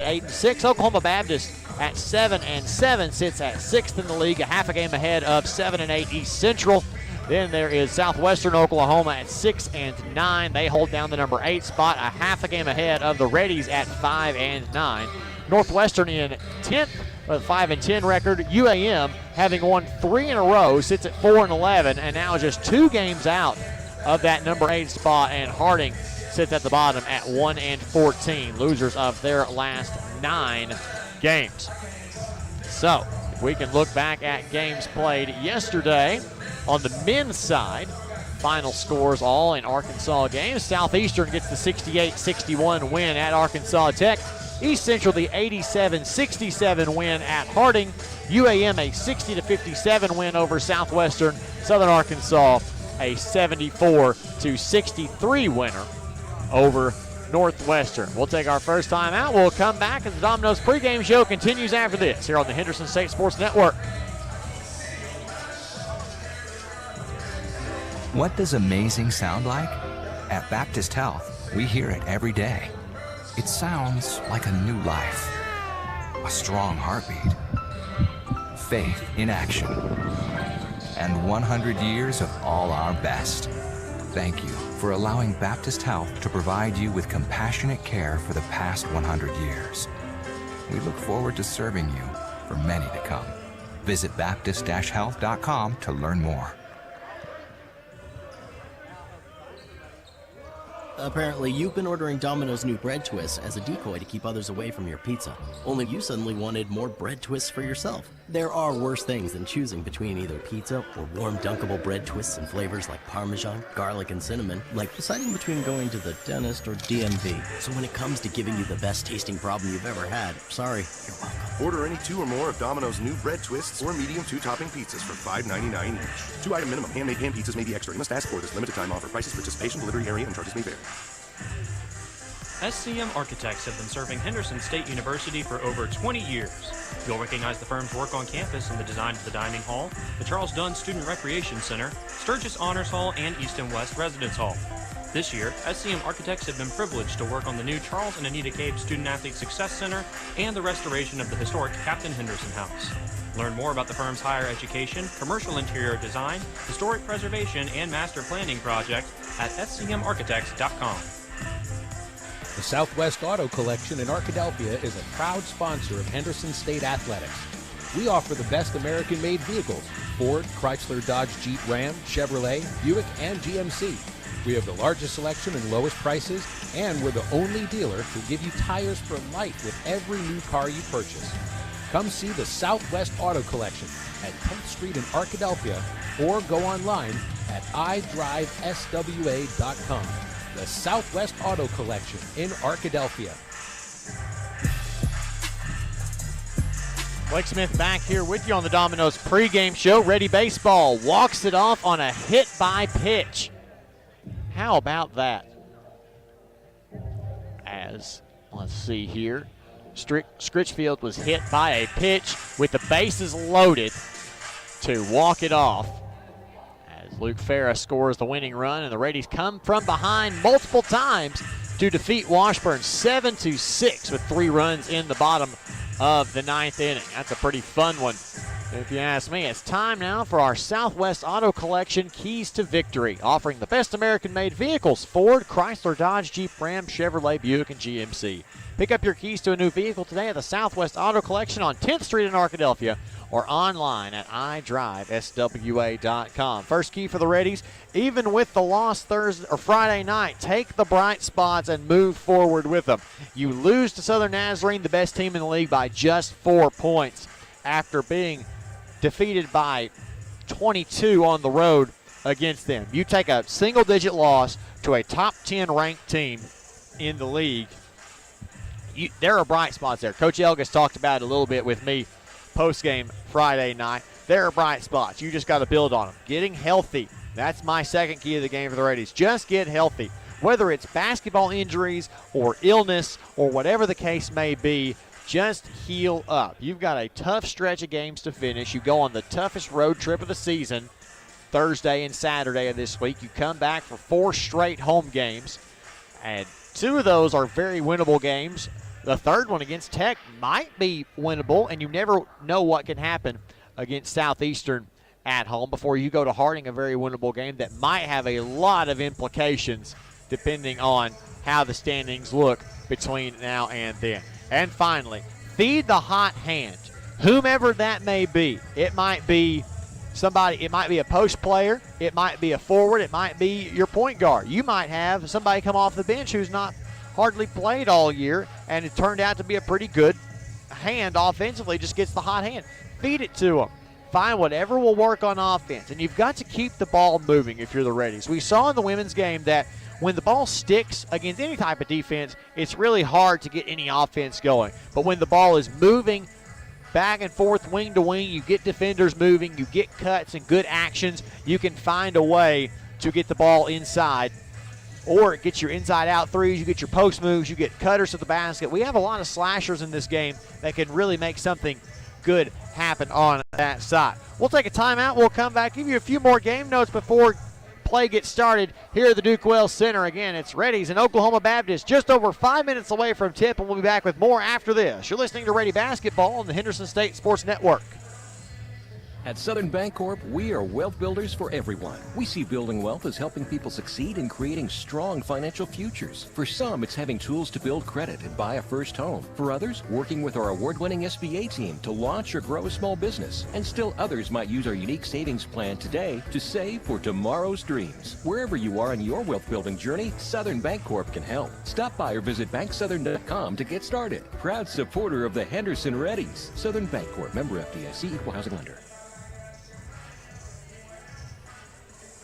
8-6. Oklahoma Baptist at 7-7 sits at 6th in the league, a half a game ahead of 7-8 East Central. Then there is Southwestern Oklahoma at 6-9. They hold down the number 8 spot, a half a game ahead of the Reddies at 5-9. Northwestern in 10th with a 5-10 record. UAM, having won 3 in a row, sits at 4-11 and now just 2 games out of that number 8 spot. And Harding sits at the bottom at 1-14, losers of their last 9 games. So, if we can look back at games played yesterday on the men's side, final scores all in Arkansas games. Southeastern gets the 68-61 win at Arkansas Tech. East Central the 87-67 win at Harding. UAM a 60-57 win over Southwestern. Southern Arkansas a 74-63 winner over Northwestern. We'll take our first time out. We'll come back and the Domino's pregame show continues after this here on the Henderson State Sports Network. What does amazing sound like? At Baptist Health, we hear it every day. It sounds like a new life, a strong heartbeat, faith in action, and 100 years of all our best. Thank you for allowing Baptist Health to provide you with compassionate care for the past 100 years. We look forward to serving you for many to come. Visit Baptist-Health.com to learn more. Apparently, you've been ordering Domino's new bread twists as a decoy to keep others away from your pizza. Only you suddenly wanted more bread twists for yourself. There are worse things than choosing between either pizza or warm dunkable bread twists and flavors like Parmesan, garlic, and cinnamon, like deciding between going to the dentist or DMV. So when it comes to giving you the best tasting problem you've ever had, sorry, you're welcome. Order any 2 or more of Domino's new bread twists or medium 2-topping pizzas for $5.99 each. 2-item minimum. Handmade pan pizzas may be extra. You must ask for this limited time offer. Prices, participation, delivery area, and charges may vary. SCM Architects have been serving Henderson State University for over 20 years. You'll recognize the firm's work on campus in the design of the dining hall, the Charles Dunn Student Recreation Center, Sturgis Honors Hall, and East and West Residence Hall. This year, SCM Architects have been privileged to work on the new Charles and Anita Cave Student Athlete Success Center and the restoration of the historic Captain Henderson House. Learn more about the firm's higher education, commercial interior design, historic preservation, and master planning projects at scmarchitects.com. The Southwest Auto Collection in Arkadelphia is a proud sponsor of Henderson State Athletics. We offer the best American-made vehicles: Ford, Chrysler, Dodge, Jeep, Ram, Chevrolet, Buick, and GMC. We have the largest selection and lowest prices, and we're the only dealer who give you tires for life with every new car you purchase. Come see the Southwest Auto Collection at 10th Street in Arkadelphia or go online at idriveswa.com. The Southwest Auto Collection in Arkadelphia. Blake Smith back here with you on the Domino's pregame show. Ready Baseball walks it off on a hit by pitch. How about that? As, let's see here, Scritchfield was hit by a pitch with the bases loaded to walk it off. As Luke Farah scores the winning run, and the Reddies come from behind multiple times to defeat Washburn 7-6 with 3 runs in the bottom of the 9th inning. That's a pretty fun one, if you ask me. It's time now for our Southwest Auto Collection Keys to Victory, offering the best American-made vehicles: Ford, Chrysler, Dodge, Jeep, Ram, Chevrolet, Buick, and GMC. Pick up your keys to a new vehicle today at the Southwest Auto Collection on 10th Street in Arkadelphia or online at idriveswa.com. First key for the Reddies: even with the loss Friday night, take the bright spots and move forward with them. You lose to Southern Nazarene, the best team in the league, by just 4 points after being defeated by 22 on the road against them. You take a single-digit loss to a top 10 ranked team in the league. There are bright spots there. Coach Elgis talked about it a little bit with me post-game Friday night. There are bright spots. You just got to build on them. Getting healthy. That's my second key of the game for the Reddies. Just get healthy. Whether it's basketball injuries or illness or whatever the case may be, just heal up. You've got a tough stretch of games to finish. You go on the toughest road trip of the season, Thursday and Saturday of this week. You come back for 4 straight home games, and 2 of those are very winnable games. The third one against Tech might be winnable, and you never know what can happen against Southeastern at home before you go to Harding, a very winnable game that might have a lot of implications depending on how the standings look between now and then. And finally, feed the hot hand, whomever that may be. It might be somebody, it might be a post player, it might be a forward, it might be your point guard. You might have somebody come off the bench who's not hardly played all year, and it turned out to be a pretty good hand offensively, just gets the hot hand. Feed it to them. Find whatever will work on offense, and you've got to keep the ball moving if you're the Reddies. We saw in the women's game that when the ball sticks against any type of defense, it's really hard to get any offense going. But when the ball is moving back and forth, wing to wing, you get defenders moving, you get cuts and good actions, you can find a way to get the ball inside. Or it gets your inside-out threes, you get your post moves, you get cutters to the basket. We have a lot of slashers in this game that can really make something good happen on that side. We'll take a timeout. We'll come back, give you a few more game notes before play gets started here at the Duke Wells Center. Again, it's Reddies and Oklahoma Baptist just over 5 minutes away from tip, and we'll be back with more after this. You're listening to Reddy Basketball on the Henderson State Sports Network. At Southern Bancorp, we are wealth builders for everyone. We see building wealth as helping people succeed in creating strong financial futures. For some, it's having tools to build credit and buy a first home. For others, working with our award-winning SBA team to launch or grow a small business. And still others might use our unique savings plan today to save for tomorrow's dreams. Wherever you are in your wealth building journey, Southern Bancorp can help. Stop by or visit banksouthern.com to get started. Proud supporter of the Henderson Reddies. Southern Bancorp, member FDIC, equal housing lender.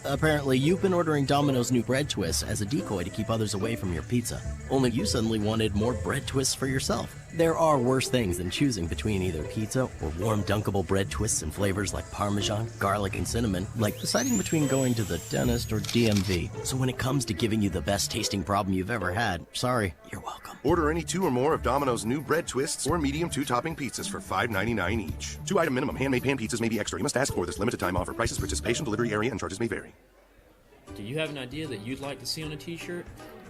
Apparently, you've been ordering Domino's new bread twists as a decoy to keep others away from your pizza. Only you suddenly wanted more bread twists for yourself. There are worse things than choosing between either pizza or warm dunkable bread twists in flavors like Parmesan, garlic, and cinnamon, like deciding between going to the dentist or DMV. So when it comes to giving you the best tasting problem you've ever had, sorry, you're welcome. Order any 2 or more of Domino's new bread twists or medium 2-topping pizzas for $5.99 each. 2-item minimum. Handmade pan pizzas may be extra. You must ask for this limited time offer. Prices, participation, delivery area, and charges may vary. Do you have an idea that you'd like to see on a t-shirt?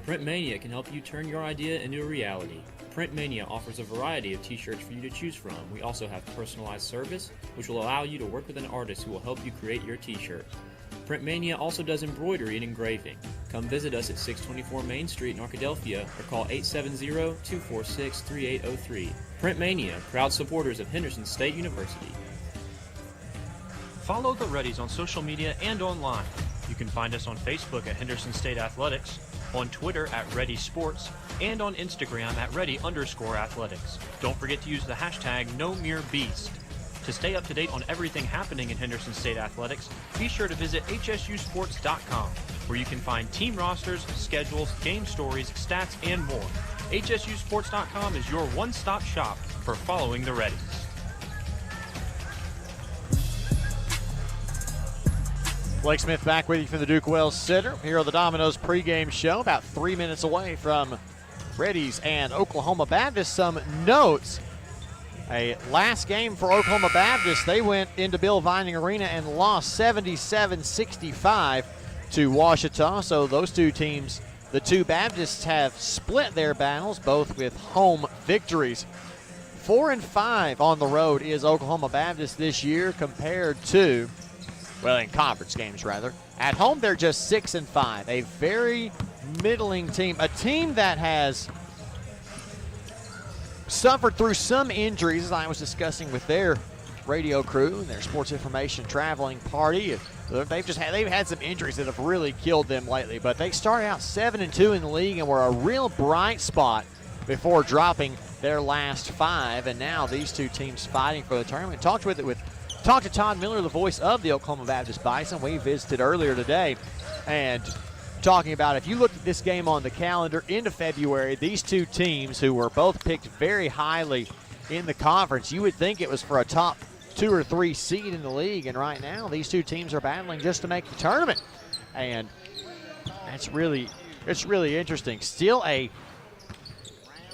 Printmania can help you turn your idea into a reality. Printmania offers a variety of t-shirts for you to choose from. We also have personalized service, which will allow you to work with an artist who will help you create your t-shirt. Printmania also does embroidery and engraving. Come visit us at 624 Main Street in Arkadelphia or call 870-246-3803. Printmania, proud supporters of Henderson State University. Follow the Reddies on social media and online. You can find us on Facebook at Henderson State Athletics, on Twitter at Reddy Sports, and on Instagram at Reddy_athletics. Don't forget to use the hashtag #NoMereBeast. To stay up to date on everything happening in Henderson State Athletics, be sure to visit hsusports.com, where you can find team rosters, schedules, game stories, stats, and more. hsusports.com is your one-stop shop for following the Reddies. Blake Smith back with you from the Duke Wells Center here on the Domino's pregame show, about 3 minutes away from Reddies and Oklahoma Baptist. Some notes. A last game for Oklahoma Baptist, they went into Bill Vining Arena and lost 77-65 to Ouachita. So those two teams, the two Baptists, have split their battles, both with home victories. 4-5 on the road is Oklahoma Baptist this year compared to, well, in conference games, rather. At home, they're just 6-5. A very middling team. A team that has suffered through some injuries, as I was discussing with their radio crew and their sports information traveling party. They've had some injuries that have really killed them lately. But they started out 7-2 in the league and were a real bright spot before dropping their last 5. And now these two teams fighting for the tournament. Talked to Todd Miller, the voice of the Oklahoma Baptist Bison. We visited earlier today and talking about, if you looked at this game on the calendar into February, these two teams who were both picked very highly in the conference, you would think it was for a top 2 or 3 seed in the league. And right now, these two teams are battling just to make the tournament. And it's really interesting. Still a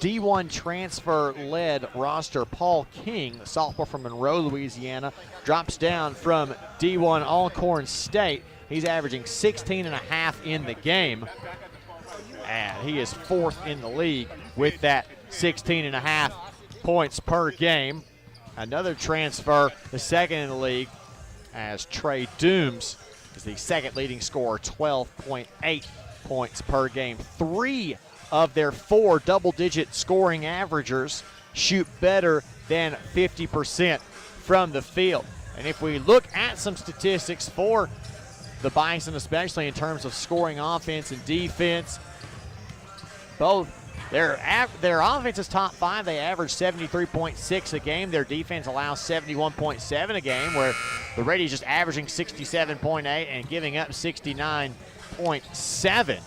D1 transfer-led roster. Paul King, the sophomore from Monroe, Louisiana, drops down from D1 Alcorn State. He's averaging 16.5 in the game, and he is 4th in the league with that 16.5 points per game. Another transfer, the second in the league, as Trey Dooms is the second leading scorer, 12.8 points per game. 3 of their 4 double-digit scoring averagers shoot better than 50% from the field. And if we look at some statistics for the Bison, especially in terms of scoring offense and defense, both their offense is top 5. They average 73.6 a game. Their defense allows 71.7 a game, where the Reddies just averaging 67.8 and giving up 69.7.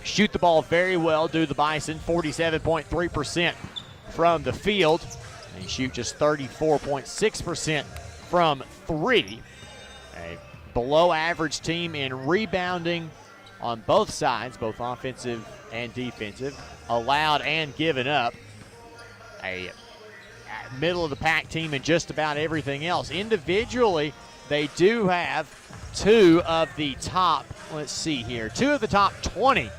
Shoot the ball very well, do the Bison, 47.3% from the field. They shoot just 34.6% from 3. A below average team in rebounding on both sides, both offensive and defensive, allowed and given up. A middle of the pack team in just about everything else. Individually, they do have 2 of the top 20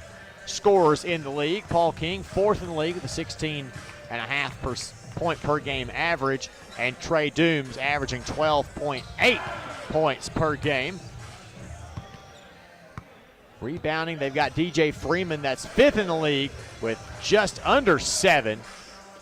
scorers in the league. Paul King, 4th in the league with a 16.5 point per game average, and Trey Dooms averaging 12.8 points per game. Rebounding, they've got DJ Freeman, that's 5th in the league with just under 7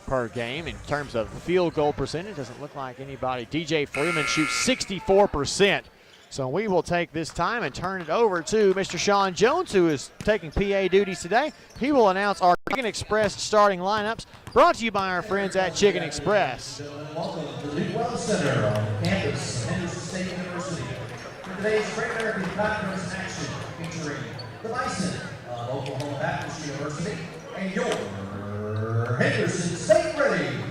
per game. In terms of field goal percentage, doesn't look like anybody. DJ Freeman shoots 64%. So we will take this time and turn it over to Mr. Sean Jones, who is taking PA duties today. He will announce our Chicken Express starting lineups, brought to you by our friends at Chicken Express. Welcome to the Well Center on campus of Henderson State University for today's Great American Conference action featuring the Bison of Oklahoma Baptist University and your Henderson State Reddies.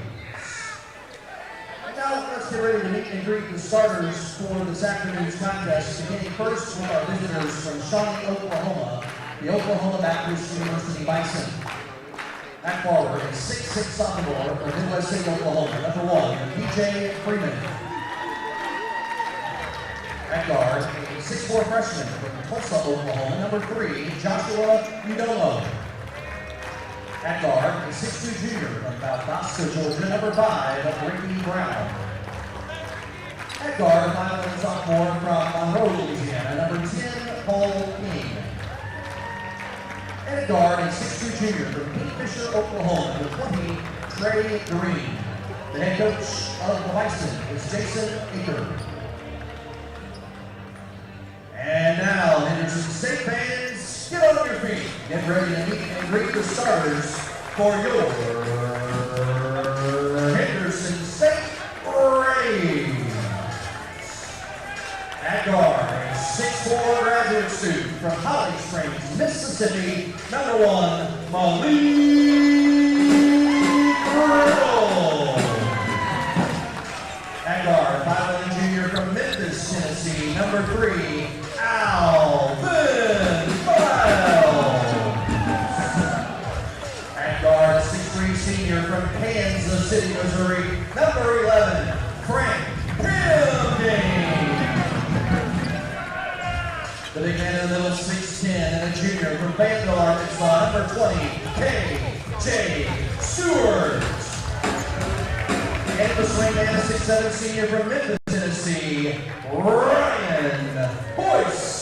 Now let's get ready to meet and greet the starters for this afternoon's contest, beginning first with our visitors from Shawnee, Oklahoma, the Oklahoma Baptist University Bison. At forward, a 6'6" sophomore from Midwest City, Oklahoma, number 1, DJ Freeman. At guard, a 6'4" freshman from Tulsa, Oklahoma, number 3, Joshua Udomo. At guard, a 6'2" junior from Valdosta, Georgia, number 5, Ricky Brown. At guard, a 5'11" sophomore from Monroe, Louisiana, number 10, Paul King. And at guard, a 6'2" junior from Kingfisher, Oklahoma, number 20, Trey Green. The head coach of the Bison is Jason Aker. And now, Henderson State fans, get on your feet. Get ready to meet and greet the starters for your Henderson State Reddies. At guard, a 6'4" graduate student from Holly Springs, Mississippi, number 1, Malik Riddle. At guard, 5'11" junior from Memphis, Tennessee, number 3, Alvin Miles. At guard, 6'3" senior from Kansas City, Missouri, number 11, Frank Pilkington. The big man in the middle, 6'10", and a junior from Fayetteville, Arkansas, number 20, K.J. Stewart. And the swingman, a 6'7" senior from Memphis, Tennessee, Ryan Boyce.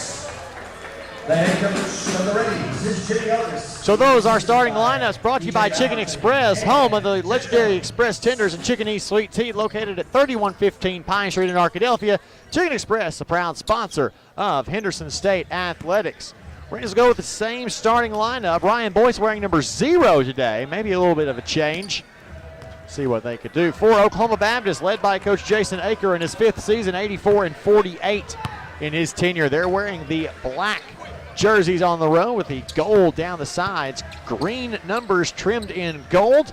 The head coach of the Reddies is Jimmy Otis. So those are starting lineups, brought to you by Chicken Express, home of the legendary Express Tenders and Chicken East Sweet Tea, located at 3115 Pine Street in Arkadelphia. Chicken Express, a proud sponsor of Henderson State Athletics. We're going to go with the same starting lineup. Ryan Boyce wearing number 0 today, maybe a little bit of a change. See what they could do. For Oklahoma Baptist, led by Coach Jason Aker in his 5th season, 84-48 in his tenure. They're wearing the black jerseys on the row with the gold down the sides. Green numbers trimmed in gold.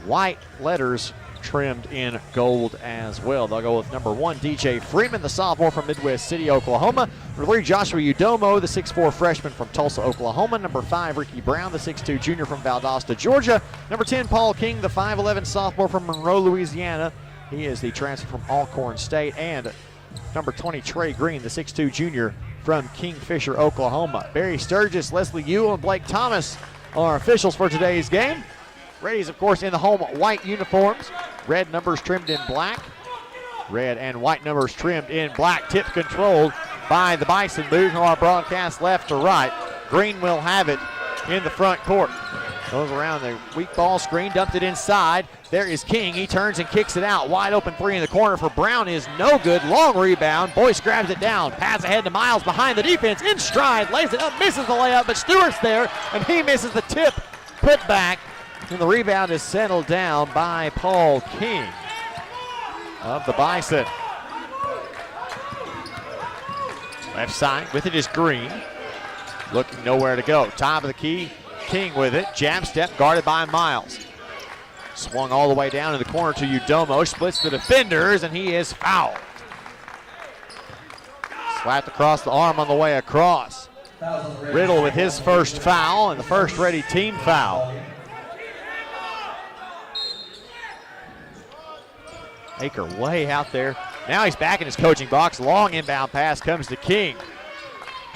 White letters trimmed in gold as well. They'll go with number 1, DJ Freeman, the sophomore from Midwest City, Oklahoma. Number 3, Joshua Udomo, the 6'4" freshman from Tulsa, Oklahoma. Number 5, Ricky Brown, the 6'2" junior from Valdosta, Georgia. Number 10, Paul King, the 5'11" sophomore from Monroe, Louisiana. He is the transfer from Alcorn State. And number 20, Trey Green, the 6'2" junior from Kingfisher, Oklahoma. Barry Sturgis, Leslie Ewell, and Blake Thomas are officials for today's game. Reddies, of course, in the home white uniforms. Red numbers trimmed in black. Red and white numbers trimmed in black. Tip controlled by the Bison. Moving our broadcast left to right. Green will have it in the front court. Goes around the weak ball screen, dumped it inside. There is King. He turns and kicks it out. Wide open three in the corner for Brown is no good. Long rebound. Boyce grabs it down. Pass ahead to Miles behind the defense. In stride. Lays it up. Misses the layup, but Stewart's there, and he misses the tip. Put back. And the rebound is settled down by Paul King of the Bison. Left side with it is Green. Looking nowhere to go. Top of the key. King with it. Jab step guarded by Miles. Swung all the way down in the corner to Udomo. Splits the defenders, and he is fouled. Slapped across the arm on the way across. Riddle with his first foul, and the first Ready team foul. Aker way out there. Now he's back in his coaching box. Long inbound pass comes to King.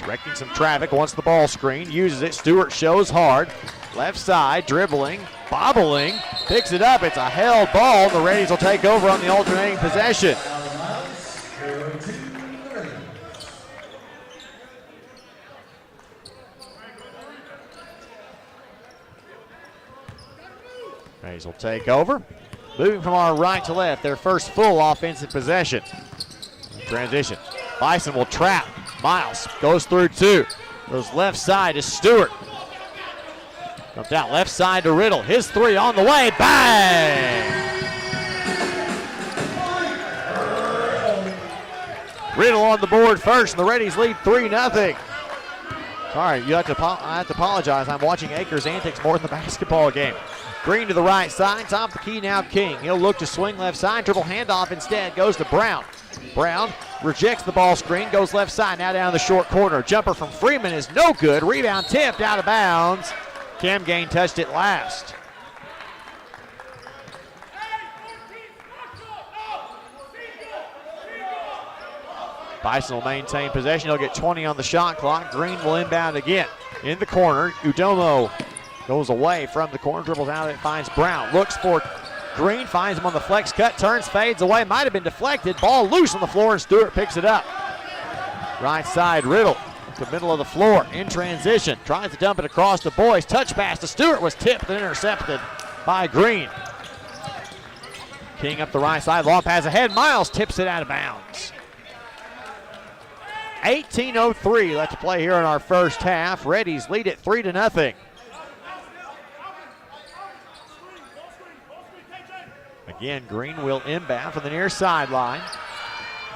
Directing some traffic, wants the ball screen, uses it. Stewart shows hard. Left side, dribbling, bobbling, picks it up. It's a held ball. The Reddies will take over on the alternating possession. Reddies will take over. Moving from our right to left, their first full offensive possession. Transition. Bison will trap. Miles goes through two. Goes left side to Stewart. Comes out left side to Riddle. His three on the way. Bang! Riddle on the board first, and the Reddies lead 3-0. Sorry, I have to apologize. I'm watching Akers' antics more than the basketball game. Green to the right side. Top of the key now King. He'll look to swing left side. Dribble handoff instead. Goes to Brown. Brown rejects the ball screen. Goes left side. Now down the short corner. Jumper from Freeman is no good. Rebound tipped out of bounds. Cam Gain touched it last. Bison will maintain possession. He'll get 20 on the shot clock. Green will inbound again. In the corner. Udomo goes away from the corner, dribbles out of it, finds Brown. Looks for Green, finds him on the flex cut, turns, fades away, might have been deflected. Ball loose on the floor, and Stewart picks it up. Right side, Riddle, the middle of the floor, in transition. Tries to dump it across the boys. Touch pass to Stewart was tipped and intercepted by Green. King up the right side, long pass ahead. Miles tips it out of bounds. 18:03 left to play here in our first half. Reddies lead it 3-0. Again, Green will inbound from the near sideline.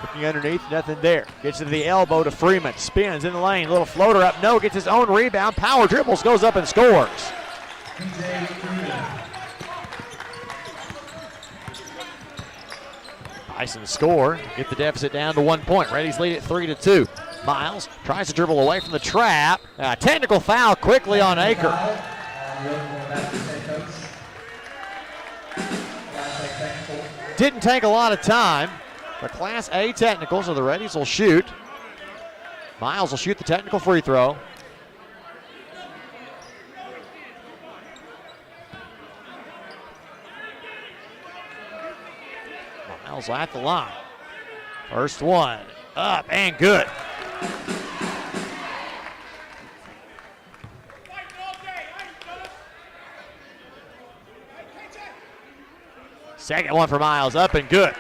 Looking underneath, nothing there. Gets to the elbow to Freeman. Spins in the lane. Little floater up. No, gets his own rebound. Power dribbles, goes up and scores. Bison score. Get the deficit down to 1 point. Reddies lead it 3-2. Miles tries to dribble away from the trap. Technical foul quickly on Aker. Didn't take a lot of time. The Class A technical, so the Reddies will shoot. Miles will shoot the technical free throw. Miles at the line. First one, up and good. Second one for Miles, up and good.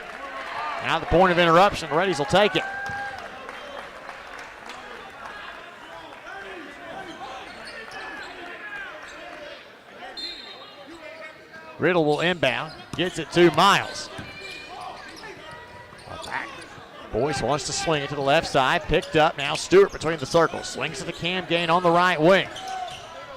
Now at the point of interruption, Reddies will take it. Riddle will inbound, gets it to Miles. Back. Boyce wants to swing it to the left side, picked up. Now Stewart between the circles, swings to the Cam Gain on the right wing.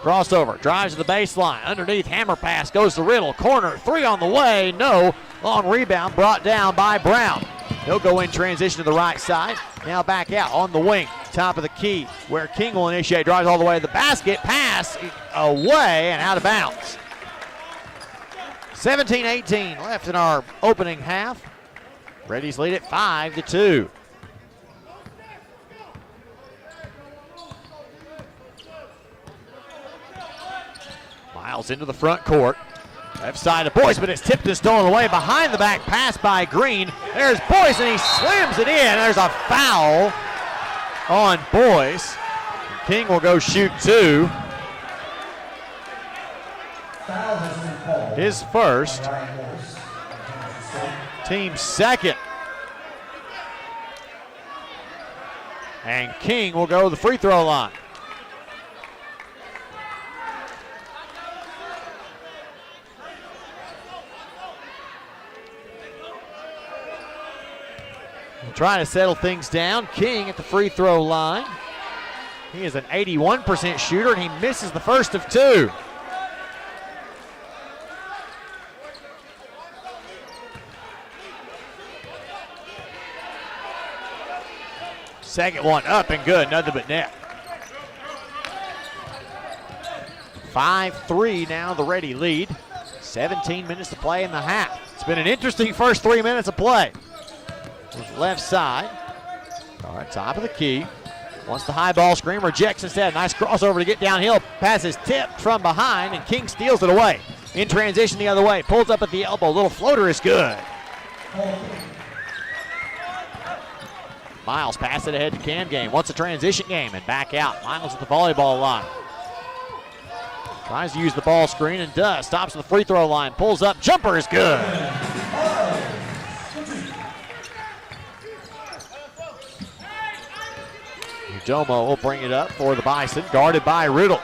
Crossover, drives to the baseline. Underneath, hammer pass goes to Riddle. Corner, three on the way. No. Long rebound brought down by Brown. He'll go in transition to the right side. Now back out on the wing. Top of the key where King will initiate. Drives all the way to the basket. Pass away and out of bounds. 17-18 left in our opening half. Reddies lead it 5-2. Miles into the front court. Left side to Boyce, but it's tipped and stolen away. Behind the back pass by Green. There's Boyce, and he slams it in. There's a foul on Boyce. King will go shoot 2. His first. Team second. And King will go to the free throw line. Trying to settle things down. King at the free throw line. He is an 81% shooter, and he misses the first of 2. Second one up and good, nothing but net. 5-3 now, the Reddy lead. 17 minutes to play in the half. It's been an interesting first 3 minutes of play. Left side. All right, top of the key. Wants the high ball screen, rejects instead. Nice crossover to get downhill. Pass is tipped from behind, and King steals it away. In transition the other way. Pulls up at the elbow. Little floater is good. Miles pass it ahead to Cam Game. Wants a transition game and back out. Miles at the volleyball line. Tries to use the ball screen and does. Stops at the free throw line. Pulls up. Jumper is good. Udomo will bring it up for the Bison. Guarded by Riddle.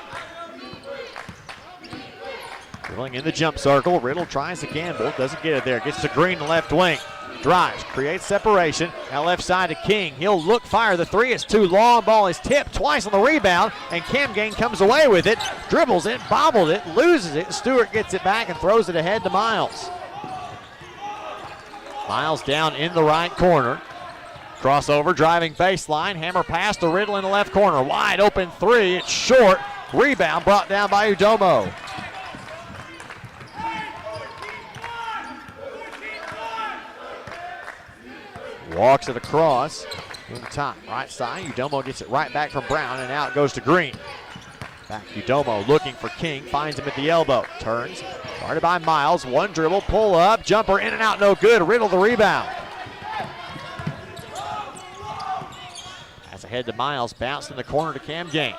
Drilling in the jump circle. Riddle tries to gamble. Doesn't get it there. Gets to Green, the left wing. Drives, creates separation. Now left side to King. He'll look, fire the 3. It's too long. Ball is tipped twice on the rebound, and Cam Gang comes away with it. Dribbles it, bobbled it, loses it. Stewart gets it back and throws it ahead to Miles. Miles down in the right corner. Crossover, driving baseline. Hammer pass to Riddle in the left corner. Wide open 3. It's short. Rebound brought down by Udomo. Walks it across in top. Right side. Udomo gets it right back from Brown, and out it goes to Green. Back Udomo looking for King. Finds him at the elbow. Turns. Guarded by Miles. One dribble. Pull up. Jumper in and out. No good. Riddle the rebound. Pass ahead to Miles. Bounce in the corner to Cam Game.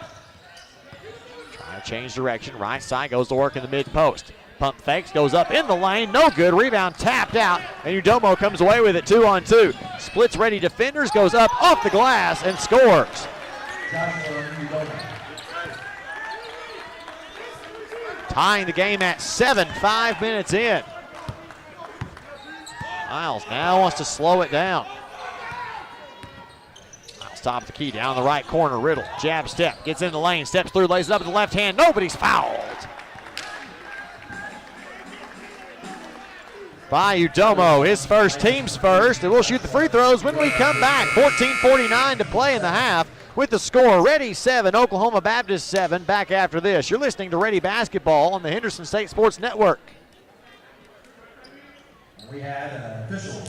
Trying to change direction. Right side goes to work in the mid post. Pump fakes, goes up in the lane, no good. Rebound tapped out, and Udomo comes away with it 2-on-2. Splits ready defenders, goes up off the glass and scores. Tying the game at 7, 5 minutes in. Miles now wants to slow it down. Miles top of the key, down the right corner. Riddle, jab step, gets in the lane, steps through, lays it up with the left hand. Nobody's fouled. By Udomo, his first, team's first, and we'll shoot the free throws when we come back. 14:49 to play in the half with the score. Reddies 7, Oklahoma Baptist 7. Back after this. You're listening to Reddy Basketball on the Henderson State Sports Network. We had an official.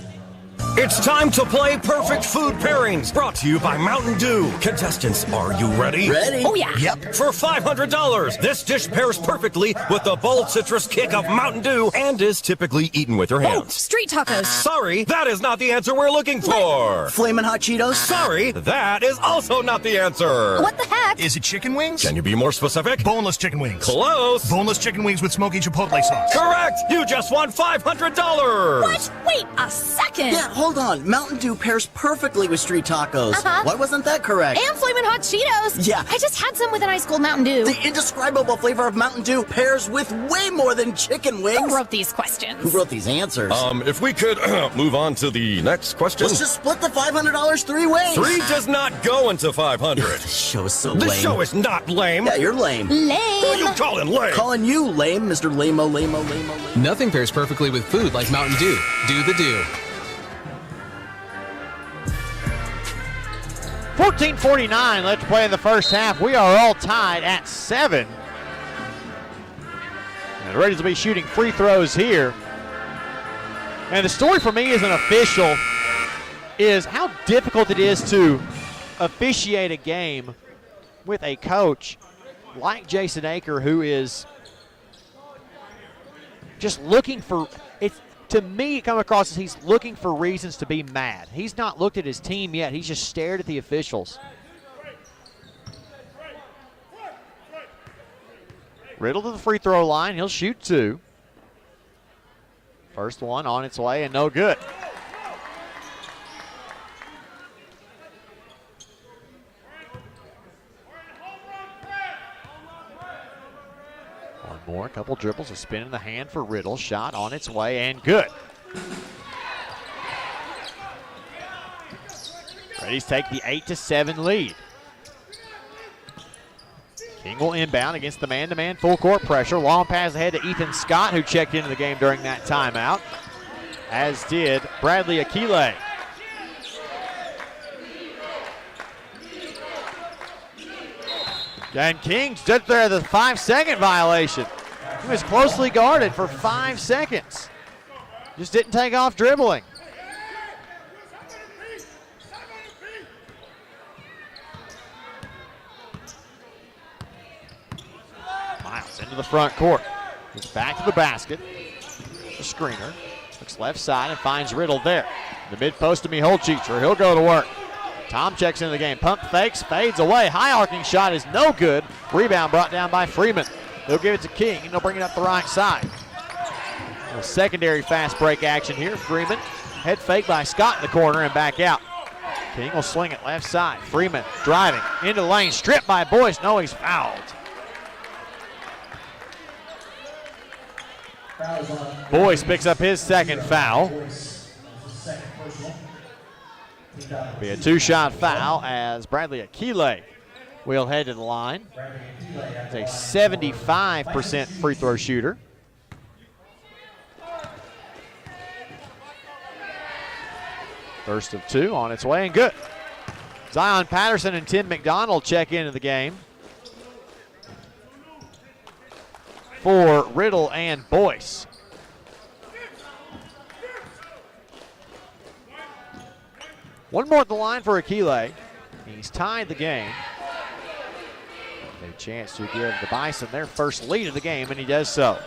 It's time to play Perfect Food Pairings, brought to you by Mountain Dew. Contestants, are you ready? Ready? Oh, yeah. Yep. For $500, this dish pairs perfectly with the bold citrus kick of Mountain Dew and is typically eaten with your Oh, hands. street tacos. Sorry, that is not the answer we're looking for. Flamin' Hot Cheetos? Sorry, that is also not the answer. What the heck? Is it chicken wings? Can you be more specific? Boneless chicken wings. Close. Boneless chicken wings with smoky chipotle sauce. Correct. You just won $500. What? Wait a second. Yeah, hold on. Mountain Dew pairs perfectly with street tacos. Uh-huh. Why wasn't that correct? And Flamin' Hot Cheetos. Yeah. I just had some with an ice cold Mountain Dew. The indescribable flavor of Mountain Dew pairs with way more than chicken wings. Who wrote these questions? Who wrote these answers? If we could move on to the next question. Let's just split the $500 3 ways. 3 does not go into 500. This show is so The lame. show is not lame. Yeah, you're lame. Lame. Who are you calling lame? Calling you lame, Mr. Lamo, Lamo, Lamo, Lamo. Nothing pairs perfectly with food like Mountain Dew. Do the do. 14:49 left to play in the first half. We are all tied at 7. And the Reddies will be shooting free throws here. And the story for me as an official is how difficult it is to officiate a game with a coach like Jason Aker, who is just looking for it's. To me, it comes across as he's looking for reasons to be mad. He's not looked at his team yet. He's just stared at the officials. Riddle to the free throw line. He'll shoot 2. First one on its way and no good. One more, a couple dribbles, a spin in the hand for Riddle. Shot on its way and good. Reddies take the 8-7 lead. King will inbound against the man-to-man full court pressure. Long pass ahead to Ethan Scott, who checked into the game during that timeout, as did Bradley Akile. And King stood there at the 5-second violation. He was closely guarded for 5 seconds. Just didn't take off dribbling. Miles into the front court. Gets back to the basket. The screener. Looks left side and finds Riddle there. The mid post to Miholcic. He'll go to work. Tom checks into the game. Pump fakes, fades away. High arcing shot is no good. Rebound brought down by Freeman. They'll give it to King, and they'll bring it up the right side. A secondary fast break action here. Freeman, head fake by Scott in the corner and back out. King will swing it left side. Freeman driving into the lane, stripped by Boyce. No, he's fouled. Boyce picks up his second foul. Be a 2-shot foul as Bradley Akile will head to the line. He's a 75% free throw shooter. First of 2 on its way and good. Zion Patterson and Tim McDonald check into the game for Riddle and Boyce. One more at the line for Akile. He's tied the game. A chance to give the Bison their first lead of the game, and he does so.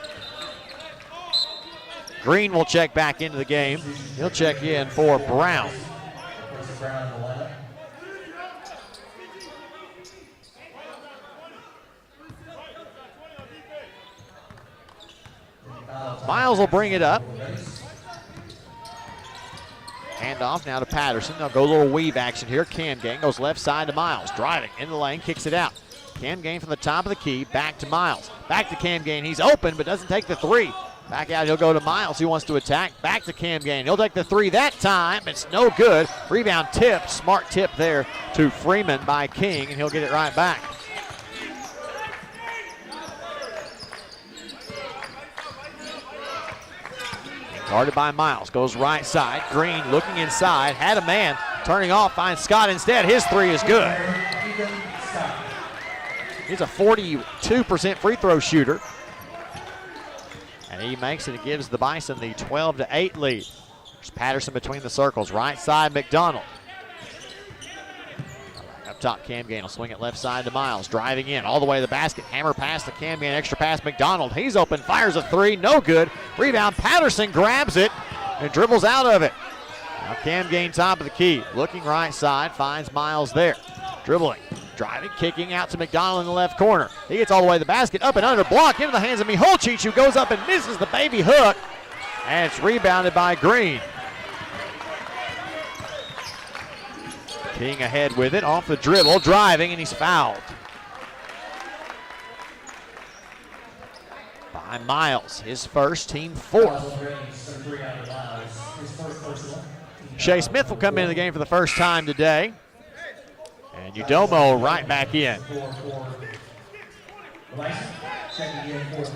Green will check back into the game. He'll check in for Brown. Miles will bring it up. Handoff now to Patterson. They'll go a little weave action here. Camgang goes left side to Miles. Driving in the lane, kicks it out. Camgang from the top of the key, back to Miles. Back to Camgang. He's open, but doesn't take the 3. Back out, he'll go to Miles. He wants to attack. Back to Camgang. He'll take the 3 that time. It's no good. Rebound tip. Smart tip there to Freeman by King, and he'll get it right back. Guarded by Miles, goes right side. Green looking inside, had a man, turning off, finds Scott instead. His 3 is good. He's a 42% free throw shooter. And he makes it. It gives the Bison the 12-8 lead. There's Patterson between the circles. Right side, McDonald. Up top, Camgang will swing it left side to Miles. Driving in all the way to the basket. Hammer pass to Camgang. Extra pass, McDonald. He's open, fires a 3. No good. Rebound, Patterson grabs it and dribbles out of it. Now Camgang top of the key. Looking right side, finds Miles there. Dribbling. Driving, kicking out to McDonald in the left corner. He gets all the way to the basket, up and under, block into the hands of Miholcic, who goes up and misses the baby hook. And it's rebounded by Green. King ahead with it, off the dribble, driving, and he's fouled. By Miles, his first, team 4th. Shea Smith will come into the game for the first time today. And Udomo right back in.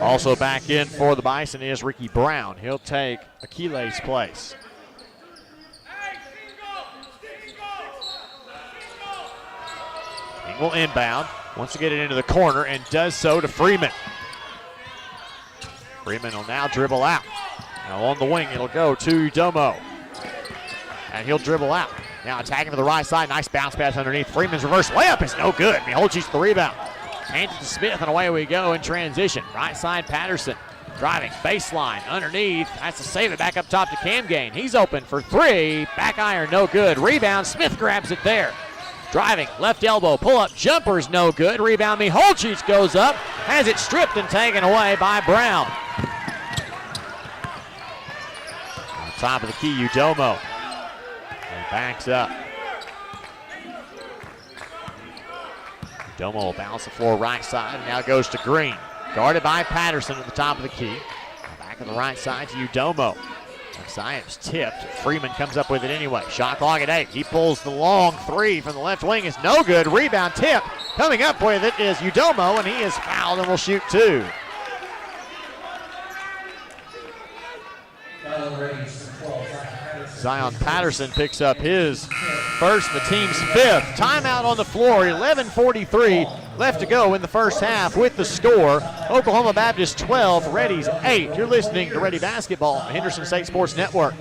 Also back in for the Bison is Ricky Brown. He'll take Akile's place. King will inbound, wants to get it into the corner and does so to Freeman. Freeman will now dribble out. Now on the wing, it'll go to Udomo. And he'll dribble out. Now attacking to the right side. Nice bounce pass underneath. Freeman's reverse layup is no good. Miholcic the rebound. Hands it to Smith, and away we go in transition. Right side, Patterson. Driving, baseline, underneath. Has to save it back up top to Cam Gain. He's open for three. Back iron, no good. Rebound, Smith grabs it there. Driving, left elbow, pull up, jumper's no good. Rebound, Miholcic goes up. Has it stripped and taken away by Brown. On top of the key, Udomo. And backs up. Udomo will bounce the floor right side and now goes to Green. Guarded by Patterson at the top of the key. Back on the right side to Udomo. Zions tipped. Freeman comes up with it anyway. Shot clock at 8. He pulls the long three from the left wing. It's no good. Rebound tip. Coming up with it is Udomo, and he is fouled and will shoot 2. Zion Patterson picks up his first, the team's 5th. Timeout on the floor. 11:43 left to go in the first half with the score. Oklahoma Baptist 12, Reddies 8. You're listening to Ready Basketball on Henderson State Sports Network.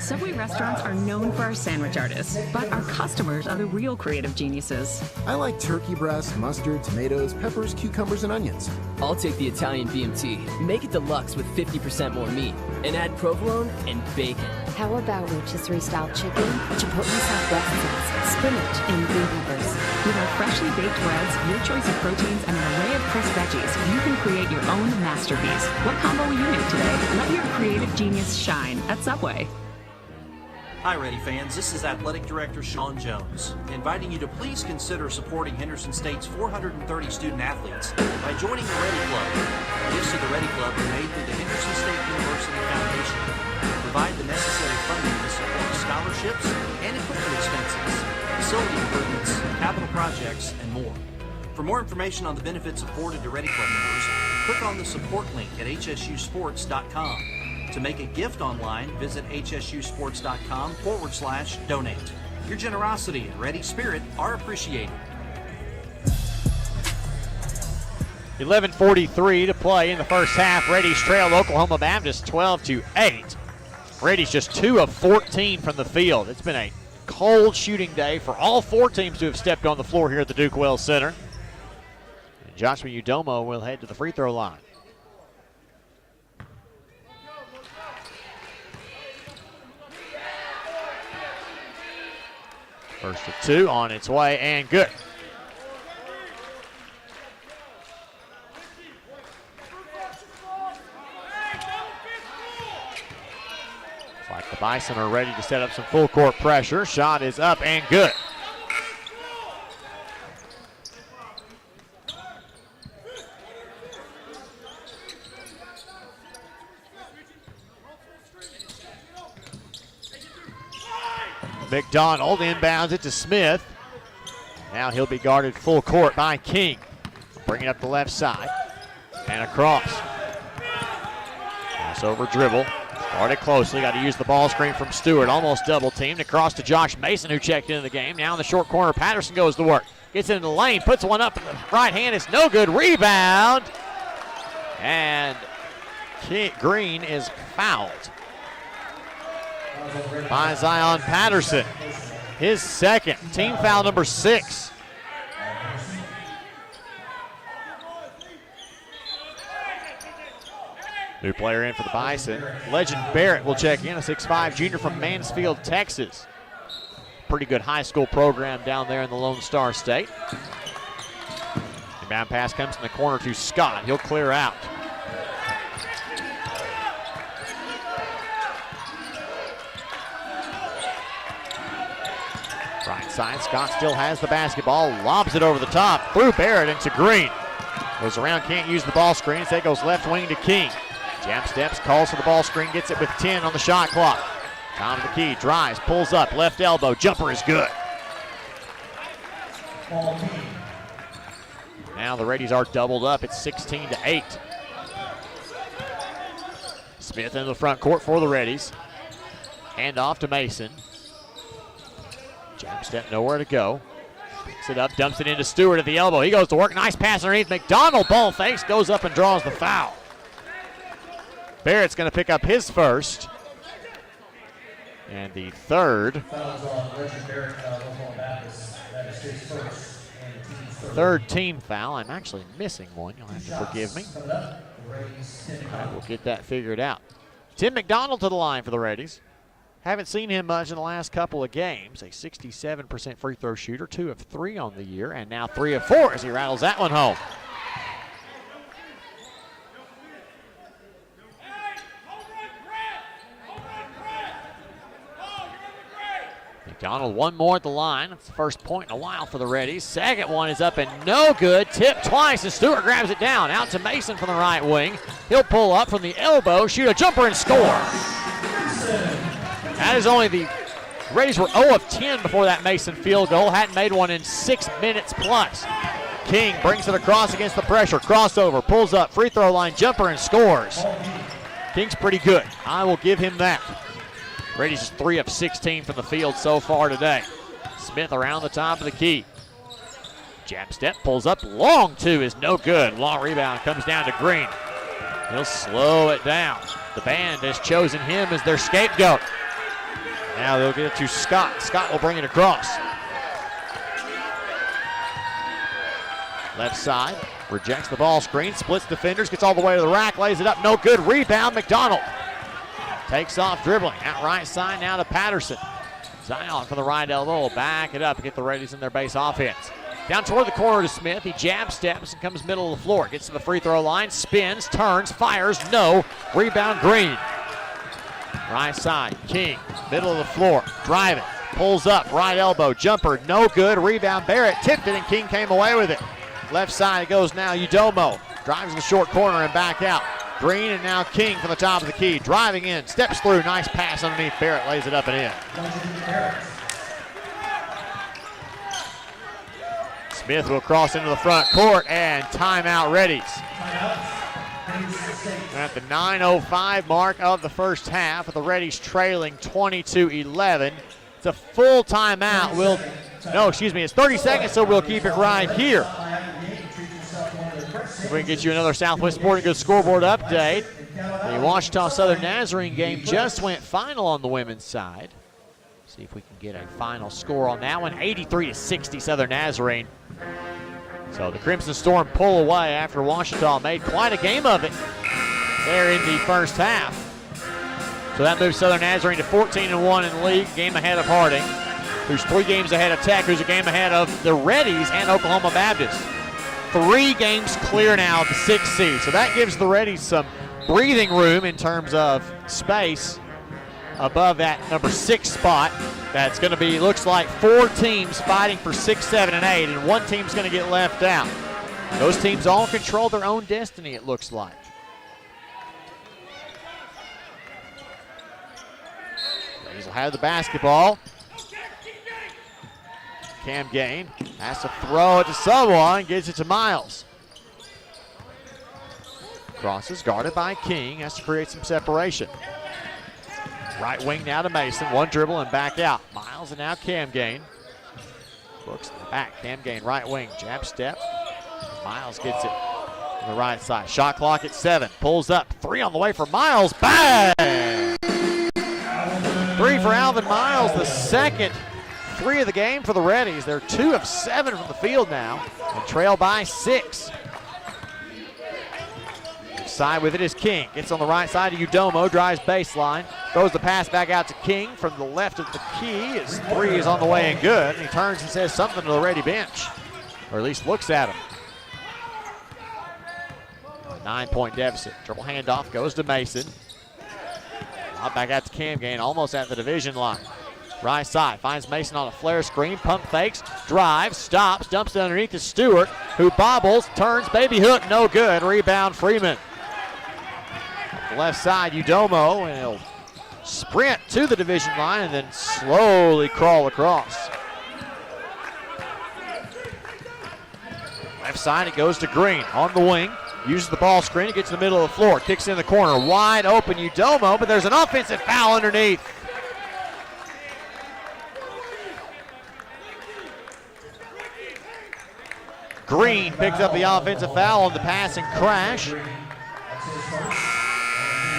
Subway restaurants are known for our sandwich artists, but our customers are the real creative geniuses. I like turkey breast, mustard, tomatoes, peppers, cucumbers, and onions. I'll take the Italian BMT. Make it deluxe with 50% more meat, and add provolone and bacon. How about rotisserie-style chicken, chipotle southwest sauce, spinach, and green peppers? With our freshly baked breads, your choice of proteins, and an array of crisp veggies, you can create your own masterpiece. What combo will you make today? Let your creative genius shine at Subway. Hi, Ready fans. This is Athletic Director Sean Jones, inviting you to please consider supporting Henderson State's 430 student athletes by joining the Ready Club. Gifts to the Ready Club are made through the Henderson State University Foundation. Provide the necessary funding to support scholarships and equipment expenses, facility improvements, capital projects, and more. For more information on the benefits afforded to Ready Club members, click on the support link at hsusports.com. To make a gift online, visit hsusports.com/donate. Your generosity and ready spirit are appreciated. 11:43 to play in the first half. Reddies trail Oklahoma Baptist 12-8. Reddies just 2 of 14 from the field. It's been a cold shooting day for all 4 teams to have stepped on the floor here at the Duke Wells Center. And Joshua Udomo will head to the free throw line. First of 2 on its way and good. Looks like the Bison are ready to set up some full court pressure. Shot is up and good. McDonald inbounds it to Smith. Now he'll be guarded full court by King. Bring it up the left side and across. Crossover dribble. Guarded closely. Got to use the ball screen from Stewart. Almost double teamed. Across to Josh Mason, who checked into the game. Now in the short corner, Patterson goes to work. Gets into the lane, puts one up in the right hand. It's no good. Rebound. And Green is fouled by Zion Patterson. His second, team foul number 6. New player in for the Bison. Legend Barrett will check in, a 6'5 junior from Mansfield, Texas. Pretty good high school program down there in the Lone Star State. Inbound pass comes in the corner to Scott. He'll clear out. Right side, Scott still has the basketball, lobs it over the top, through Barrett into Green. Goes around, can't use the ball screen, instead goes left wing to King. Jab steps, calls for the ball screen, gets it with 10 on the shot clock. Tom to the key, drives, pulls up, left elbow, jumper is good. Now the Reddies are doubled up, it's 16-8. Smith into the front court for the Reddies. Hand off to Mason. Jab step, nowhere to go. Picks it up, dumps it into Stewart at the elbow. He goes to work, nice pass underneath. McDonald, ball fakes, goes up and draws the foul. Barrett's going to pick up his first. And the third. Fouls on Legend Barrett, Oklahoma Baptist. That is his first and team's third team foul. I'm actually missing one. You'll have to forgive me. All right, we'll get that figured out. Tim McDonald to the line for the Reddies. Haven't seen him much in the last couple of games. A 67% free throw shooter, 2 of 3 on the year, and now 3 of 4 as he rattles that one home. McDonald one more at the line. That's the first point in a while for the Reddies. Second one is up and no good. Tipped twice and Stewart grabs it down. Out to Mason from the right wing. He'll pull up from the elbow, shoot a jumper and score. That is only the Reddies were 0 of 10 before that Mason field goal. Hadn't made one in 6 minutes plus. King brings it across against the pressure. Crossover, pulls up, free throw line, jumper and scores. King's pretty good. I will give him that. Reddies is 3 of 16 from the field so far today. Smith around the top of the key. Jab step, pulls up, long 2 is no good. Long rebound comes down to Green. He'll slow it down. The band has chosen him as their scapegoat. Now they'll get it to Scott. Scott will bring it across. Left side, rejects the ball screen, splits defenders, gets all the way to the rack, lays it up, no good. Rebound, McDonald. Takes off dribbling. Out right side now to Patterson. Zion from the right elbow will back it up and get the Reddies in their base offense. Down toward the corner to Smith. He jab steps and comes middle of the floor. Gets to the free throw line, spins, turns, fires, no. Rebound Green. Right side, King, middle of the floor, driving, pulls up, right elbow, jumper, no good. Rebound Barrett, tipped it and King came away with it. Left side it goes now, Udomo. Drives in the short corner and back out. Green and now King from the top of the key. Driving in, steps through, nice pass underneath Barrett, lays it up and in. Smith will cross into the front court and timeout Reddies. At the 9:05 mark of the first half, with the Reddies trailing 22-11. It's a full timeout. It's 30 seconds, so we'll keep it right here. We can get you another Southwest Sporting Goods scoreboard update. The Ouachita Southern Nazarene game just went final on the women's side. See if we can get a final score on that one. 83-60 Southern Nazarene. So the Crimson Storm pull away after Ouachita made quite a game of it there in the first half. So that moves Southern Nazarene to 14-1 in the league, game ahead of Harding, who's 3 games ahead of Tech, who's a game ahead of the Reddies and Oklahoma Baptist. 3 games clear now of the 6th seed. So that gives the Reddies some breathing room in terms of space above that number 6 spot. That's going to be, looks like 4 teams fighting for 6, 7, and 8, and 1 team's going to get left out. Those teams all control their own destiny, it looks like. Reddies will have the basketball. Cam Gain has to throw it to someone, gets it to Miles. Crosses, guarded by King, has to create some separation. Right wing now to Mason, 1 dribble and back out. Miles and now Cam Gain. Looks to the back, Cam Gain, right wing, jab step. Miles gets it on the right side. Shot clock at 7, pulls up, 3 on the way for Miles, bang! 3 for Alvin Miles, the second 3 of the game for the Reddies. They're 2 of 7 from the field now and trail by 6. Side with it is King. Gets on the right side to Udomo, drives baseline, throws the pass back out to King from the left of the key. His 3 is on the way and good. And he turns and says something to the Reddy bench, or at least looks at him. 9-point deficit. Triple handoff goes to Mason. Out back out to Cam Gain, almost at the division line. Right side, finds Mason on a flare screen, pump fakes, drives, stops, dumps it underneath to Stewart, who bobbles, turns, baby hook, no good. Rebound Freeman. The left side, Udomo, and he'll sprint to the division line and then slowly crawl across. Left side, it goes to Green on the wing. Uses the ball screen, it gets in the middle of the floor, kicks in the corner, wide open Udomo, but there's an offensive foul underneath. Green picks up the offensive foul on the passing crash.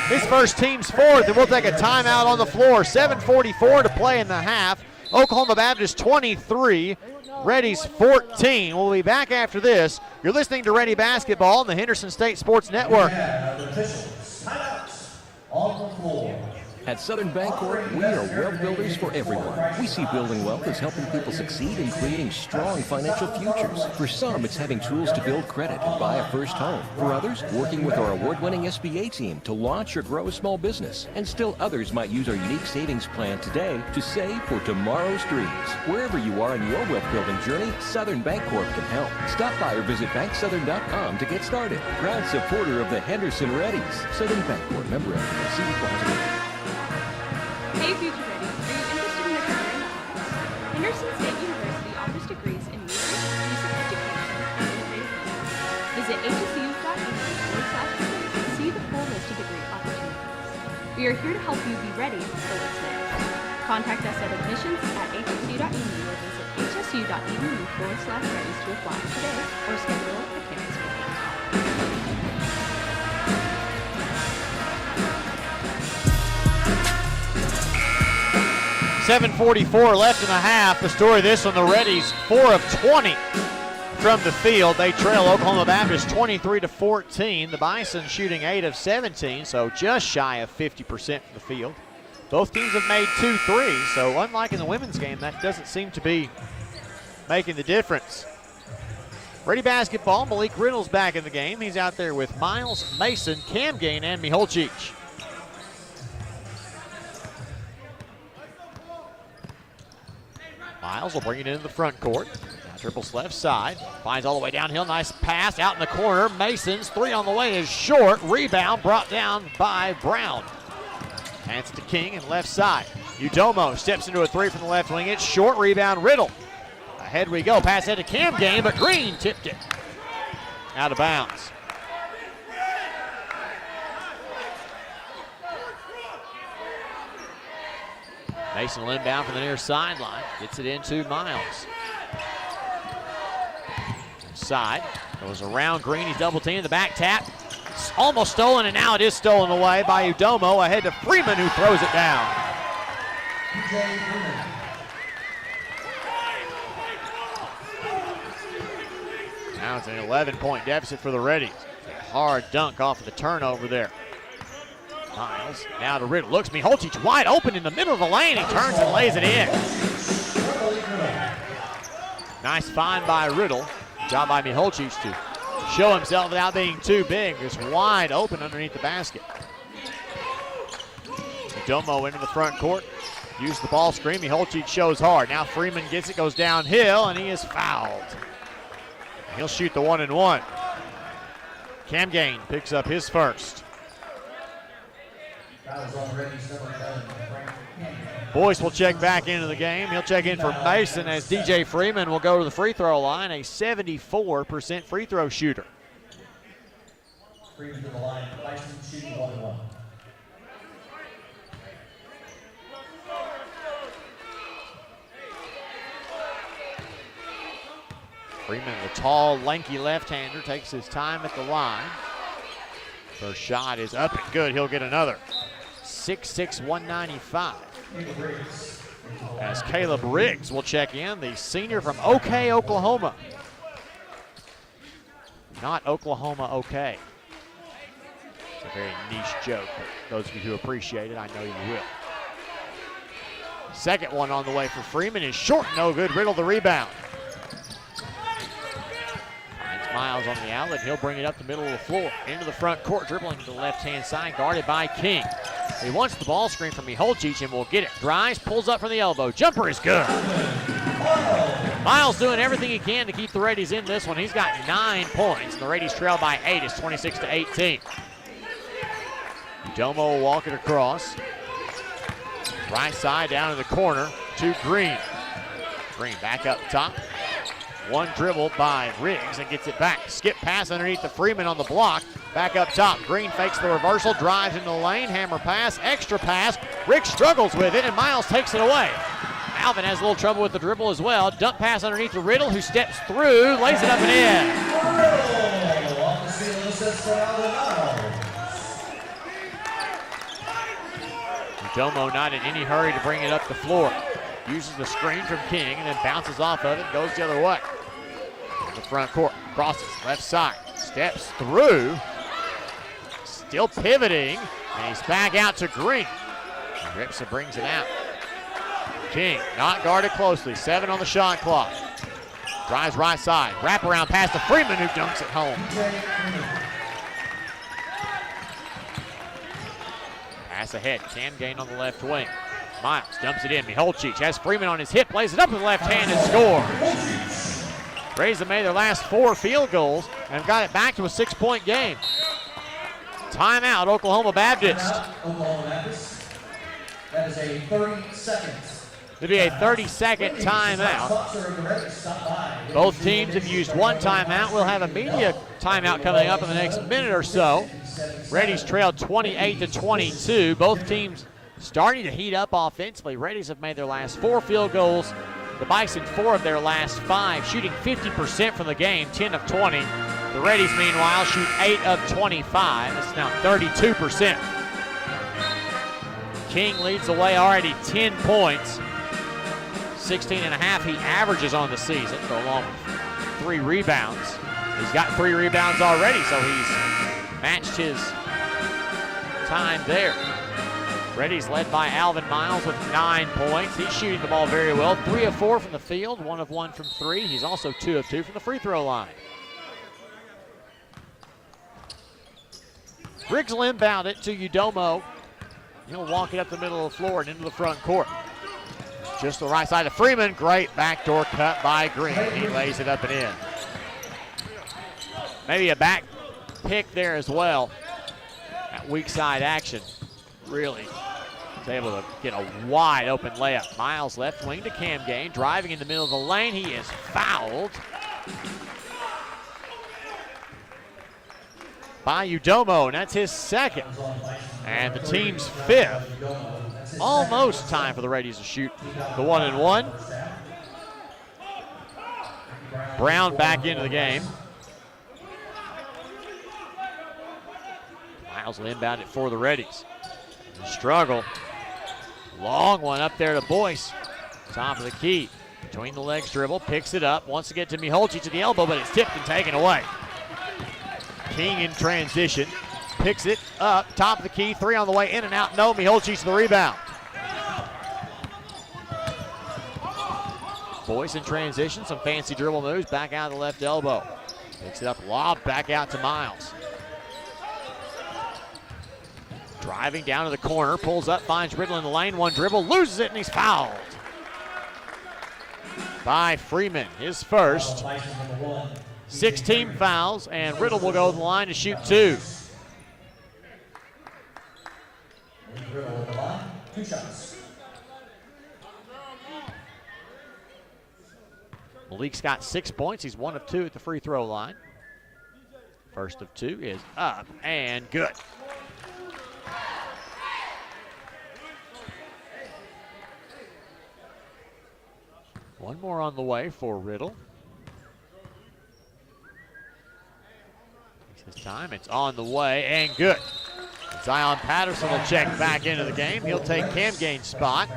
His first team's 4th, and we'll take a timeout on the floor. 7:44 to play in the half. Oklahoma Baptist 23, Reddies 14. We'll be back after this. You're listening to Ready Basketball on the Henderson State Sports Network. On the floor. At Southern Bancorp, we are wealth builders for everyone. We see building wealth as helping people succeed in creating strong financial futures. For some, it's having tools to build credit and buy a first home. For others, working with our award-winning SBA team to launch or grow a small business. And still others might use our unique savings plan today to save for tomorrow's dreams. Wherever you are in your wealth building journey, Southern Bancorp can help. Stop by or visit banksouthern.com to get started. Proud supporter of the Henderson Reddies. Southern Bancorp, member FDIC, equal housing lender. Hey Future Reddies, are you interested in a career in the arts? Henderson State University offers degrees in music, education, and innovative learning. Visit hsu.edu/degrees to see the full list of degree opportunities. We are here to help you be ready for what's next. Contact us at admissions@hsu.edu or visit hsu.edu/reddies to apply today or schedule a campus meeting. 7:44 left in the half. The story of this one, the Reddies 4 of 20 from the field. They trail Oklahoma Baptist 23-14. The Bison shooting 8 of 17, so just shy of 50% from the field. Both teams have made 2 threes, so unlike in the women's game, that doesn't seem to be making the difference. Ready Basketball, Malik Riddle's back in the game. He's out there with Miles, Mason, Cam Gain, and Miholcic. Miles will bring it into the front court. Now dribbles left side. Finds all the way downhill. Nice pass out in the corner. Mason's 3 on the way is short. Rebound brought down by Brown. Hands to King and left side. Udomo steps into a 3 from the left wing. It's short. Rebound Riddle. Ahead we go. Pass head to Cam Game, but Green tipped it out of bounds. Mason will inbound from the near sideline. Gets it into Miles. Side. Goes around Green. He's double teamed. The back tap. It's almost stolen, and now it is stolen away by Udomo. Ahead to Freeman, who throws it down. Now it's an 11-point deficit for the Reddies. A hard dunk off of the turnover there. Miles now to Riddle. Looks Miholcic wide open in the middle of the lane. He turns and lays it in. Nice find by Riddle. Job by Miholcic to show himself without being too big. Just wide open underneath the basket. Udomo into the front court. Uses the ball screen. Miholcic shows hard. Now Freeman gets it, goes downhill, and he is fouled. He'll shoot the 1-and-1. Cam Gain picks up his first. Boyce will check back into the game. He'll check in for Mason as DJ Freeman will go to the free throw line, a 74% free throw shooter. Freeman to the line, Bison shooting 1-1. Freeman, the tall, lanky left-hander, takes his time at the line. First shot is up and good. He'll get another. 6'6", 195. As Caleb Riggs will check in, the senior from OK, Oklahoma. Not Oklahoma OK. It's a very niche joke, but those of you who appreciate it, I know you will. Second one on the way for Freeman is short, no good. Riddle the rebound. Finds Miles on the outlet. He'll bring it up the middle of the floor. Into the front court, dribbling to the left-hand side, guarded by King. He wants the ball screen from Miholcic and will get it. Drives, pulls up from the elbow. Jumper is good. Miles doing everything he can to keep the Reddies in this one. He's got 9 points. The Reddies trail by 8. It's 26-18. Udomo will walk it across. Right side down in the corner to Green. Green back up top. One dribble by Riggs and gets it back. Skip pass underneath the Freeman on the block. Back up top. Green fakes the reversal, drives into the lane, hammer pass, extra pass. Riggs struggles with it, and Miles takes it away. Alvin has a little trouble with the dribble as well. Dump pass underneath the Riddle, who steps through, lays it up and in. Udomo not in any hurry to bring it up the floor. Uses the screen from King and then bounces off of it, goes the other way. In the front court, crosses left side, steps through, still pivoting, and he's back out to Green. Rips and brings it out. King not guarded closely, 7 on the shot clock. Drives right side, wraparound pass to Freeman who dunks it home. Pass ahead, Cam Gain on the left wing. Miles dumps it in. Miholcic has Freeman on his hip, lays it up with the left hand and scores. Rays have made their last 4 field goals and have got it back to a 6-point game. Timeout, Oklahoma Baptist. Oklahoma Baptist. That is a 30-second. It'll be a 30-second timeout. Both teams have used 1 timeout. We'll have a media timeout coming up in the next minute or so. Reddies trailed 28-22. Both teams starting to heat up offensively. Reddies have made their last 4 field goals. The Bison 4 of their last 5, shooting 50% from the game, 10 of 20. The Reddies, meanwhile, shoot 8 of 25. That's now 32%. King leads the way, already 10 points. 16.5 he averages on the season, go along with 3 rebounds. He's got 3 rebounds already, so he's matched his time there. Reddies led by Alvin Miles with 9 points. He's shooting the ball very well. 3 of 4 from the field, 1 of 1 from 3. He's also 2 of 2 from the free throw line. Briggs will inbound it to Udomo. He'll walk it up the middle of the floor and into the front court. Just the right side of Freeman. Great backdoor cut by Green. He lays it up and in. Maybe a back pick there as well. That weak side action really is able to get a wide open layup. Miles left wing to Cam Gain. Driving in the middle of the lane. He is fouled by Udomo, and that's his 2nd. And the team's 5th. Almost time for the Reddies to shoot the 1-and-1. Brown back into the game. Miles will inbound it for the Reddies. Struggle. Long one up there to Boyce. Top of the key. Between the legs dribble, picks it up, wants to get to Miholcic to the elbow, but it's tipped and taken away. King in transition, picks it up, top of the key, 3 on the way, in and out, no, Miholcic to the rebound. Boyce in transition, some fancy dribble moves, back out of the left elbow. Picks it up, lob back out to Miles. Driving down to the corner, pulls up, finds Riddle in the lane, 1 dribble, loses it, and he's fouled by Freeman, his first. 6 team fouls, and Riddle will go to the line to shoot 2. Malik's got 6 points. He's 1 of 2 at the free throw line. First of 2 is up and good. One more on the way for Riddle. Takes his time, it's on the way and good. Zion Patterson will check back into the game. He'll take Cam Gain's spot.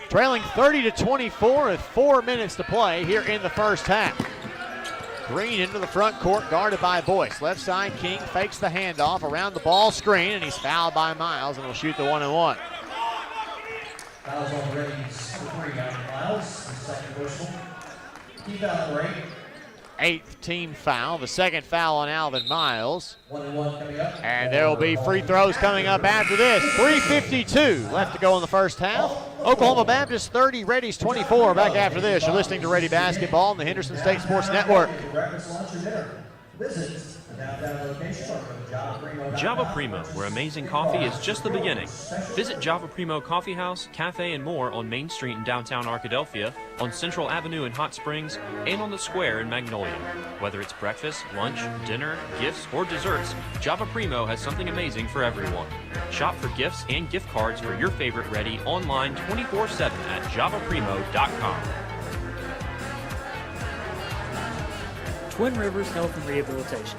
Trailing 30-24 with 4 minutes to play here in the first half. Green into the front court, guarded by Boyce. Left side, King fakes the handoff around the ball screen, and he's fouled by Miles, and will shoot the 1-and-1. Fouls on the Reddies for 3 by Miles, the second personal. He fouled the 8th team foul, the 2nd foul on Alvin Miles. 1-and-1 coming up. And there will be free throws coming up after this. 3:52 left to go in the first half. Oklahoma Baptist 30, Reddies 24. Back after this, you're listening to Ready Basketball on the Henderson State Sports Network. Breakfast, lunch, or dinner. Visit the downtown location or Java Primo, where amazing coffee is just the beginning. Visit Java Primo Coffee House, Cafe, and more on Main Street in downtown Arkadelphia, on Central Avenue in Hot Springs, and on the Square in Magnolia. Whether it's breakfast, lunch, dinner, gifts, or desserts, Java Primo has something amazing for everyone. Shop for gifts and gift cards for your favorite Reddy online 24/7 at javaprimo.com. Twin Rivers Health and Rehabilitation.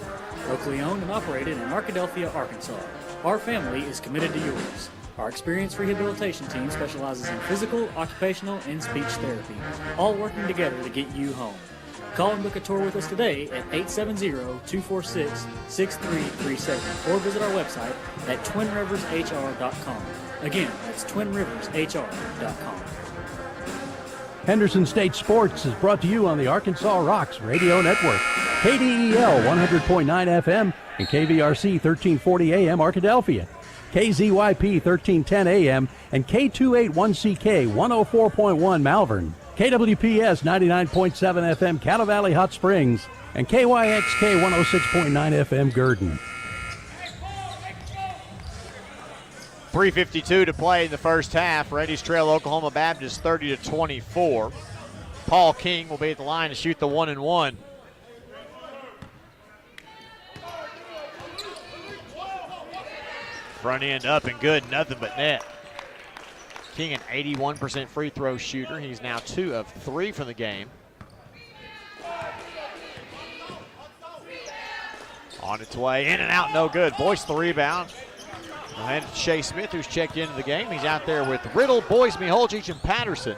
Locally owned and operated in Arkadelphia, Arkansas. Our family is committed to yours. Our experienced rehabilitation team specializes in physical, occupational, and speech therapy, all working together to get you home. Call and book a tour with us today at 870-246-6337 or visit our website at twinrivershr.com. Again, that's twinrivershr.com. Henderson State Sports is brought to you on the Arkansas Rocks Radio Network. KDEL 100.9 FM and KVRC 1340 AM Arkadelphia. KZYP 1310 AM and K281CK 104.1 Malvern. KWPS 99.7 FM Cattle Valley Hot Springs and KYXK 106.9 FM Gurdon. 3:52 to play in the first half. Reddies trail Oklahoma Baptist 30-24. Paul King will be at the line to shoot the 1-and-1. Front end up and good, nothing but net. King, an 81% free throw shooter. He's now 2 of 3 from the game. On its way, in and out, no good. Boyce the rebound. We'll hand it to Shea Smith, who's checked into the game. He's out there with Riddle, Boyce, Miholjic, and Patterson.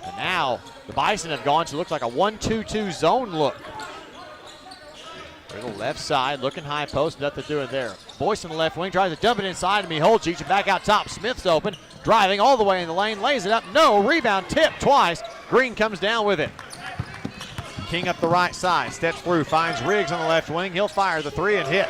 And now the Bison have gone to look like a 1-2-2 zone look. Riddle left side, looking high post, nothing doing there. Boyce in the left wing, tries to dump it inside to Miholjic, and back out top. Smith's open, driving all the way in the lane, lays it up. No, rebound, tip twice. Green comes down with it. King up the right side, steps through, finds Riggs on the left wing. He'll fire the 3 and hit.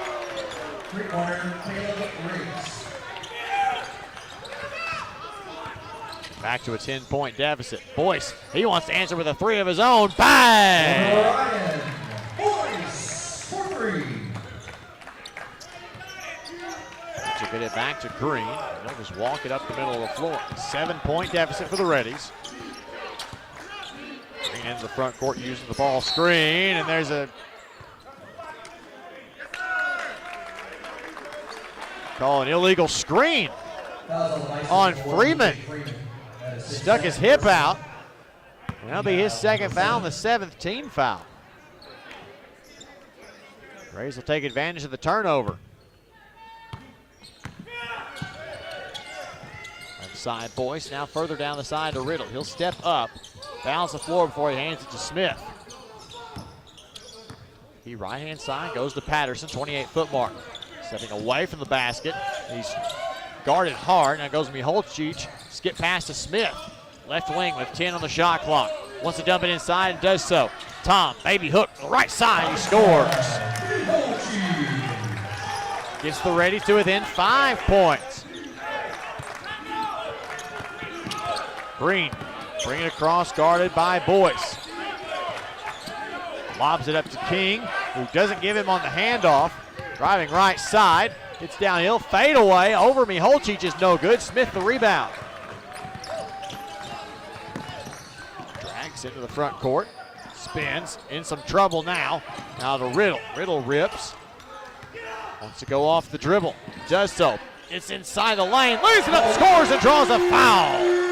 Back to a 10-point deficit. Boyce, he wants to answer with a 3 of his own. Bang! Boyce for 3. To get it back to Green. They'll just walk it up the middle of the floor. 7-point deficit for the Reddies. Green into the front court using the ball screen, and there's a call an illegal screen on Freeman. Stuck his hip out. And that'll be his second foul and the 7th team foul. Rays will take advantage of the turnover. Left side, Boyce now further down the side to Riddle. He'll step up, balance the floor before he hands it to Smith. He right-hand side goes to Patterson, 28-foot mark. Stepping away from the basket. He's guarded hard. Now goes Miholjic. Skip pass to Smith. Left wing with 10 on the shot clock. Wants to dump it inside and does so. Tom, baby hook, right side, he scores. Gets the Reddies to within 5 points. Green, bring it across, guarded by Boyce. Lobs it up to King, who doesn't give him on the handoff. Driving right side, gets downhill, fade away, over Miholjic is no good. Smith the rebound. Drags into the front court, spins, in some trouble now. Now to Riddle, Riddle rips. Wants to go off the dribble, does so. It's inside the lane, lays it up, scores and draws a foul.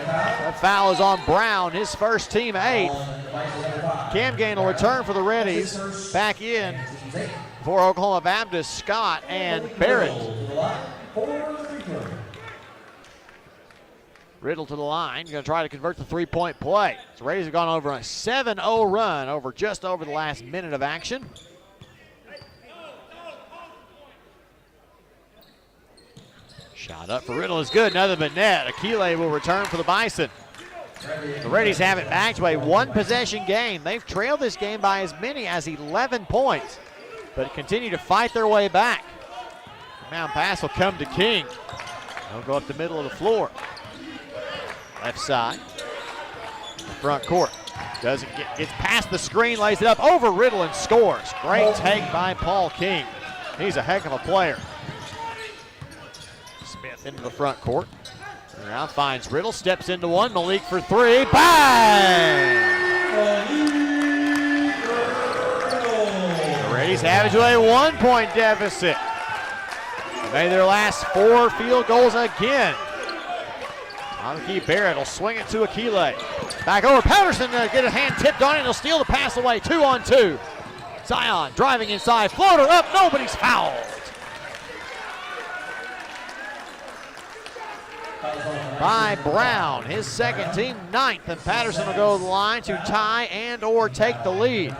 That foul is on Brown, his first team 8. Cam Gain will return for the Reddies. Back in for Oklahoma Baptist, Scott and Barrett. Riddle to the line, going to try to convert the 3-point play. So Reddies have gone over a 7-0 run over just over the last minute of action. Shot up for Riddle is good, nothing but net. Akile will return for the Bison. The Reddies have it back to a 1-possession game. They've trailed this game by as many as 11 points, but continue to fight their way back. The mound pass will come to King. He'll go up the middle of the floor. Left side, front court. Gets past the screen, lays it up over Riddle and scores. Great take by Paul King. He's a heck of a player. Smith into the front court. Now finds Riddle, steps into one, Malik for 3, bang! The Reddies have it to a 1-point deficit. They made their last 4 field goals again. Aniki Barrett will swing it to Akile. Back over. Patterson get a hand tipped on it. He'll steal the pass away. 2-on-2. Zion driving inside. Floater up. Nobody's fouled. By Brown, his second, team 9th, and Patterson will go to the line to tie and or take the lead.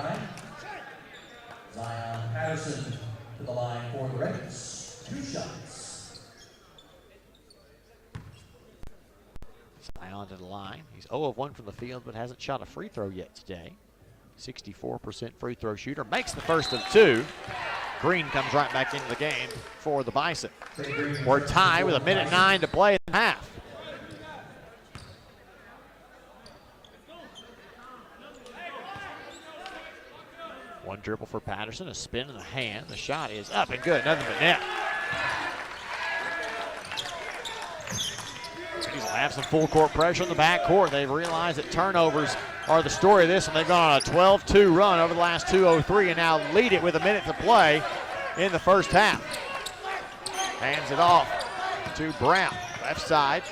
Zion Patterson to the line for the Reddies. 2 shots. Zion to the line. He's 0 of 1 from the field, but hasn't shot a free throw yet today. 64% free throw shooter. Makes the first of 2. Green comes right back into the game for the Bison. We're tied with 1:09 to play in the half. One dribble for Patterson, a spin in the hand. The shot is up and good, nothing but net. He's will have some full court pressure in the backcourt. They've realized that turnovers are the story of this, and they've gone on a 12-2 run over the last 2:03 and now lead it with a minute to play in the first half. Hands it off to Brown, left side.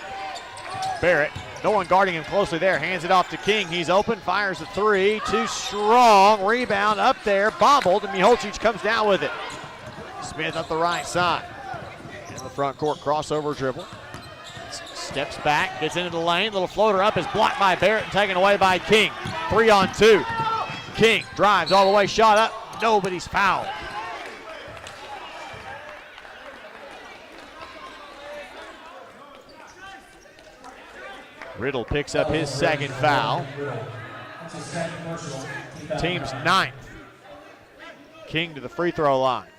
Barrett, no one guarding him closely there. Hands it off to King. He's open, fires a 3, too strong. Rebound up there, bobbled, and Miholcic comes down with it. Smith up the right side. In the front court, crossover dribble. Steps back, gets into the lane. Little floater up is blocked by Barrett and taken away by King. 3-on-2. King drives all the way, shot up. Nobody's fouled. Riddle picks up his second foul. Team's 9th. King to the free throw line.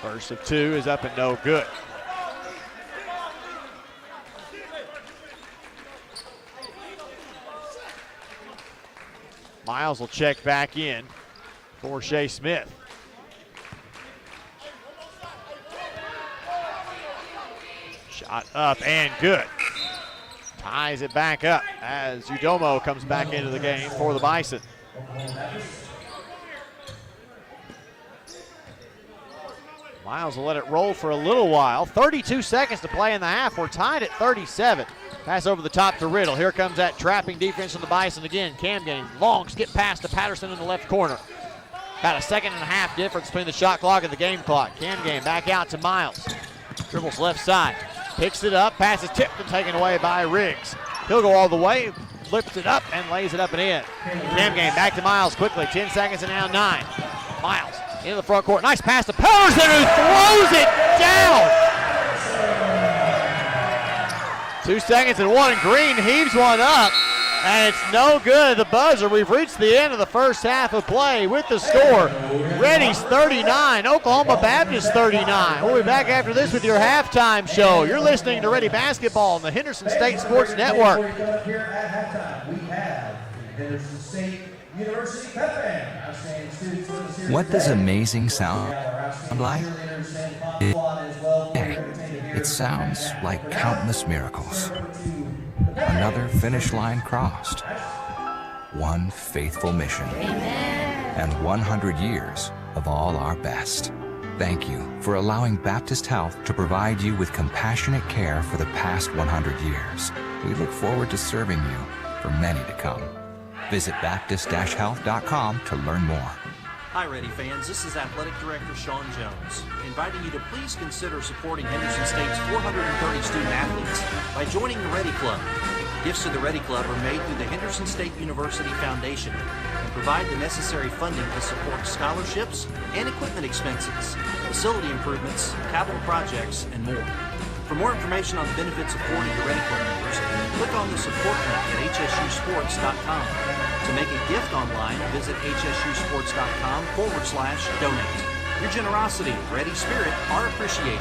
First of 2 is up and no good. Miles will check back in for Shea Smith. Shot up and good. Ties it back up as Udomo comes back into the game for the Bison. Miles will let it roll for a little while. 32 seconds to play in the half. We're tied at 37. Pass over the top to Riddle. Here comes that trapping defense from the Bison again. Cam Gaines, long skip pass to Patterson in the left corner. About a second and a half difference between the shot clock and the game clock. Cam Gaines back out to Miles. Dribbles left side. Picks it up, passes tipped and taken away by Riggs. He'll go all the way, lifts it up and lays it up and in. Cam Gaines back to Miles quickly. 10 seconds and now 9. Miles into the front court. Nice pass to Patterson who throws it down. 2 seconds and 1. Green heaves one up. And it's no good. The buzzer. We've reached the end of the first half of play with the score. Reddies 39, Oklahoma Baptist 39. We'll be back after this with your halftime show. You're listening to Ready Basketball on the Henderson State Sports Network. Here at halftime, we have Henderson State University Pep Band. Outstanding students with us here. What does amazing sound like? It sounds like countless miracles. Another finish line crossed. One faithful mission. And 100 years of all our best. Thank you for allowing Baptist Health to provide you with compassionate care for the past 100 years. We look forward to serving you for many to come. Visit Baptist-Health.com to learn more. Hi, Ready fans. This is Athletic Director Sean Jones, inviting you to please consider supporting Henderson State's 430 student athletes by joining the Ready Club. Gifts to the Ready Club are made through the Henderson State University Foundation and provide the necessary funding to support scholarships and equipment expenses, facility improvements, capital projects, and more. For more information on the benefits of supporting the Ready Club members, click on the support link at hsusports.com. To make a gift online, visit hsusports.com/donate. Your generosity and ready spirit are appreciated.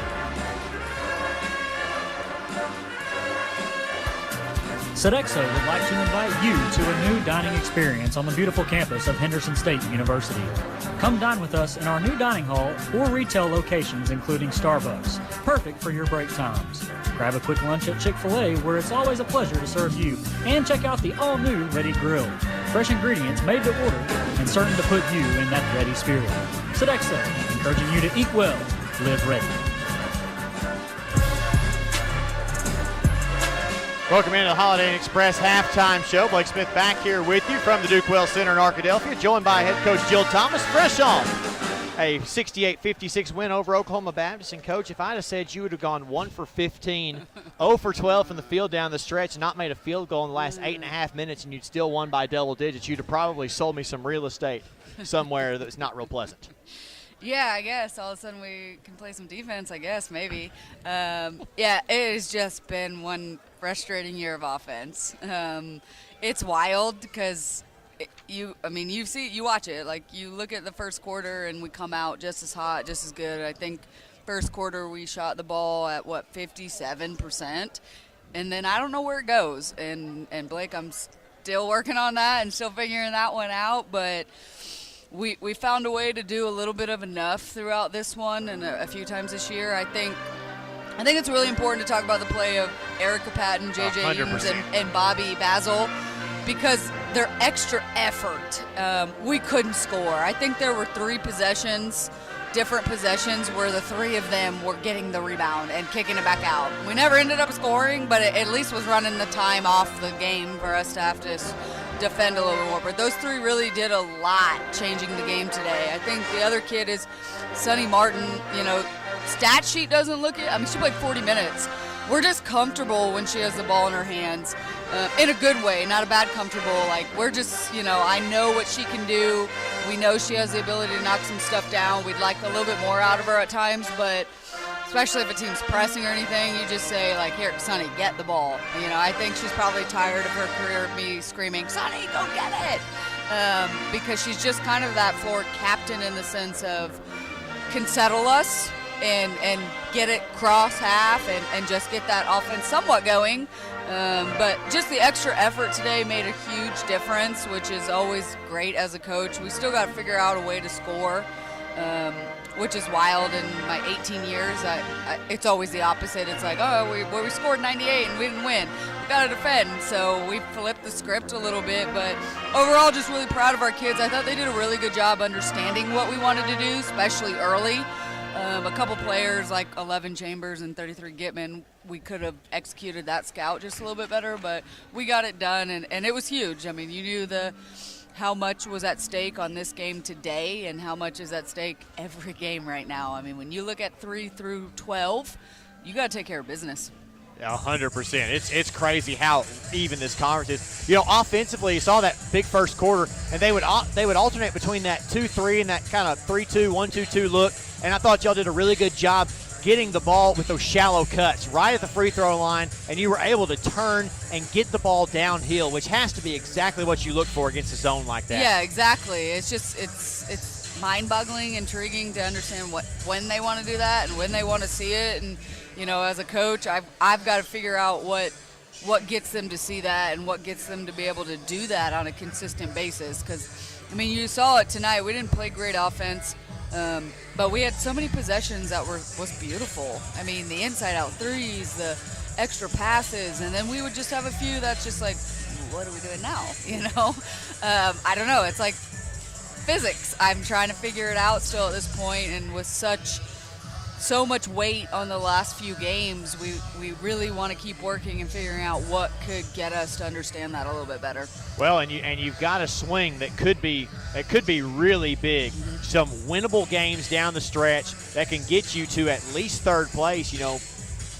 Sodexo would like to invite you to a new dining experience on the beautiful campus of Henderson State University. Come dine with us in our new dining hall or retail locations including Starbucks, perfect for your break times. Grab a quick lunch at Chick-fil-A where it's always a pleasure to serve you, and check out the all-new Ready Grill. Fresh ingredients made to order and and certain to put you in that ready spirit. Sodexo, encouraging you to eat well, live ready. Welcome into the Holiday Inn Express halftime show. Blake Smith back here with you from the Duke Wells Center in Arkadelphia, joined by head coach Jill Thomas, fresh off a 68-56 win over Oklahoma Baptist. And, Coach, if I'd have said you would have gone 1 for 15, 0 for 12 from the field down the stretch, and not made a field goal in the last 8.5 minutes, and you'd still won by double digits, you'd have probably sold me some real estate somewhere that's not real pleasant. Yeah, I guess all of a sudden we can play some defense, I guess, maybe. Yeah, it has just been one frustrating year of offense. It's wild because you watch it. Like, you look at the first quarter and we come out just as hot, just as good. I think first quarter we shot the ball at, 57%. And then I don't know where it goes. And Blake, I'm still working on that and still figuring that one out, but we found a way to do a little bit of enough throughout this one and a few times this year. I think it's really important to talk about the play of Erica Patton, J.J. Eames, and Bobby Basil, because their extra effort, we couldn't score. I think there were 3 different possessions where the 3 of them were getting the rebound and kicking it back out. We never ended up scoring, but it at least was running the time off the game for us to have to defend a little more. But those 3 really did a lot changing the game today. I think the other kid is Sunny Martin. Stat sheet doesn't look it. I mean, she played 40 minutes. We're just comfortable when she has the ball in her hands, in a good way, not a bad comfortable. Like, we're just, I know what she can do. We know she has the ability to knock some stuff down. We'd like a little bit more out of her at times, but especially if a team's pressing or anything, you just say, like, here, Sonny, get the ball. I think she's probably tired of her career of me screaming, Sonny, go get it, because she's just kind of that floor captain in the sense of can settle us and get it cross half and just get that offense somewhat going. But just the extra effort today made a huge difference, which is always great as a coach. We still got to figure out a way to score, which is wild. In my 18 years, it's always the opposite. It's like, we scored 98 and we didn't win. We got to defend. So we flipped the script a little bit. But overall, just really proud of our kids. I thought they did a really good job understanding what we wanted to do, especially early. A couple players like 11 Chambers and 33 Gitman, we could have executed that scout just a little bit better, but we got it done, and it was huge. I mean, you knew how much was at stake on this game today and how much is at stake every game right now. I mean, when you look at 3 through 12, you got to take care of business. Yeah, 100%. It's crazy how even this conference is. Offensively, you saw that big first quarter, and they would alternate between that 2-3 and that kind of 3-2, 1-2-2 look. And I thought y'all did a really good job getting the ball with those shallow cuts right at the free throw line, and you were able to turn and get the ball downhill, which has to be exactly what you look for against a zone like that. Yeah, exactly. It's just it's mind-boggling, intriguing to understand when they want to do that and when they want to see it. And as a coach, I've got to figure out what gets them to see that and what gets them to be able to do that on a consistent basis. Because, you saw it tonight. We didn't play great offense, but we had so many possessions that was beautiful. The inside-out threes, the extra passes, and then we would just have a few that's just like, what are we doing now? I don't know. It's like physics. I'm trying to figure it out still at this point, and with so much weight on the last few games, we really want to keep working and figuring out what could get us to understand that a little bit better. Well, and you've got a swing that could be really big. Mm-hmm. Some winnable games down the stretch that can get you to at least third place.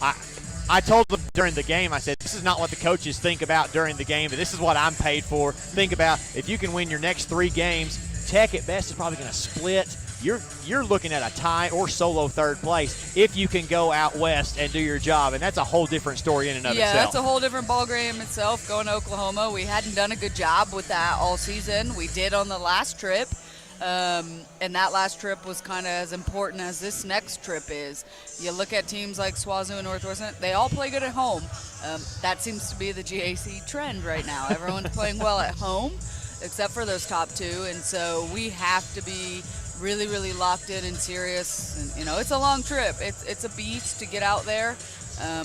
I told them during the game, I said, this is not what the coaches think about during the game, but this is what I'm paid for. Think about if you can win your next 3 games, Tech at best is probably going to split. You're looking at a tie or solo third place if you can go out west and do your job, and that's a whole different story in and of itself. Yeah, that's a whole different ballgame itself, going to Oklahoma. We hadn't done a good job with that all season. We did on the last trip, and that last trip was kind of as important as this next trip is. You look at teams like SWAZU and Northwestern, they all play good at home. That seems to be the GAC trend right now. Everyone's playing well at home, except for those top 2, and so we have to be really, really locked in and serious. And, it's a long trip. It's a beast to get out there,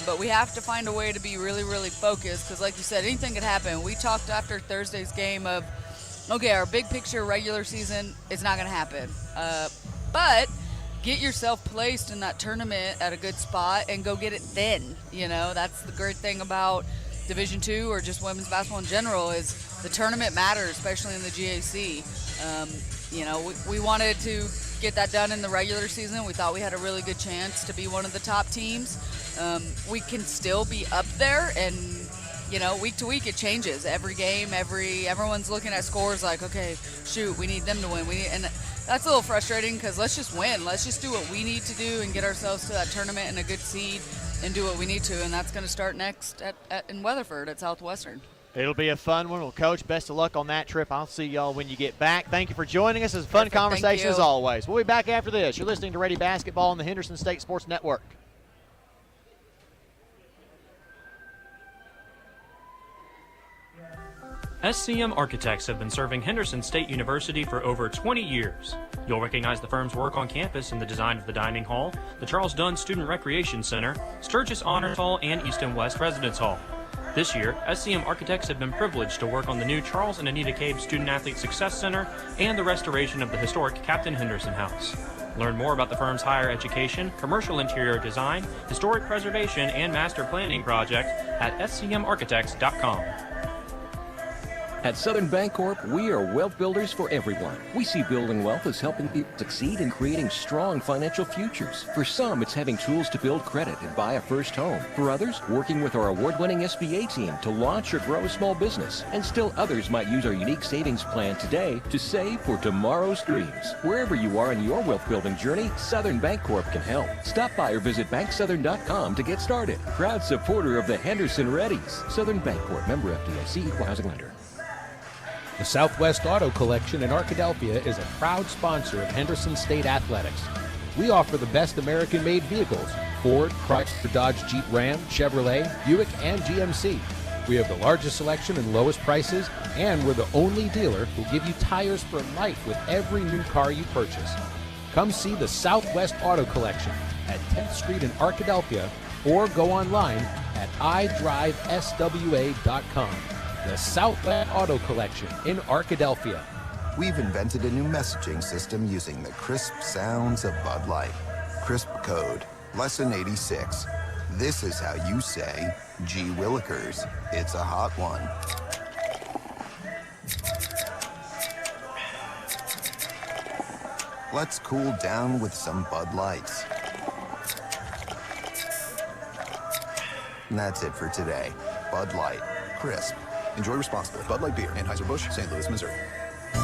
but we have to find a way to be really, really focused because, like you said, anything could happen. We talked after Thursday's game of okay, our big picture regular season is not going to happen. But get yourself placed in that tournament at a good spot and go get it then. You know, that's the great thing about Division II or just women's basketball in general is the tournament matters, especially in the GAC. You know, we wanted to get that done in the regular season. We thought we had a really good chance to be one of the top teams. We can still be up there, and you know, week to week it changes. Every game, everyone's looking at scores like, okay, shoot, we need them to win. And that's a little frustrating because let's just win. Let's just do what we need to do and get ourselves to that tournament and a good seed and do what we need to. And that's going to start next in Weatherford at Southwestern. It'll be a fun one. Well, Coach, best of luck on that trip. I'll see y'all when you get back. Thank you for joining us. It's a fun conversation as always. We'll be back after this. You're listening to Ready Basketball on the Henderson State Sports Network. SCM Architects have been serving Henderson State University for over 20 years. You'll recognize the firm's work on campus in the design of the dining hall, the Charles Dunn Student Recreation Center, Sturgis Honors Hall, and East and West Residence Hall. This year, SCM Architects have been privileged to work on the new Charles and Anita Cabe Student Athlete Success Center and the restoration of the historic Captain Henderson House. Learn more about the firm's higher education, commercial interior design, historic preservation, and master planning project at scmarchitects.com. At Southern Bancorp, we are wealth builders for everyone. We see building wealth as helping people succeed in creating strong financial futures. For some, it's having tools to build credit and buy a first home. For others, working with our award-winning SBA team to launch or grow a small business. And still others might use our unique savings plan today to save for tomorrow's dreams. Wherever you are in your wealth building journey, Southern Bancorp can help. Stop by or visit banksouthern.com to get started. Proud supporter of the Henderson Reddies. Southern Bancorp, member FDIC, equal housing lender. The Southwest Auto Collection in Arkadelphia is a proud sponsor of Henderson State Athletics. We offer the best American-made vehicles: Ford, Chrysler, Dodge, Jeep, Ram, Chevrolet, Buick, and GMC. We have the largest selection and lowest prices, and we're the only dealer who give you tires for life with every new car you purchase. Come see the Southwest Auto Collection at 10th Street in Arkadelphia or go online at idriveswa.com. The Southwest Auto Collection in Arkadelphia. We've invented a new messaging system using the crisp sounds of Bud Light. Crisp code, lesson 86. This is how you say, gee willikers, it's a hot one. Let's cool down with some Bud Lights. And that's it for today. Bud Light, crisp. Enjoy responsibly. Bud Light Beer, Anheuser-Busch, St. Louis, Missouri.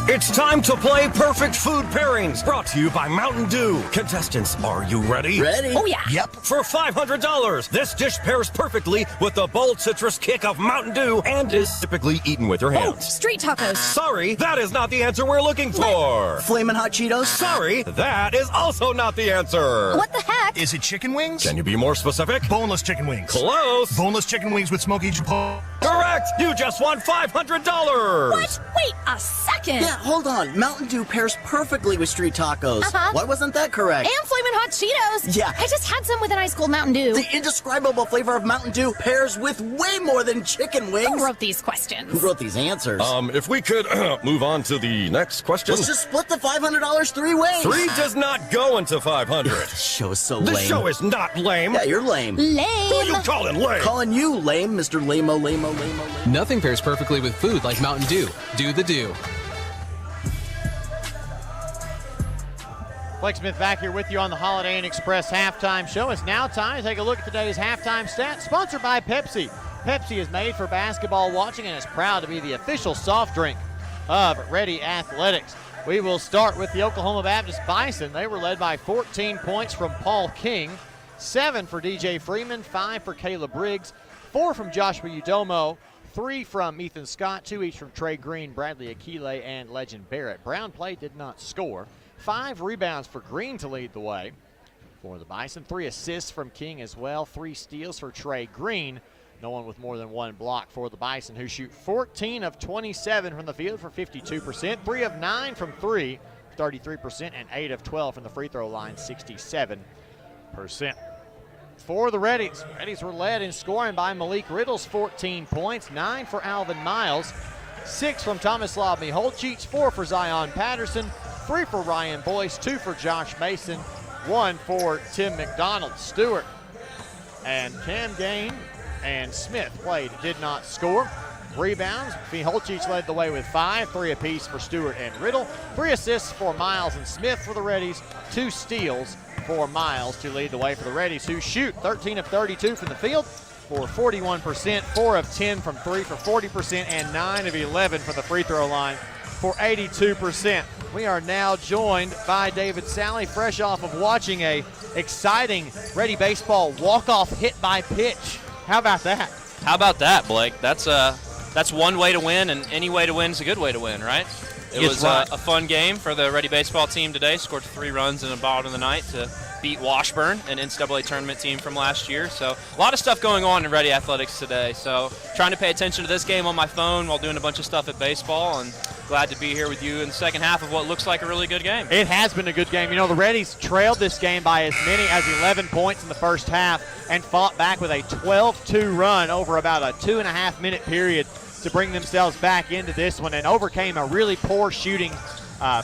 It's time to play Perfect Food Pairings, brought to you by Mountain Dew. Contestants, are you ready? Ready? Oh, yeah. Yep. For $500, this dish pairs perfectly with the bold citrus kick of Mountain Dew and is typically eaten with your hands. Street tacos. Sorry, that is not the answer we're looking for. Flamin' Hot Cheetos? Sorry, that is also not the answer. What the heck? Is it chicken wings? Can you be more specific? Boneless chicken wings. Close. Boneless chicken wings with smoky chipotle. Correct. You just won $500. What? Wait a second. Yeah, hold on. Mountain Dew pairs perfectly with street tacos. Why wasn't that correct? And Flamin' Hot Cheetos. Yeah. I just had some with an ice cold Mountain Dew. The indescribable flavor of Mountain Dew pairs with way more than chicken wings. Who wrote these questions? Who wrote these answers? If we could move on to the next question. Let's just split the $500 three ways. 3 does not go into 500. This show is so lame. This show is not lame. Yeah, you're lame. Lame. Who are you calling lame? Calling you lame, Mr. Lame-o, lame-o, lame-o, lame-o. Nothing pairs perfectly with food like Mountain Dew. Do the do. Blake Smith back here with you on the Holiday Inn Express halftime show. It's now time to take a look at today's halftime stats, sponsored by Pepsi. Pepsi is made for basketball watching and is proud to be the official soft drink of Ready Athletics. We will start with the Oklahoma Baptist Bison. They were led by 14 points from Paul King, 7 for DJ Freeman, 5 for Caleb Briggs, 4 from Joshua Udomo, 3 from Ethan Scott, 2 each from Trey Green, Bradley Akile, and Legend Barrett. Brown Play did not score. 5 rebounds for Green to lead the way for the Bison. 3 assists from King as well. 3 steals for Trey Green. No one with more than 1 block for the Bison, who shoot 14 of 27 from the field for 52%. 3 of 9 from 3, 33%, and 8 of 12 from the free throw line, 67%. For the Reddies, Reddies were led in scoring by Malik Riddle's 14 points, 9 for Alvin Miles, 6 from Tomislav Miholcic, 4 for Zion Patterson, 3 for Ryan Boyce, 2 for Josh Mason, 1 for Tim McDonald. Stewart and Cam Gain and Smith played, did not score. Rebounds, Miholcic led the way with 5, 3 apiece for Stewart and Riddle, 3 assists for Miles and Smith for the Reddies, 2 steals for Miles to lead the way for the Reddies, who shoot 13 of 32 from the field for 41%, 4 of 10 from 3 for 40%, and 9 of 11 from the free throw line for 82%. We are now joined by David Sally, fresh off of watching a exciting Ready baseball walk-off hit by pitch. How about that? How about that, Blake? That's one way to win, and any way to win is a good way to win, right? It was a fun game for the Ready baseball team today. Scored 3 runs in the bottom of the ninth to beat Washburn, an NCAA tournament team from last year. So a lot of stuff going on in Ready athletics today. So trying to pay attention to this game on my phone while doing a bunch of stuff at baseball, and glad to be here with you in the second half of what looks like a really good game. It has been a good game. You know, the Reddies trailed this game by as many as 11 points in the first half and fought back with a 12-2 run over about a 2.5-minute period to bring themselves back into this one and overcame a really poor shooting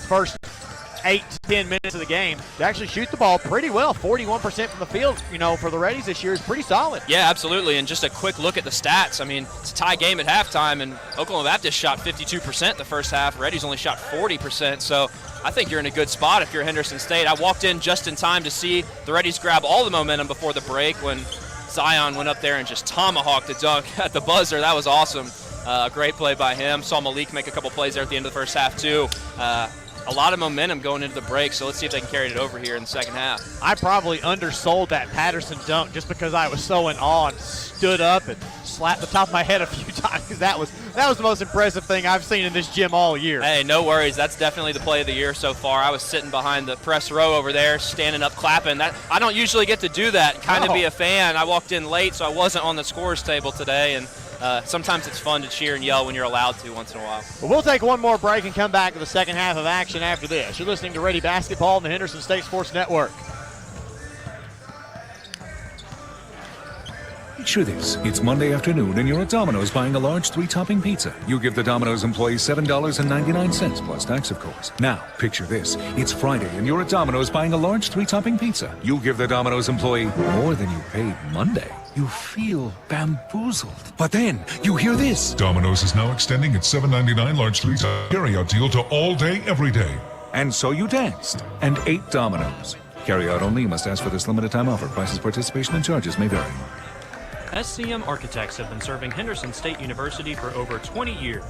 first 8 to 10 minutes of the game to actually shoot the ball pretty well. 41% from the field, you know, for the Reddies this year is pretty solid. Yeah, absolutely. And just a quick look at the stats. I mean, it's a tie game at halftime, and Oklahoma Baptist shot 52% the first half. Reddies only shot 40%. So I think you're in a good spot if you're Henderson State. I walked in just in time to see the Reddies grab all the momentum before the break when Zion went up there and just tomahawked a dunk at the buzzer. That was awesome. Great play by him. Saw Malik make a couple plays there at the end of the first half, too. A lot of momentum going into the break, so let's see if they can carry it over here in the second half. I probably undersold that Patterson dunk just because I was so in awe and stood up and slapped the top of my head a few times because that was the most impressive thing I've seen in this gym all year. Hey, no worries. That's definitely the play of the year so far. I was sitting behind the press row over there, standing up, clapping. I don't usually get to do that, kind of be a fan. I walked in late, so I wasn't on the scorers table today, and sometimes it's fun to cheer and yell when you're allowed to once in a while. Well, we'll take one more break and come back to the second half of action after this. You're listening to Ready Basketball on the Henderson State Sports Network. Picture this. It's Monday afternoon and you're at Domino's buying a large 3-topping pizza. You give the Domino's employee $7.99 plus tax, of course. Now, picture this. It's Friday and you're at Domino's buying a large 3-topping pizza. You give the Domino's employee more than you paid Monday. You feel bamboozled. But then you hear this. Domino's is now extending its $7.99 large 3-top carryout deal to all day, every day. And so you danced and ate Domino's. Carryout only. You must ask for this limited time offer. Prices, participation, and charges may vary. SCM Architects have been serving Henderson State University for over 20 years.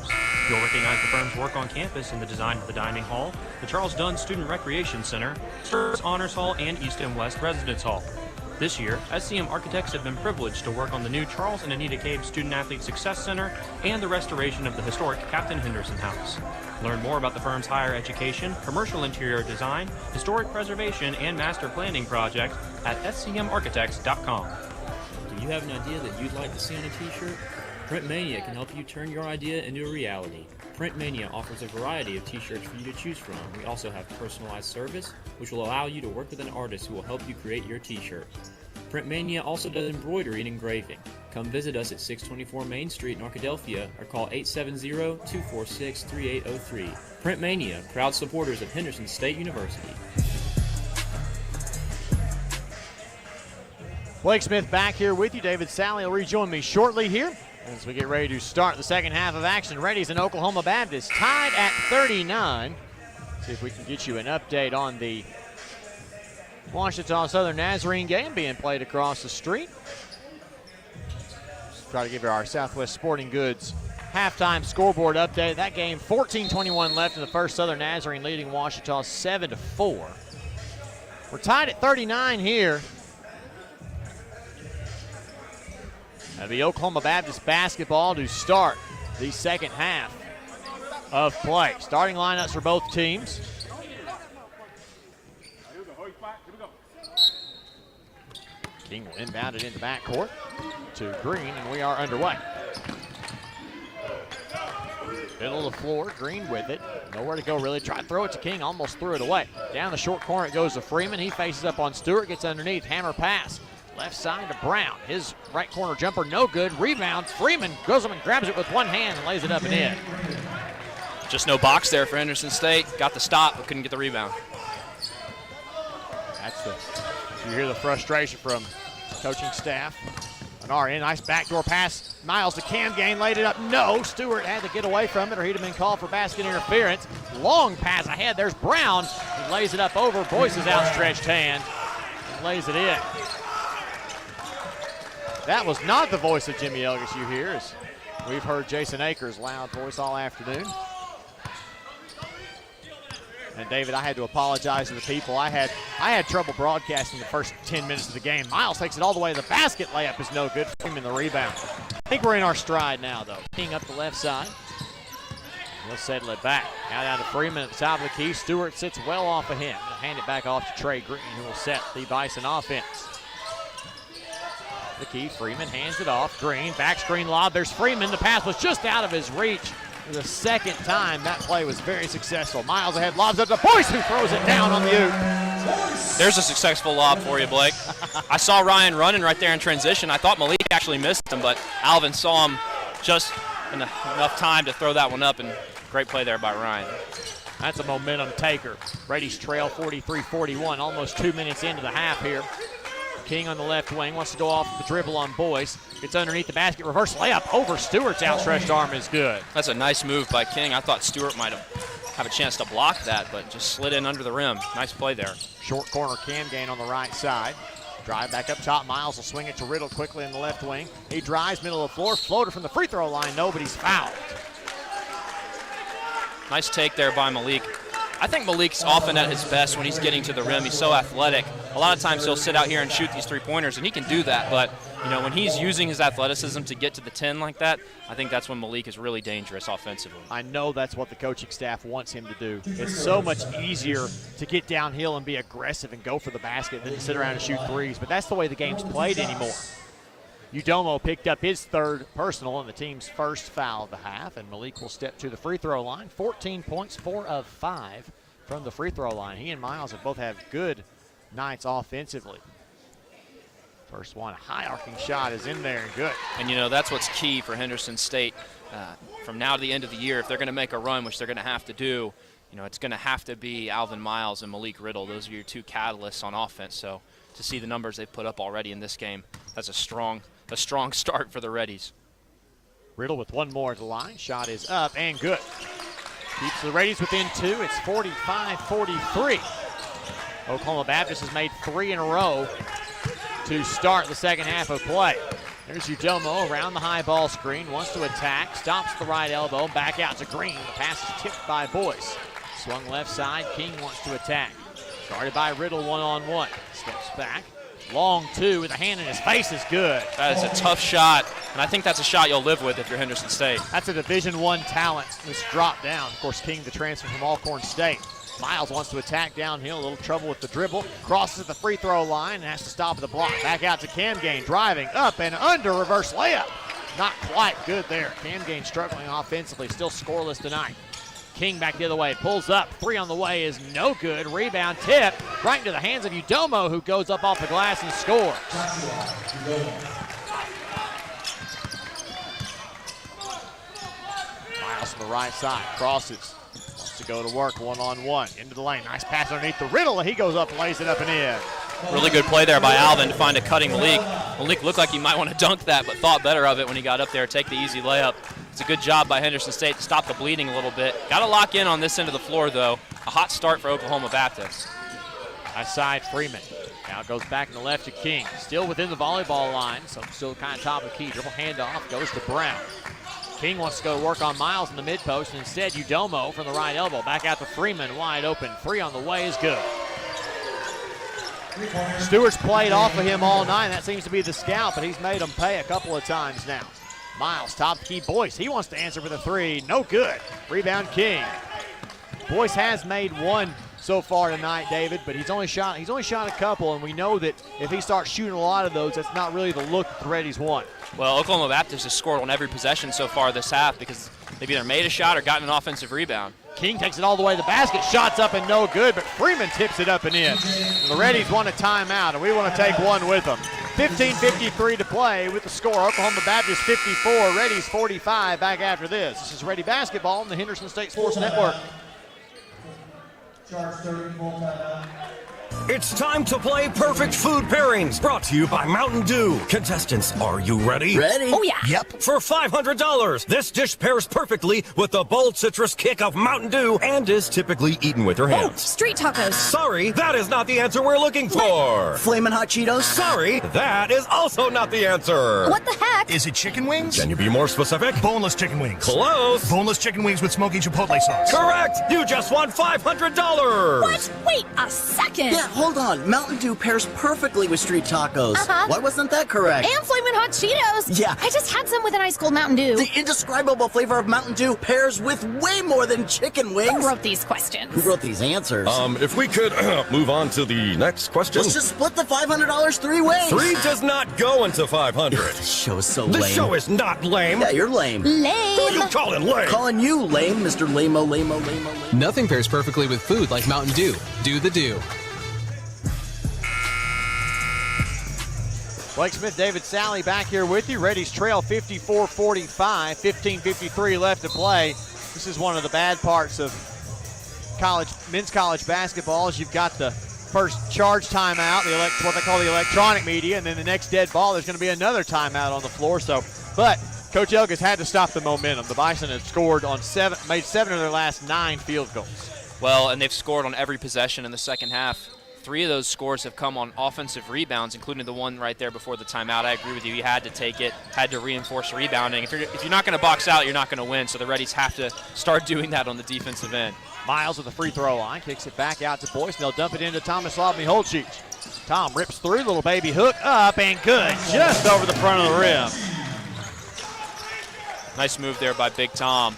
You'll recognize the firm's work on campus in the design of the dining hall, the Charles Dunn Student Recreation Center, Sturgis Honors Hall, and East and West Residence Hall. This year, SCM Architects have been privileged to work on the new Charles and Anita Cave Student Athlete Success Center and the restoration of the historic Captain Henderson House. Learn more about the firm's higher education, commercial interior design, historic preservation, and master planning projects at scmarchitects.com. Do you have an idea that you'd like to see on a t-shirt? Printmania can help you turn your idea into a reality. Printmania offers a variety of t-shirts for you to choose from. We also have personalized service, which will allow you to work with an artist who will help you create your t-shirt. Printmania also does embroidery and engraving. Come visit us at 624 Main Street in Arkadelphia or call 870-246-3803. Printmania, proud supporters of Henderson State University. Blake Smith back here with you. David Sally will rejoin me shortly here as we get ready to start the second half of action. Reddies and Oklahoma Baptist tied at 39. See if we can get you an update on the Ouachita Southern Nazarene game being played across the street. Just try to give you our Southwest Sporting Goods halftime scoreboard update. That game, 14:21 left in the first. Southern Nazarene leading Ouachita 7-4. We're tied at 39 here. The Oklahoma Baptist basketball to start the second half of play. Starting lineups for both teams. King will inbound it into backcourt to Green, and we are underway. Middle of the floor, Green with it. Nowhere to go really. Tried to throw it to King, almost threw it away. Down the short corner it goes to Freeman. He faces up on Stewart, gets underneath, hammer pass. Left side to Brown. His right corner jumper, no good. Rebounds. Freeman goes up and grabs it with one hand and lays it up and in. Just no box there for Henderson State. Got the stop, but couldn't get the rebound. You hear the frustration from coaching staff. An nice backdoor pass. Miles to Camgain, laid it up. No, Stewart had to get away from it or he'd have been called for basket interference. Long pass ahead. There's Brown. He lays it up over Boyce's outstretched hand and lays it in. That was not the voice of Jimmy Elgis you hear, as we've heard Jason Akers' loud voice all afternoon. And David, I had to apologize to the people. I had trouble broadcasting the first 10 minutes of the game. Miles takes it all the way to the basket. Layup is no good for him in the rebound. I think we're in our stride now, though. King up the left side. He'll settle it back. Now down to Freeman at the top of the key. Stewart sits well off of him. He'll hand it back off to Trey Green, who will set the Bison offense. The key, Freeman hands it off. Green, back screen lob. There's Freeman. The pass was just out of his reach. For the second time, that play was very successful. Miles ahead, lobs up to Boyce, who throws it down on the oop. There's a successful lob for you, Blake. I saw Ryan running right there in transition. I thought Malik actually missed him, but Alvin saw him just enough time to throw that one up, and great play there by Ryan. That's a momentum taker. Reddies trail 43-41, almost 2 minutes into the half here. King on the left wing wants to go off the dribble on Boyce. Gets underneath the basket, reverse layup over Stewart's outstretched arm is good. That's a nice move by King. I thought Stewart might have a chance to block that, but just slid in under the rim. Nice play there. Short corner Camgain on the right side. Drive back up top. Miles will swing it to Riddle quickly in the left wing. He drives middle of the floor. Floater from the free throw line. Nobody's fouled. Nice take there by Malik. I think Malik's often at his best when he's getting to the rim. He's so athletic. A lot of times he'll sit out here and shoot these three-pointers, and he can do that. But, you know, when he's using his athleticism to get to the 10 like that, I think that's when Malik is really dangerous offensively. I know that's what the coaching staff wants him to do. It's so much easier to get downhill and be aggressive and go for the basket than to sit around and shoot threes. But that's the way the game's played anymore. Udomo picked up his third personal and the team's first foul of the half, and Malik will step to the free throw line. 14 points, 4 of 5 from the free throw line. He and Miles have both had good nights offensively. First one, a high arcing shot is in there and good. And, you know, that's what's key for Henderson State from now to the end of the year. If they're going to make a run, which they're going to have to do, you know, it's going to have to be Alvin Miles and Malik Riddle. Those are your two catalysts on offense. So to see the numbers they've put up already in this game, that's a strong start for the Reddies. Riddle with one more at the line. Shot is up and good. Keeps the Reddies within 2. It's 45-43. Oklahoma Baptist has made 3 in a row to start the second half of play. There's Udomo around the high ball screen. Wants to attack. Stops the right elbow. Back out to Green. The pass is tipped by Boyce. Swung left side. King wants to attack. Guarded by Riddle one-on-one. Steps back. Long 2 with a hand in his face is good. That is a tough shot, and I think that's a shot you'll live with if you're Henderson State. That's a Division I talent who's dropped down. Of course, King, the transfer from Alcorn State. Miles wants to attack downhill, a little trouble with the dribble. Crosses at the free throw line and has to stop at the block. Back out to Camgain, driving up and under, reverse layup. Not quite good there. Camgain struggling offensively, still scoreless tonight. King back the other way, pulls up, 3 on the way is no good. Rebound tip right into the hands of Udomo, who goes up off the glass and scores. Miles on the right side, crosses, wants to go to work one-on-one, into the lane. Nice pass underneath the Riddle, and he goes up and lays it up and in. Really good play there by Alvin to find a cutting Malik. Malik looked like he might want to dunk that, but thought better of it when he got up there, take the easy layup. It's a good job by Henderson State to stop the bleeding a little bit. Got to lock in on this end of the floor, though. A hot start for Oklahoma Baptist. Outside Freeman. Now it goes back in the left to King. Still within the volleyball line, so still kind of top of the key. Dribble handoff goes to Brown. King wants to go work on Miles in the mid-post, and instead Udomo from the right elbow. Back out to Freeman, wide open. 3 on the way is good. Stewart's played off of him all night. That seems to be the scout, but he's made him pay a couple of times now. Miles, top key, Boyce. He wants to answer with a 3. No good. Rebound King. Boyce has made 1 so far tonight, David, but he's only shot a couple, and we know that if he starts shooting a lot of those, that's not really the look that the Reddies want. Well, Oklahoma Baptist has scored on every possession so far this half because they've either made a shot or gotten an offensive rebound. King takes it all the way to the basket. Shots up and no good, but Freeman tips it up and in. And the Reddies want a timeout, and we want to take one with them. 15:53 to play with the score. Oklahoma Baptist 54, Reddies 45. Back after this. This is Ready Basketball on the Henderson State Sports Network. Charge 30, full timeout. It's time to play Perfect Food Pairings, brought to you by Mountain Dew. Contestants, are you ready? Ready? Oh, yeah. Yep. For $500, this dish pairs perfectly with the bold citrus kick of Mountain Dew and is typically eaten with your hands. Street tacos. Sorry, that is not the answer we're looking for. Flamin' Hot Cheetos. Sorry, that is also not the answer. What the heck? Is it chicken wings? Can you be more specific? Boneless chicken wings. Close. Boneless chicken wings with smoky chipotle sauce. Correct. You just won $500. What? Wait a second. Yeah, hold on. Mountain Dew pairs perfectly with street tacos. Uh-huh. Why wasn't that correct? And Flamin' Hot Cheetos. Yeah. I just had some with an ice cold Mountain Dew. The indescribable flavor of Mountain Dew pairs with way more than chicken wings. Who wrote these questions? Who wrote these answers? If we could move on to the next question. Let's just split the $500 three ways. 3 does not go into 500. This show is so This lame. show is not lame. Yeah, you're lame. Lame. Who are you calling lame? Calling you lame, Mr. Lame-o, lame-o, lame-o, lame. Nothing pairs perfectly with food like Mountain Dew. Do the Dew. Blake Smith, David Sally back here with you. Reddies trail 54-45, 15:53 left to play. This is one of the bad parts of men's college basketball is you've got the first charge timeout, what they call the electronic media, and then the next dead ball, there's going to be another timeout on the floor. But Coach Elga's had to stop the momentum. The Bison have scored on made 7 of their last 9 field goals. Well, and they've scored on every possession in the second half. 3 of those scores have come on offensive rebounds, including the one right there before the timeout. I agree with you. You had to take it, had to reinforce rebounding. If you're not going to box out, you're not going to win. So the Reddies have to start doing that on the defensive end. Miles with the free throw line, kicks it back out to Boyce. They'll dump it into Tomislav Miholcic. Tom rips through, little baby hook up and good, just over the front of the rim. Nice move there by Big Tom.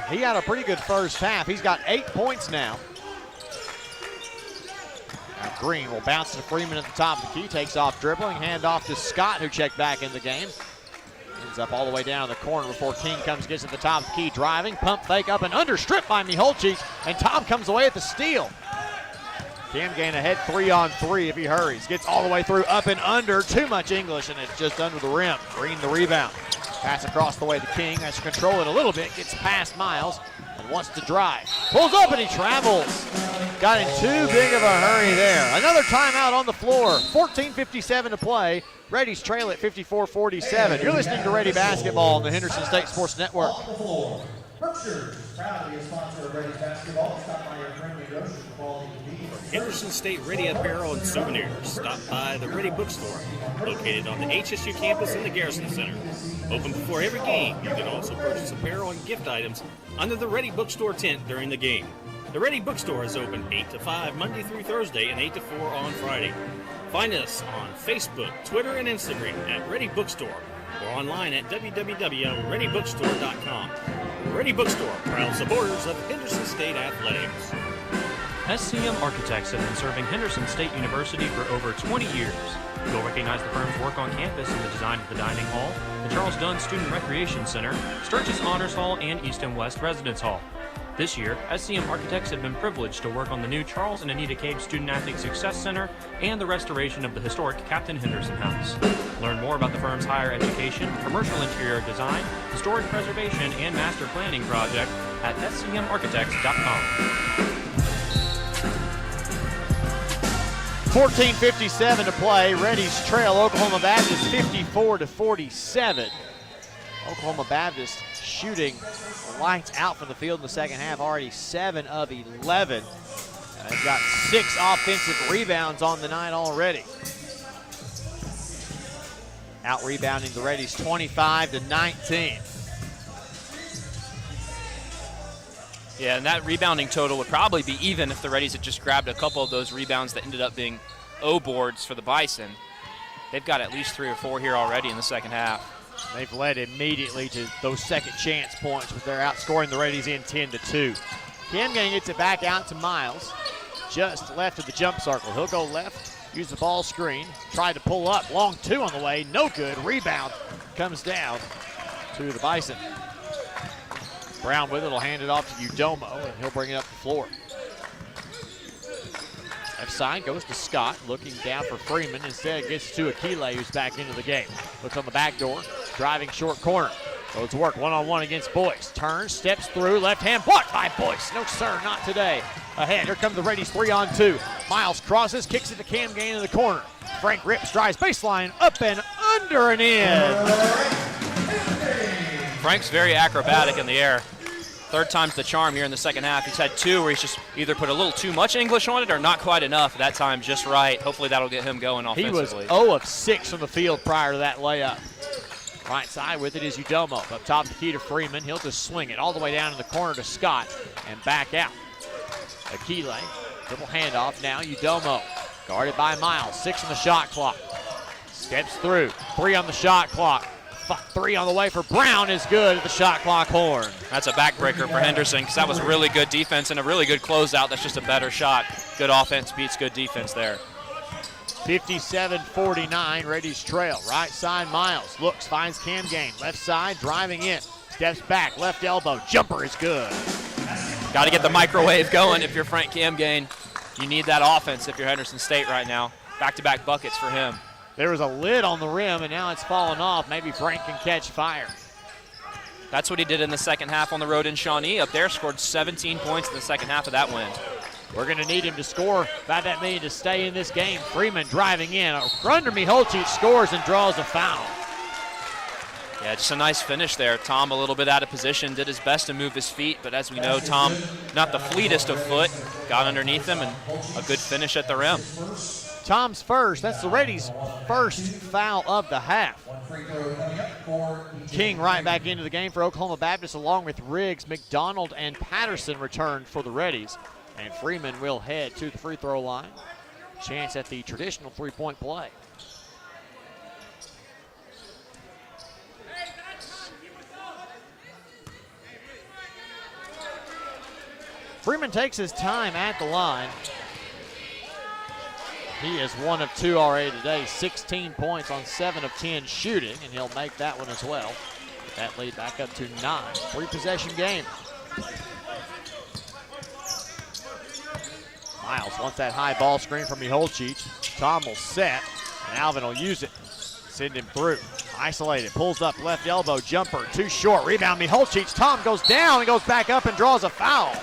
He had a pretty good first half. He's got 8 points now. Now Green will bounce to Freeman at the top of the key, takes off dribbling, hand off to Scott, who checked back in the game. Ends up all the way down in the corner before King gets at the top of the key, driving, pump fake up and under, stripped by Miholcic, and Tom comes away at the steal. Cam Gain ahead 3-on-3 if he hurries. Gets all the way through, up and under, too much English, and it's just under the rim. Green the rebound. Pass across the way to King, has to control it a little bit, gets past Miles, and wants to drive. Pulls up and he travels. Got in too big of a hurry there. Another timeout on the floor. 14:57 to play. Reddies trail at 54-47. You're listening to Ready Basketball on the Henderson State Sports Network. Off the floor. Berkshire is proud to be a sponsor of Ready Basketball. Stop by your friendly grocery for quality convenience. Henderson State Ready Apparel and Souvenirs. Stop by the Ready Bookstore, located on the HSU campus in the Garrison Center. Open before every game. You can also purchase apparel and gift items under the Ready Bookstore tent during the game. The Ready Bookstore is open 8 to 5 Monday through Thursday and 8 to 4 on Friday. Find us on Facebook, Twitter, and Instagram at Ready Bookstore or online at www.readybookstore.com. Ready Bookstore, proud supporters of Henderson State Athletics. SCM Architects have been serving Henderson State University for over 20 years. You'll recognize the firm's work on campus in the design of the dining hall, the Charles Dunn Student Recreation Center, Sturgis Honors Hall, and East and West Residence Hall. This year, SCM Architects have been privileged to work on the new Charles and Anita Cave Student Athlete Success Center and the restoration of the historic Captain Henderson House. Learn more about the firm's higher education, commercial interior design, historic preservation, and master planning project at scmarchitects.com. 14:57 to play. Reddies trail Oklahoma Baptist 54-47. Oklahoma Baptist shooting lights out from the field in the second half, already 7 of 11. And they've got 6 offensive rebounds on the night already. Out rebounding the Reddies 25-19. Yeah, and that rebounding total would probably be even if the Reddies had just grabbed a couple of those rebounds that ended up being O boards for the Bison. They've got at least 3 or 4 here already in the second half. They've led immediately to those second chance points, but they're outscoring the Reddies in 10-2. Camgang gets it back out to Miles, just left of the jump circle. He'll go left, use the ball screen, tried to pull up, long 2 on the way, no good. Rebound comes down to the Bison. Brown with it will hand it off to Udomo, and he'll bring it up the floor. Left side goes to Scott, looking down for Freeman. Instead, gets to Akile, who's back into the game. Looks on the back door, driving short corner. Goes to work one-on-one against Boyce. Turns, steps through, left hand blocked by Boyce. No, sir, not today. Ahead, here comes the Reddies 3-on-2. Miles crosses, kicks it to Cam Gain in the corner. Frank rips, drives baseline, up and under and in. Frank's very acrobatic in the air. Third time's the charm here in the second half. He's had two where he's just either put a little too much English on it or not quite enough. That time just right. Hopefully that'll get him going offensively. He was 0 of 6 from the field prior to that layup. Right side with it is Udomo. Up top the key to Freeman. He'll just swing it all the way down in the corner to Scott and back out. Akile, dribble handoff now. Udomo guarded by Miles. 6 on the shot clock. Steps through. 3 on the shot clock. 3 on the way for Brown is good at the shot clock horn. That's a backbreaker for Henderson because that was really good defense and a really good closeout. That's just a better shot. Good offense beats good defense there. 57-49, Reddies trail. Right side, Miles. Looks, finds Cam Gain. Left side, driving in. Steps back, left elbow. Jumper is good. Got to get the microwave going if you're Frank Cam Gain. You need that offense if you're Henderson State right now. Back-to-back buckets for him. There was a lid on the rim, and now it's fallen off. Maybe Frank can catch fire. That's what he did in the second half on the road in Shawnee. Up there, scored 17 points in the second half of that win. We're going to need him to score about that many to stay in this game. Freeman driving in. Under Miholcic scores and draws a foul. Yeah, just a nice finish there. Tom a little bit out of position, did his best to move his feet, but as we know, Tom, not the fleetest of foot, got underneath him, and a good finish at the rim. Tom's first. That's the Reddies' first foul of the half. King right back into the game for Oklahoma Baptist, along with Riggs, McDonald, and Patterson returned for the Reddies. And Freeman will head to the free throw line. Chance at the traditional three-point play. Freeman takes his time at the line. He is 1 of 2 already today, 16 points on 7 of 10 shooting, and he'll make that one as well. Get that lead back up to 9. 3-possession game. Miles wants that high ball screen from Miholcic. Tom will set, and Alvin will use it. Send him through. Isolated, pulls up, left elbow, jumper, too short. Rebound, Miholcic. Tom goes down and goes back up and draws a foul.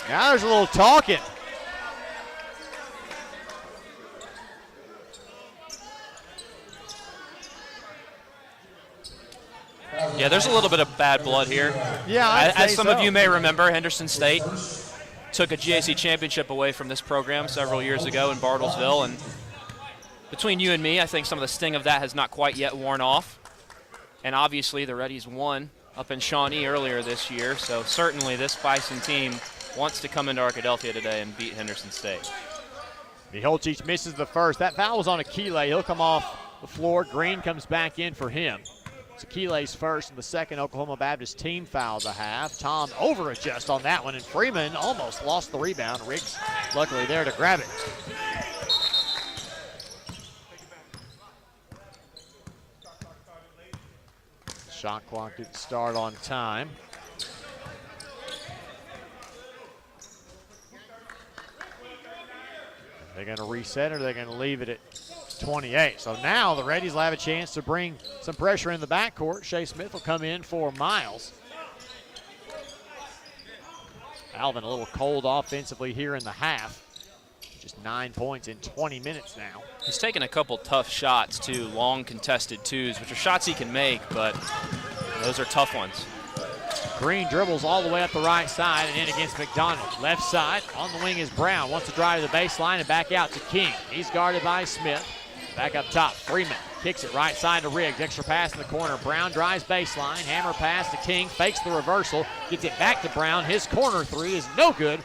Now there's a little talking. Yeah, there's a little bit of bad blood here. Yeah, as some of you may remember, Henderson State took a GAC championship away from this program several years ago in Bartlesville, and between you and me, I think some of the sting of that has not quite yet worn off. And obviously the Reddies won up in Shawnee earlier this year, so certainly this Bison team wants to come into Arkadelphia today and beat Henderson State. Miholcic misses the first. That foul was on Akile. He'll come off the floor. Green comes back in for him. It's Akile's first and the second Oklahoma Baptist team foul of the half. Tom over-adjusts on that one, and Freeman almost lost the rebound. Riggs luckily there to grab it. Shot clock didn't start on time. They're going to reset, or they're going to leave it at 28. So now the Reddies will have a chance to bring some pressure in the backcourt. Shea Smith will come in for Miles. Alvin a little cold offensively here in the half. Just 9 points in 20 minutes now. He's taken a couple tough shots too, long contested twos, which are shots he can make, but those are tough ones. Green dribbles all the way up the right side and in against McDonald. Left side, on the wing is Brown. Wants to drive to the baseline and back out to King. He's guarded by Smith. Back up top, Freeman kicks it right side to Riggs. Extra pass in the corner. Brown drives baseline. Hammer pass to King. Fakes the reversal. Gets it back to Brown. His corner three is no good.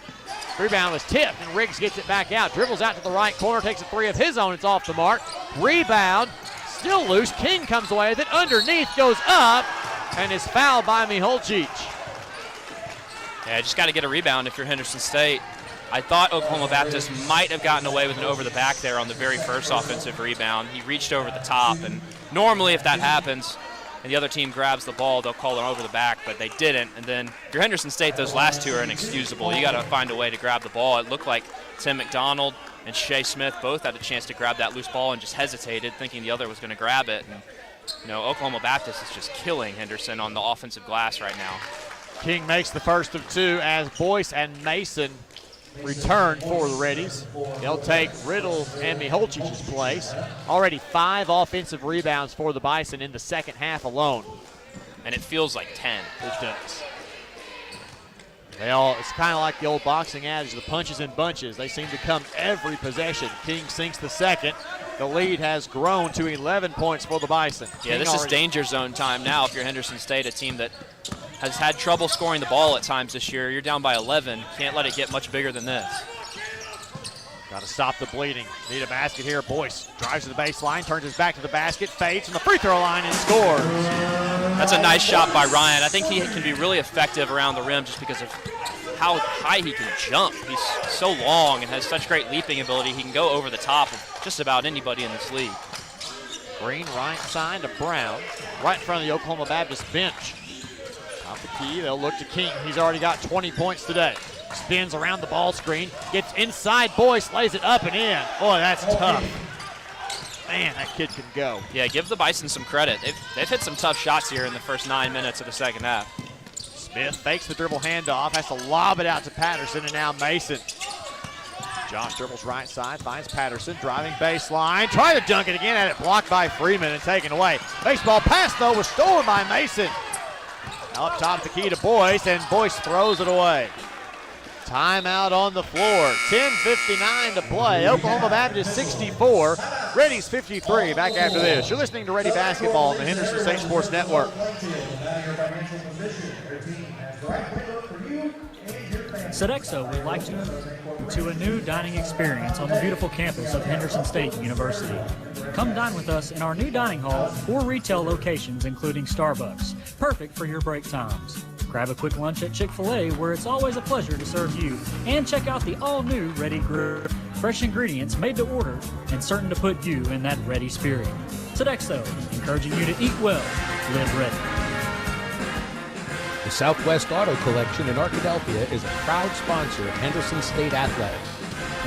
Rebound was tipped, and Riggs gets it back out. Dribbles out to the right corner. Takes a three of his own. It's off the mark. Rebound. Still loose. King comes away with it. Underneath goes up and is fouled by Miholcic. Yeah, just got to get a rebound if you're Henderson State. I thought Oklahoma Baptist might have gotten away with an over the back there on the very first offensive rebound. He reached over the top, and normally if that happens, and the other team grabs the ball, they'll call it over the back, but they didn't. And then if you're Henderson State, those last two are inexcusable. You got to find a way to grab the ball. It looked like Tim McDonald and Shea Smith both had a chance to grab that loose ball and just hesitated, thinking the other was going to grab it. And, Oklahoma Baptist is just killing Henderson on the offensive glass right now. King makes the first of two as Boyce and Mason return for the Reddies. They'll take Riddle and Miholčić's place. Already 5 offensive rebounds for the Bison in the second half alone. And it feels like 10. It does. It's kind of like the old boxing adage, the punches in bunches. They seem to come every possession. King sinks the second. The lead has grown to 11 points for the Bison. Yeah, this is danger zone time now if you're Henderson State, a team that has had trouble scoring the ball at times this year. You're down by 11. Can't let it get much bigger than this. Got to stop the bleeding. Need a basket here. Boyce drives to the baseline, turns his back to the basket, fades from the free throw line and scores. That's a nice shot by Ryan. I think he can be really effective around the rim just because of how high he can jump. He's so long and has such great leaping ability. He can go over the top of just about anybody in this league. Green right side to Brown, right in front of the Oklahoma Baptist bench. Top the key, they'll look to King. He's already got 20 points today. Spins around the ball screen, gets inside Boyce, lays it up and in. Boy, that's tough. Man, that kid can go. Yeah, give the Bison some credit. They've hit some tough shots here in the first 9 minutes of the second half. Smith fakes the dribble handoff, has to lob it out to Patterson, and now Mason. Josh dribbles right side, finds Patterson, driving baseline, trying to dunk it again, had it blocked by Freeman and taken away. Baseball pass, though, was stolen by Mason. Now up top the key to Boyce, and Boyce throws it away. Timeout on the floor. 10:59 to play. Oklahoma Baptist 64, Reddies 53. Back after this. You're listening to Ready Basketball on the Henderson State Sports Network. Sodexo would like to invite you to a new dining experience on the beautiful campus of Henderson State University. Come dine with us in our new dining hall, 4 retail locations including Starbucks, perfect for your break times. Grab a quick lunch at Chick-fil-A, where it's always a pleasure to serve you, and check out the all-new Ready Grill. Fresh ingredients made to order and certain to put you in that ready spirit. Sodexo, encouraging you to eat well, live ready. The Southwest Auto Collection in Arkadelphia is a proud sponsor of Henderson State Athletics.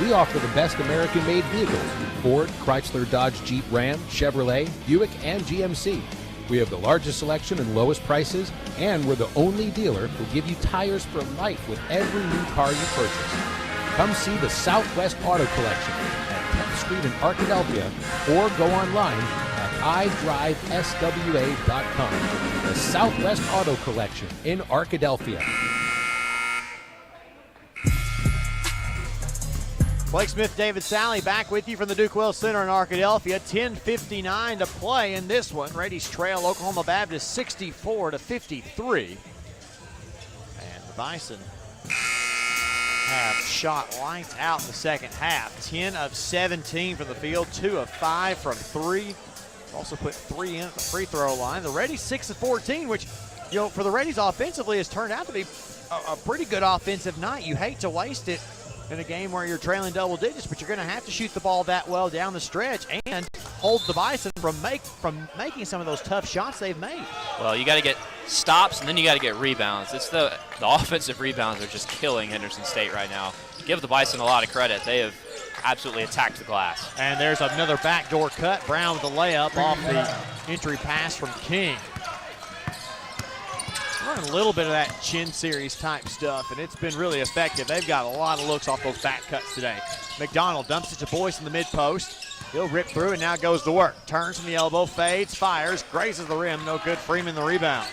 We offer the best American-made vehicles: Ford, Chrysler, Dodge, Jeep, Ram, Chevrolet, Buick, and GMC. We have the largest selection and lowest prices, and we're the only dealer who give you tires for life with every new car you purchase. Come see the Southwest Auto Collection at 10th Street in Arkadelphia, or go online at idriveswa.com. The Southwest Auto Collection in Arkadelphia. Blake Smith, David Sally back with you from the Duke Wells Center in Arkadelphia. 10:59 to play in this one. Reddies trail Oklahoma Baptist 64-53. And the Bison have shot lights out in the second half. 10 of 17 from the field, 2 of 5 from 3. Also put 3 in at the free throw line. The Reddies 6 of 14, which, for the Reddies offensively has turned out to be a pretty good offensive night. You hate to waste it in a game where you're trailing double digits, but you're going to have to shoot the ball that well down the stretch and hold the Bison from making some of those tough shots they've made. Well, you got to get stops, and then you got to get rebounds. It's the offensive rebounds are just killing Henderson State right now. Give the Bison a lot of credit. They have absolutely attacked the glass. And there's another backdoor cut. Brown with the layup off the entry pass from King. Running a little bit of that Chin Series type stuff, and it's been really effective. They've got a lot of looks off those back cuts today. McDonald dumps it to Boyce in the mid post. He'll rip through and now goes to work. Turns from the elbow, fades, fires, grazes the rim. No good. Freeman the rebound.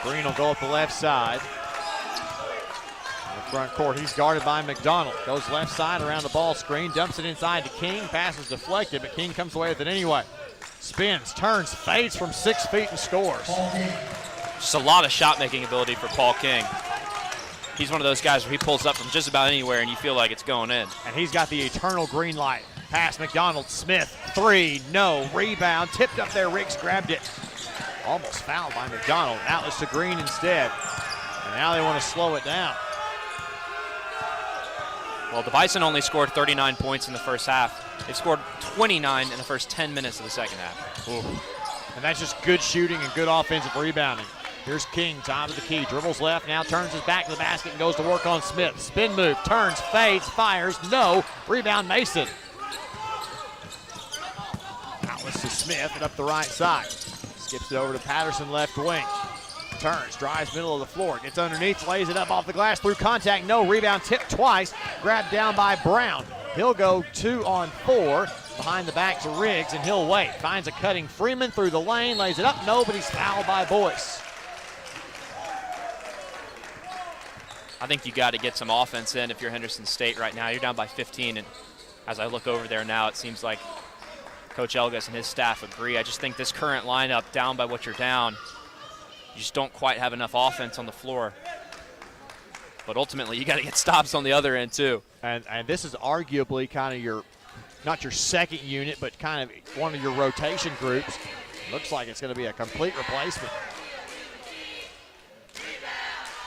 Green will go up the left side. In the front court, he's guarded by McDonald. Goes left side around the ball screen, dumps it inside to King. Pass is deflected, but King comes away with it anyway. Spins, turns, fades from 6 feet and scores. Just a lot of shot-making ability for Paul King. He's one of those guys where he pulls up from just about anywhere and you feel like it's going in. And he's got the eternal green light. Pass McDonald, Smith, 3, no. Rebound, tipped up there, Riggs grabbed it. Almost fouled by McDonald. Outlets to Green instead. And now they want to slow it down. Well, the Bison only scored 39 points in the first half. They've scored 29 in the first 10 minutes of the second half. Ooh. And that's just good shooting and good offensive rebounding. Here's King, top of the key, dribbles left, now turns his back to the basket and goes to work on Smith. Spin move, turns, fades, fires, no. Rebound Mason. Outlets to Smith and up the right side. Skips it over to Patterson, left wing. Turns, drives middle of the floor, gets underneath, lays it up off the glass through contact, no. Rebound tipped twice, grabbed down by Brown. He'll go 2 on 4. Behind the back to Riggs, and he'll wait. Finds a cutting Freeman through the lane, lays it up. No, but he's fouled by Boyce. I think you got to get some offense in if you're Henderson State right now. You're down by 15, and as I look over there now, it seems like Coach Elgas and his staff agree. I just think this current lineup, down by what you're down, you just don't quite have enough offense on the floor. But ultimately, you got to get stops on the other end, too. And this is arguably kind of your, not your second unit, but kind of one of your rotation groups. Looks like it's going to be a complete replacement.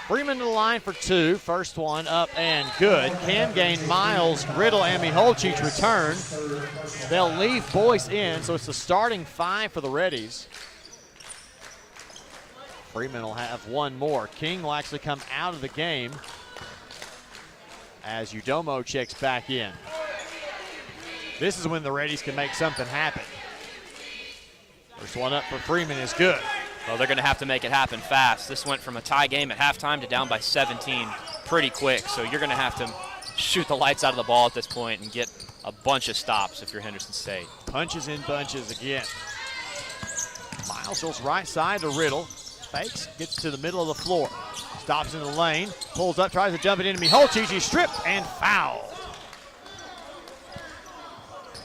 Freeman to the line for 2. First one up and good. Cam Gain, Miles, Riddle, and Miholcic return. They'll leave Boyce in, so it's the starting 5 for the Reddies. Freeman will have one more. King will actually come out of the game as Udomo checks back in. This is when the Reddies can make something happen. First one up for Freeman is good. Well, they're going to have to make it happen fast. This went from a tie game at halftime to down by 17 pretty quick. So you're going to have to shoot the lights out of the ball at this point and get a bunch of stops if you're Henderson State. Punches in bunches again. Miles goes right side to Riddle. Fakes, gets to the middle of the floor. Stops in the lane, pulls up, tries to jump it into Miholcic. He's stripped and fouled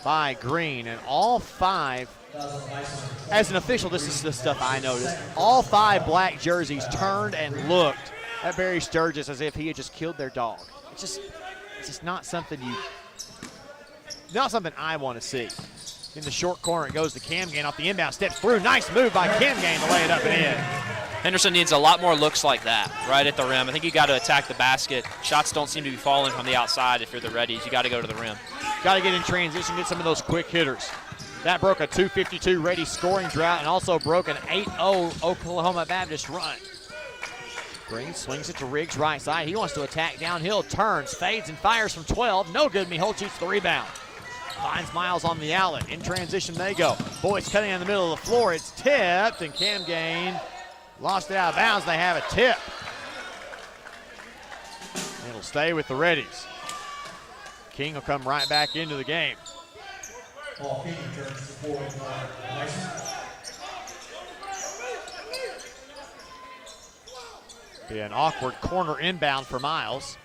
by Green. And all 5, as an official, this is the stuff I noticed. All 5 black jerseys turned and looked at Barry Sturgis as if he had just killed their dog. It's just not something I want to see. In the short corner, it goes to Cam Gain off the inbound, steps through. Nice move by Cam Gain to lay it up and in. Henderson needs a lot more looks like that right at the rim. I think you got to attack the basket. Shots don't seem to be falling from the outside if you're the Reddies. You got to go to the rim. Got to get in transition, get some of those quick hitters. That broke a 2:52 Reddies scoring drought and also broke an 8-0 Oklahoma Baptist run. Green swings it to Riggs right side. He wants to attack downhill, turns, fades, and fires from 12. No good. Miholcic the rebound. Finds Miles on the outlet. In transition they go. Boyce cutting in the middle of the floor. It's tipped, and Cam Gain lost it out of bounds. They have a tip. It'll stay with the Reddies. King will come right back into the game. King returns to 4 Be an awkward corner inbound for Miles.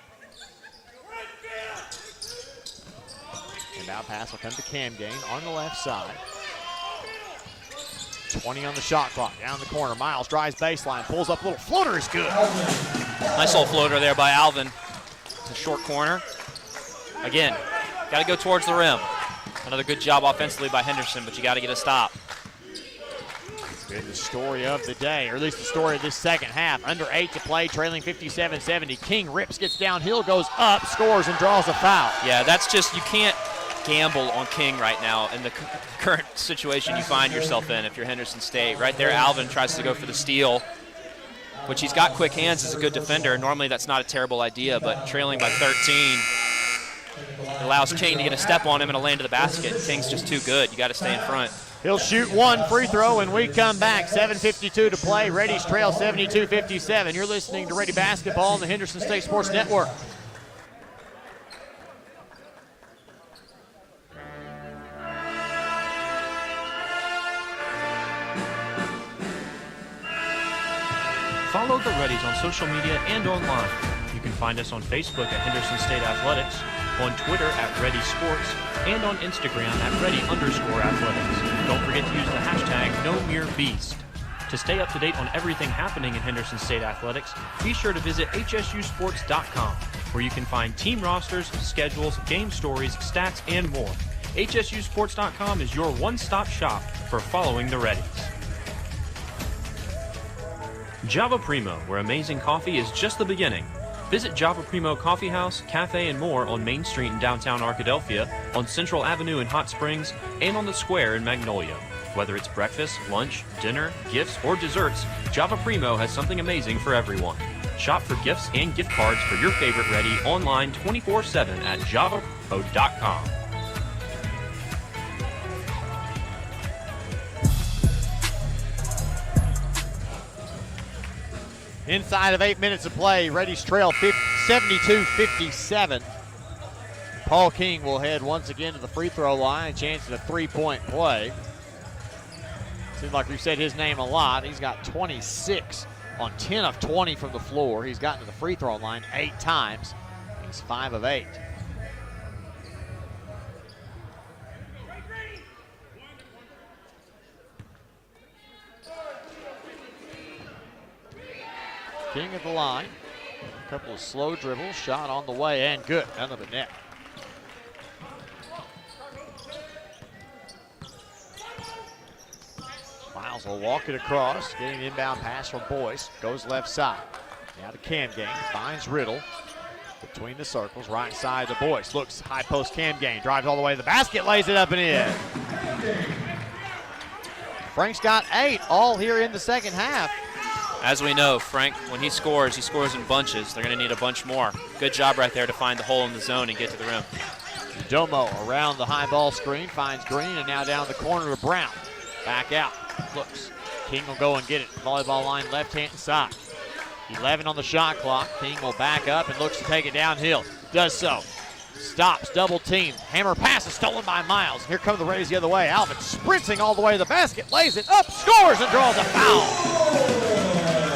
Inbound pass will come to Cam Gain on the left side. 20 on the shot clock, down the corner. Miles drives baseline, pulls up a little floater is good. Nice little floater there by Alvin. The short corner. Again, got to go towards the rim. Another good job offensively by Henderson, but you got to get a stop. It's been the story of the day, or at least the story of this second half. Under 8 to play, trailing 57-70. King rips, gets downhill, goes up, scores, and draws a foul. Yeah, that's just, you can't gamble on King right now in the current situation you find yourself in if you're Henderson State. Right there, Alvin tries to go for the steal, which he's got quick hands as a good defender. Normally that's not a terrible idea, but trailing by 13 allows King to get a step on him and a lane to the basket. King's just too good. You got to stay in front. He'll shoot one free throw when we come back. 7:52 to play. Reddies trail 72-57. You're listening to Ready Basketball on the Henderson State Sports Network. Follow the Reddies on social media and online. You can find us on Facebook at Henderson State Athletics, on Twitter at Reddy Sports, and on Instagram at Reddy_Athletics. Don't forget to use the hashtag #NoMereBeast. To stay up to date on everything happening in Henderson State Athletics, be sure to visit HSUsports.com, where you can find team rosters, schedules, game stories, stats, and more. HSUsports.com is your one-stop shop for following the Reddies. Java Primo, where amazing coffee is just the beginning. Visit Java Primo Coffee House, Cafe, and more on Main Street in downtown Arkadelphia, on Central Avenue in Hot Springs, and on the Square in Magnolia. Whether it's breakfast, lunch, dinner, gifts, or desserts, Java Primo has something amazing for everyone. Shop for gifts and gift cards for your favorite Reddy online 24/7 at javaprimo.com. Inside of 8 minutes of play, Reddies trail 72-57. Paul King will head once again to the free throw line, a chance at a three-point play. Seems like we've said his name a lot. He's got 26 on 10 of 20 from the floor. He's gotten to the free throw line 8 times. He's 5 of 8. King at the line. A couple of slow dribbles, shot on the way, and good, under the net. Miles will walk it across, getting an inbound pass from Boyce. Goes left side. Now to Camgain, finds Riddle. Between the circles, right side to Boyce. Looks high post Camgain, drives all the way to the basket, lays it up and in. Frank's got 8 all here in the second half. As we know, Frank, when he scores in bunches. They're going to need a bunch more. Good job right there to find the hole in the zone and get to the rim. Domo around the high ball screen, finds Green, and now down the corner to Brown. Back out, looks. King will go and get it. Volleyball line left-hand side. 11 on the shot clock. King will back up and looks to take it downhill. Does so. Stops, double team. Hammer pass is stolen by Miles. Here come the Rays the other way. Alvin sprinting all the way to the basket, lays it up, scores, and draws a foul.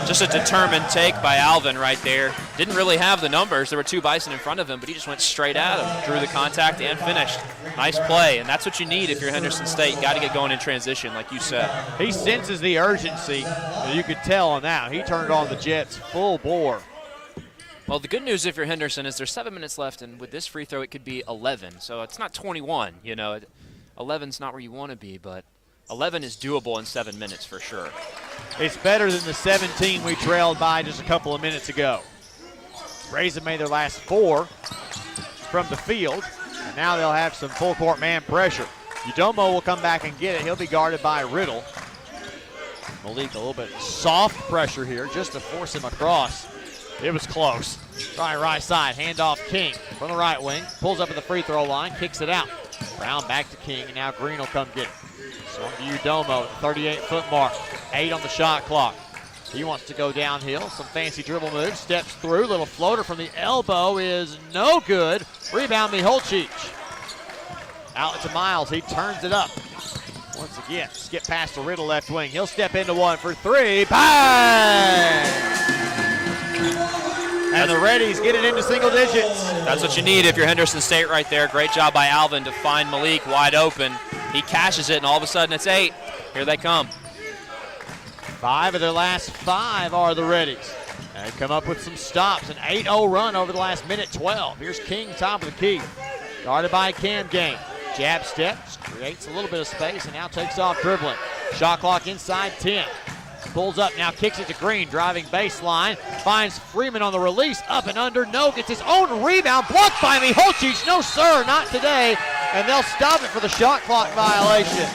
Just a determined take by Alvin right there. Didn't really have the numbers. There were 2 Bison in front of him, but he just went straight at him, drew the contact, and finished. Nice play, and that's what you need if you're Henderson State. You got to get going in transition, like you said. He senses the urgency. You could tell on that. He turned on the Jets full bore. Well, the good news if you're Henderson is there's 7 minutes left, and with this free throw, it could be 11. So it's not 21. 11's not where you want to be, but 11 is doable in 7 minutes for sure. It's better than the 17 we trailed by just a couple of minutes ago. Rays have made their last 4 from the field, and now they'll have some full court man pressure. Udomo will come back and get it. He'll be guarded by Riddle. Malik a little bit soft pressure here just to force him across. It was close. Right side, handoff King from the right wing. Pulls up at the free throw line, kicks it out. Brown back to King, and now Green will come get it. Swung to Udomo, 38-foot mark. 8 on the shot clock. He wants to go downhill. Some fancy dribble moves. Steps through. Little floater from the elbow is no good. Rebound Miholcic. Out to Miles. He turns it up. Once again, skip past the Riddle left wing. He'll step into one for 3. Bang! And the Reddies get it into single digits. That's what you need if you're Henderson State right there. Great job by Alvin to find Malik wide open. He cashes it, and all of a sudden it's 8. Here they come. 5 of their last 5 are the Reddies. They come up with some stops. An 8-0 run over the last minute 12. Here's King, top of the key. Guarded by Camgain. Jab steps, creates a little bit of space, and now takes off dribbling. Shot clock inside 10. Pulls up, now kicks it to Green, driving baseline. Finds Freeman on the release, up and under. No, gets his own rebound. Blocked by Miholcic. No, sir, not today. And they'll stop it for the shot clock violation.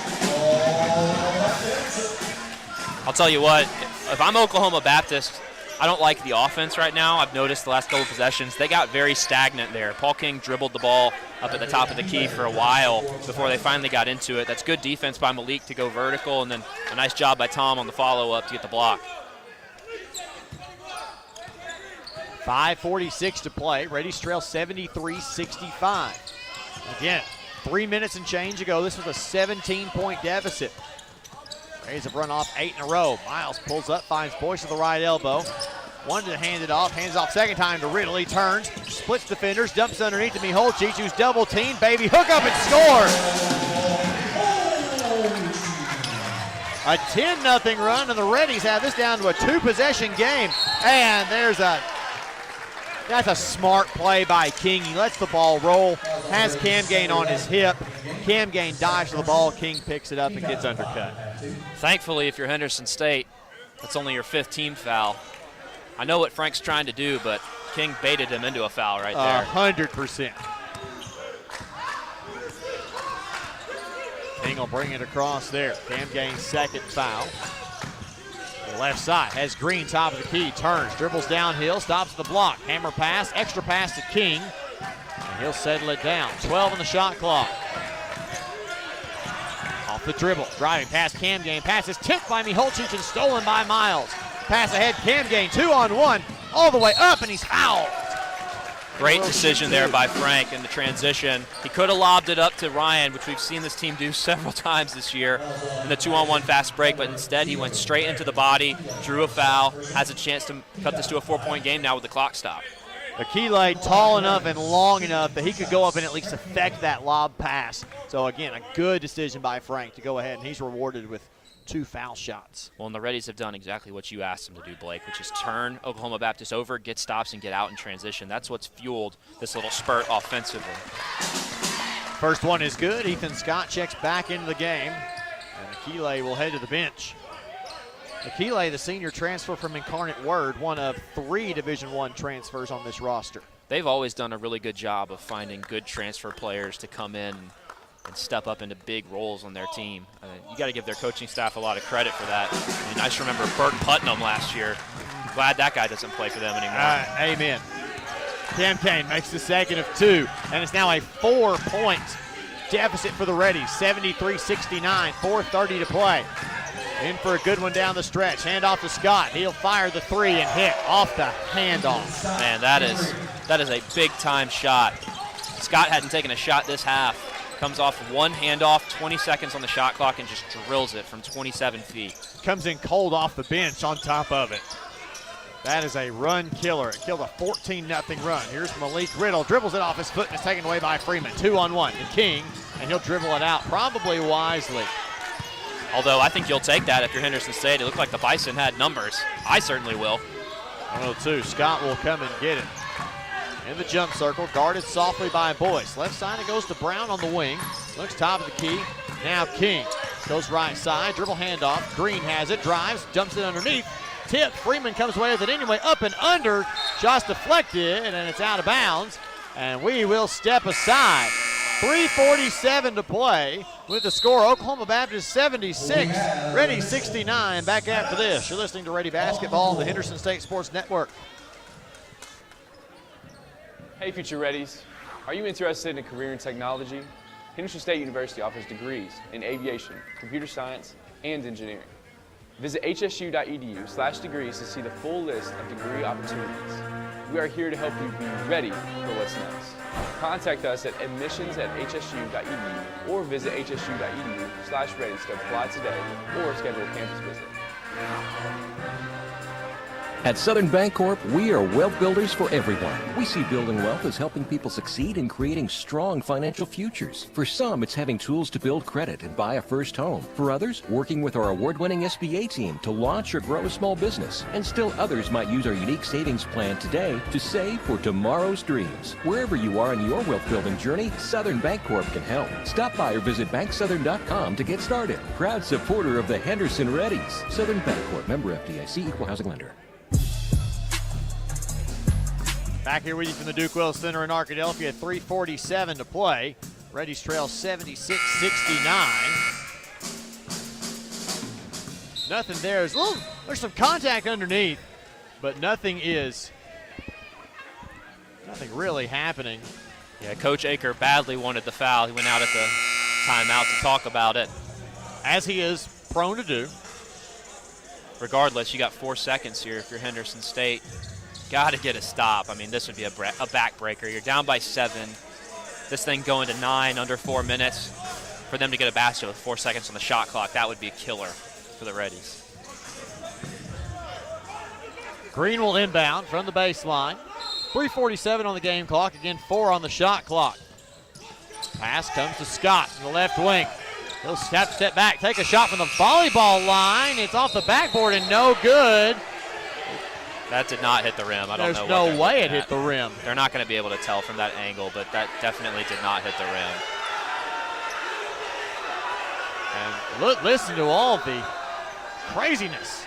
I'll tell you what, if I'm Oklahoma Baptist, I don't like the offense right now. I've noticed the last couple of possessions, they got very stagnant there. Paul King dribbled the ball up at the top of the key for a while before they finally got into it. That's good defense by Malik to go vertical, and then a nice job by Tom on the follow-up to get the block. 5:46 to play. Reddies trail 73-65. Again, 3 minutes and change ago, this was a 17-point deficit. Rays have run off 8 in a row. Miles pulls up, finds Boyce at the right elbow. Wanted to hand it off, hands off second time to Riddle. He turns, splits defenders, dumps underneath to Miholcic, who's double teamed. Baby, hook up and scores. A 10-0 run, and the Reddies have this down to a 2-possession game. And that's a smart play by King. He lets the ball roll, has Camgain on his hip. Camgain dives to the ball. King picks it up and gets undercut. Thankfully, if you're Henderson State, that's only your 5th team foul. I know what Frank's trying to do, but King baited him into a foul right there. 100%. King will bring it across there. Cam Gaines' second foul. The left side has Green, top of the key, turns, dribbles downhill, stops the block. Hammer pass, extra pass to King, and he'll settle it down. 12 on the shot clock. Off the dribble, driving past Cam Gaines. Pass is tipped by Miholcic and stolen by Miles. Pass ahead, Cam Gaines, 2-on-1, all the way up, and he's fouled. Great decision there by Frank in the transition. He could have lobbed it up to Ryan, which we've seen this team do several times this year in the 2-on-1 fast break, but instead he went straight into the body, drew a foul, has a chance to cut this to a 4-point game now with the clock stop. Akile tall enough and long enough that he could go up and at least affect that lob pass. So again, a good decision by Frank to go ahead, and he's rewarded with 2 foul shots. Well, and the Reddies have done exactly what you asked them to do, Blake, which is turn Oklahoma Baptist over, get stops, and get out in transition. That's what's fueled this little spurt offensively. First one is good. Ethan Scott checks back into the game, and Akile will head to the bench. Akile, the senior transfer from Incarnate Word, one of 3 Division I transfers on this roster. They've always done a really good job of finding good transfer players to come in and step up into big roles on their team. You got to give their coaching staff a lot of credit for that. I mean, I just remember Burt Putnam last year. Glad that guy doesn't play for them anymore. Amen. Cam Kane makes the second of 2, and it's now a 4-point deficit for the Reddies, 73-69, 4:30 to play. In for a good one down the stretch. Hand off to Scott. He'll fire the 3 and hit off the handoff. Man, that is a big-time shot. Scott hadn't taken a shot this half. Comes off one handoff, 20 seconds on the shot clock, and just drills it from 27 feet. Comes in cold off the bench on top of it. That is a run killer. It killed a 14-0 run. Here's Malik Riddle. Dribbles it off his foot and is taken away by Freeman. 2-on-1 to King, and he'll dribble it out probably wisely. Although I think you'll take that if you're Henderson State. It looked like the Bison had numbers. I certainly will. 102. Scott will come and get it. In the jump circle, guarded softly by Boyce. Left side, it goes to Brown on the wing. Looks top of the key. Now King goes right side, dribble handoff. Green has it, drives, dumps it underneath. Tip, Freeman comes away with it anyway, up and under. Shot's deflected, and it's out of bounds. And we will step aside. 3:47 to play with the score. Oklahoma Baptist 76, Reddies 69. Back after this. You're listening to Reddy Basketball on the Henderson State Sports Network. Hey future Reddies, are you interested in a career in technology? Henderson State University offers degrees in aviation, computer science, and engineering. Visit hsu.edu/degrees to see the full list of degree opportunities. We are here to help you be ready for what's next. Contact us at admissions@hsu.edu or visit hsu.edu/readies to apply today or schedule a campus visit. At Southern Bancorp, we are wealth builders for everyone. We see building wealth as helping people succeed in creating strong financial futures. For some, it's having tools to build credit and buy a first home. For others, working with our award-winning SBA team to launch or grow a small business. And still others might use our unique savings plan today to save for tomorrow's dreams. Wherever you are in your wealth building journey, Southern Bancorp can help. Stop by or visit banksouthern.com to get started. Proud supporter of the Henderson Reddies. Southern Bancorp, member FDIC, equal housing lender. Back here with you from the Duke Wells Center in Arkadelphia, 3:47 to play. Reddies trail 76-69. Nothing there. There's some contact underneath, but nothing really happening. Yeah, Coach Aker badly wanted the foul. He went out at the timeout to talk about it. As he is prone to do. Regardless, you got 4 seconds here if you're Henderson State. Got to get a stop. I mean, this would be a backbreaker. You're down by 7. This thing going to 9 under 4 minutes. For them to get a basket with 4 seconds on the shot clock, that would be a killer for the Reddies. Green will inbound from the baseline. 3:47 on the game clock. Again, 4 on the shot clock. Pass comes to Scott in the left wing. He'll step back, take a shot from the volleyball line. It's off the backboard and no good. That did not hit the rim. I don't know. There's no way it hit the rim. They're not going to be able to tell from that angle, but that definitely did not hit the rim. And listen to all the craziness.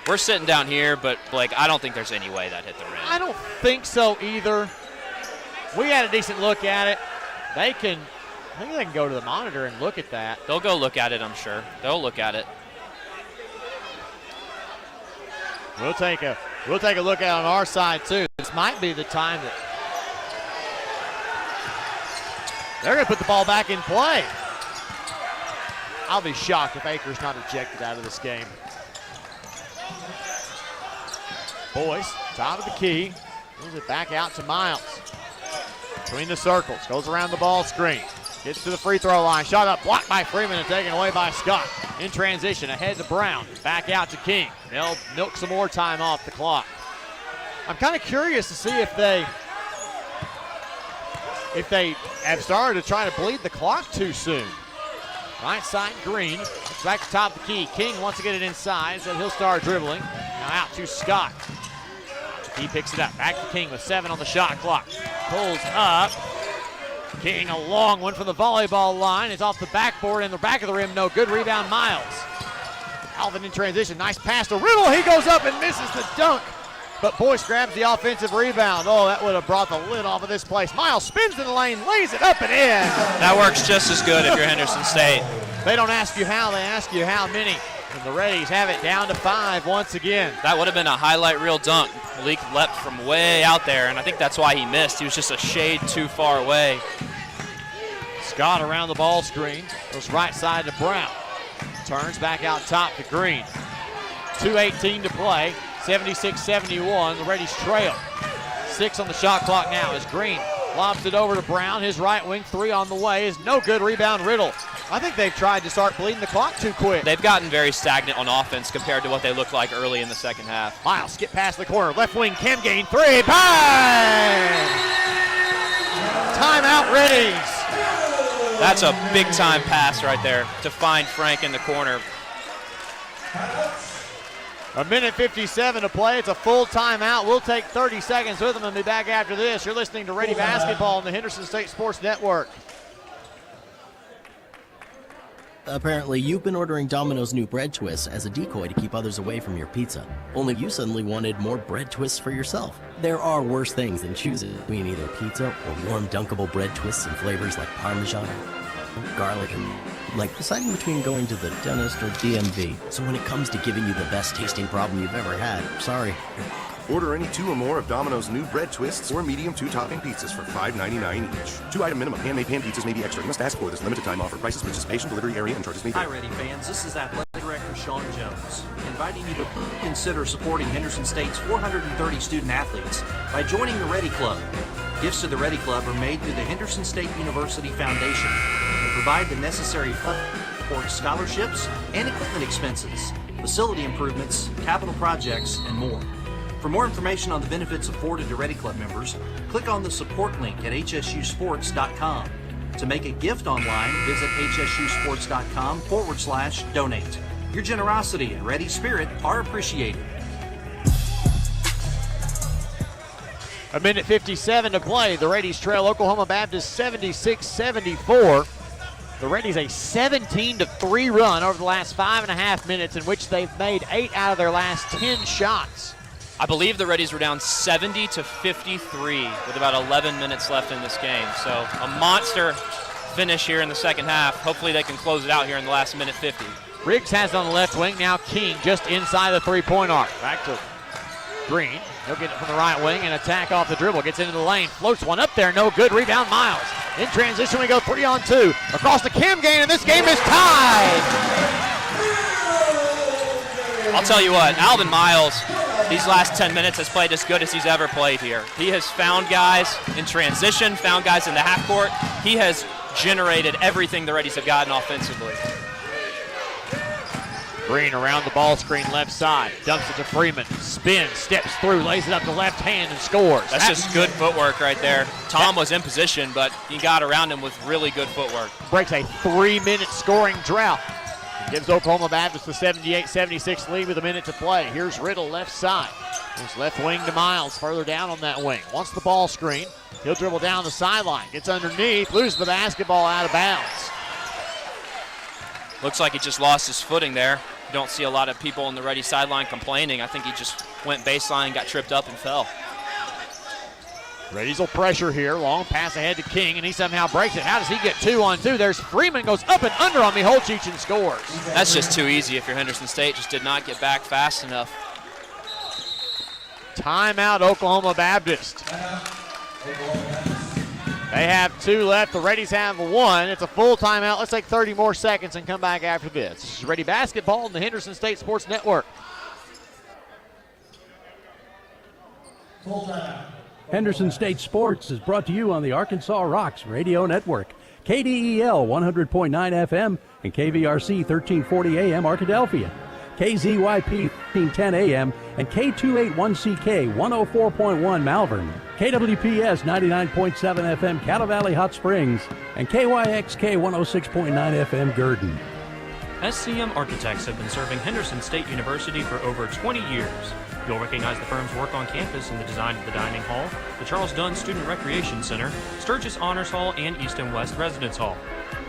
We're sitting down here, but Blake, I don't think there's any way that hit the rim. I don't think so either. We had a decent look at it. I think they can go to the monitor and look at that. They'll go look at it, I'm sure. They'll look at it. We'll take a look at it on our side too. This might be the time that they're going to put the ball back in play. I'll be shocked if Akers not ejected out of this game. Boyce, top of the key, moves it back out to Miles. Between the circles, goes around the ball screen. Gets to the free throw line. Shot up, blocked by Freeman and taken away by Scott. In transition, ahead to Brown. Back out to King. They'll milk some more time off the clock. I'm kind of curious to see if they have started to try to bleed the clock too soon. Right side, Green. It's back to top of the key. King wants to get it inside, so he'll start dribbling. Now out to Scott. He picks it up. Back to King with 7 on the shot clock. Pulls up. King, a long one from the volleyball line. It's off the backboard and the back of the rim. No good. Rebound, Miles. Alvin in transition. Nice pass to Riddle. He goes up and misses the dunk. But Boyce grabs the offensive rebound. Oh, that would have brought the lid off of this place. Miles spins in the lane, lays it up and in. That works just as good if you're Henderson State. They don't ask you how, they ask you how many. And the Reddies have it down to 5 once again. That would have been a highlight reel dunk. Malik leapt from way out there, and I think that's why he missed. He was just a shade too far away. Scott around the ball screen. Goes right side to Brown. Turns back out top to Green. 2:18 to play. 76-71. The Reddies trail. 6 on the shot clock now as Green lobs it over to Brown. His right wing 3 on the way is no good. Rebound Riddle. I think they've tried to start bleeding the clock too quick. They've gotten very stagnant on offense compared to what they looked like early in the second half. Miles skip past the corner. Left wing, Cam Gain 3. Bang! Timeout Reddies. That's a big time pass right there to find Frank in the corner. 1:57 to play. It's a full timeout. We'll take 30 seconds with them and be back after this. You're listening to Ready Basketball on the Henderson State Sports Network. Apparently, you've been ordering Domino's new bread twists as a decoy to keep others away from your pizza. Only you suddenly wanted more bread twists for yourself. There are worse things than choosing between either pizza or warm dunkable bread twists and flavors like Parmesan, garlic, and like deciding between going to the dentist or DMV. So when it comes to giving you the best tasting problem you've ever had, sorry. Order any 2 or more of Domino's new bread twists or medium 2-topping pizzas for $5.99 each. 2-item minimum. Handmade pan pizzas may be extra. You must ask for this limited time offer. Prices, participation, delivery area, and charges may vary. Hi, Ready fans. This is Athletic Director Sean Jones, inviting you to consider supporting Henderson State's 430 student athletes by joining the Ready Club. Gifts to the Ready Club are made through the Henderson State University Foundation and provide the necessary funds for scholarships and equipment expenses, facility improvements, capital projects, and more. For more information on the benefits afforded to Ready Club members, click on the support link at hsusports.com. To make a gift online, visit hsusports.com/donate. Your generosity and ready spirit are appreciated. 1:57 to play. The Reddies trail Oklahoma Baptist 76-74. The Reddies a 17-3 run over the last 5.5 minutes in which they've made 8 out of their last 10 shots. I believe the Reddies were down 70-53 with about 11 minutes left in this game. So a monster finish here in the second half. Hopefully they can close it out here in the last minute 50. Riggs has it on the left wing. Now King just inside the three-point arc. Back to Green. He'll get it from the right wing and attack off the dribble. Gets into the lane. Floats one up there. No good. Rebound Miles. In transition we go 3-on-2. Across the Cam Gain, and this game is tied. I'll tell you what, Alvin Miles, these last 10 minutes has played as good as he's ever played here. He has found guys in transition, found guys in the half court. He has generated everything the Reddies have gotten offensively. Green around the ball screen left side. Dumps it to Freeman. Spins, steps through, lays it up to left hand and scores. That's just good footwork right there. Tom was in position, but he got around him with really good footwork. Breaks a 3-minute scoring drought. Gives Oklahoma Baptist the 78-76 lead with a minute to play. Here's Riddle left side. Moves left wing to Miles, further down on that wing. Wants the ball screen. He'll dribble down the sideline. Gets underneath, loses the basketball out of bounds. Looks like he just lost his footing there. You don't see a lot of people on the Ready sideline complaining. I think he just went baseline, got tripped up, and fell. Reddies will pressure here. Long pass ahead to King, and he somehow breaks it. How does he get 2-on-2? There's Freeman, goes up and under on Miholcic and scores. That's just too easy if you're Henderson State. Just did not get back fast enough. Timeout, Oklahoma Baptist. They have 2 left. The Reddies have 1. It's a full timeout. Let's take 30 more seconds and come back after this. This is Ready Basketball on the Henderson State Sports Network. Henderson State Sports is brought to you on the Arkansas Rocks Radio Network, KDEL 100.9 FM and KVRC 1340 AM Arkadelphia, KZYP 1510 AM and K281CK 104.1 Malvern, KWPS 99.7 FM Cattle Valley Hot Springs, and KYXK 106.9 FM Gurdon. SCM Architects have been serving Henderson State University for over 20 years. You'll recognize the firm's work on campus in the design of the dining hall, the Charles Dunn Student Recreation Center, Sturgis Honors Hall, and East and West Residence Hall.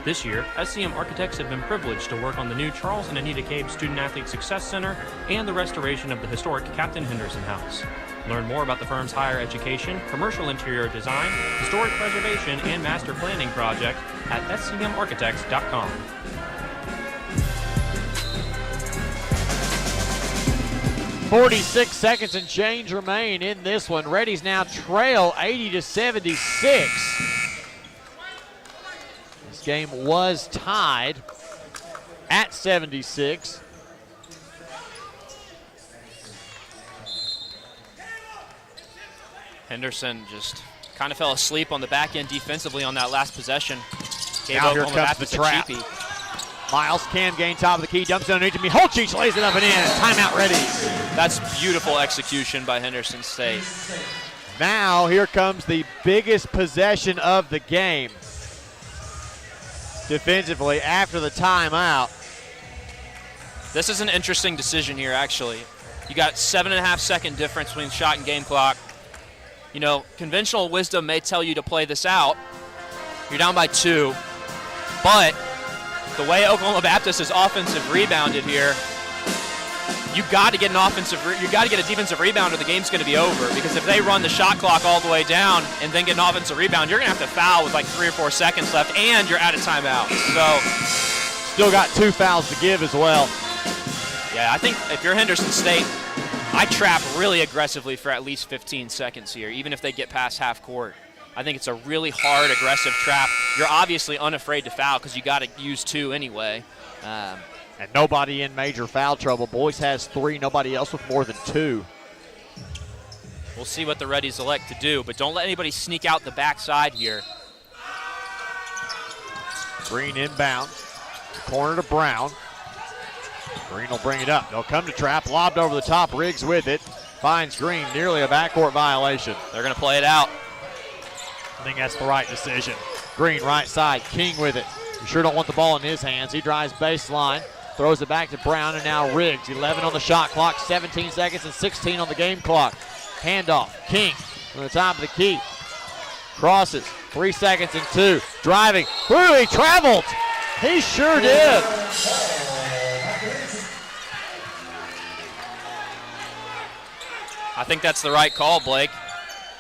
This year, SCM Architects have been privileged to work on the new Charles and Anita Cabe Student Athlete Success Center and the restoration of the historic Captain Henderson House. Learn more about the firm's higher education, commercial interior design, historic preservation, and master planning project at scmarchitects.com. 46 seconds and change remain in this one. Reddies now trail 80-76. This game was tied at 76. Henderson just kind of fell asleep on the back end defensively on that last possession. Now here comes the trap. Miles can gain top of the key, dumps it underneath to Miholcic, lays it up and in. Timeout Reddies. That's beautiful execution by Henderson State. Now here comes the biggest possession of the game. Defensively after the timeout. This is an interesting decision here, actually. You got 7.5 second difference between shot and game clock. You know, conventional wisdom may tell you to play this out. You're down by 2, but the way Oklahoma Baptist is offensive rebounded here, you got to get a defensive rebound or the game's going to be over, because if they run the shot clock all the way down and then get an offensive rebound, you're going to have to foul with like 3 or 4 seconds left and you're out of timeout. So still got 2 fouls to give as well. Yeah, I think if you're Henderson State, I trap really aggressively for at least 15 seconds here, even if they get past half court. I think it's a really hard, aggressive trap. You're obviously unafraid to foul because you got to use 2 anyway. And nobody in major foul trouble. Boys has 3, nobody else with more than 2. We'll see what the Reddies elect to do, but don't let anybody sneak out the backside here. Green inbound. Corner to Brown. Green will bring it up. They'll come to trap. Lobbed over the top. Riggs with it. Finds Green. Nearly a backcourt violation. They're going to play it out. I think that's the right decision. Green right side. King with it. You sure don't want the ball in his hands. He drives baseline. Throws it back to Brown, and now Riggs. 11 on the shot clock. 17 seconds and 16 on the game clock. Handoff. King from the top of the key. Crosses. 3 seconds and 2. Driving. Ooh, he traveled. He sure did. I think that's the right call, Blake.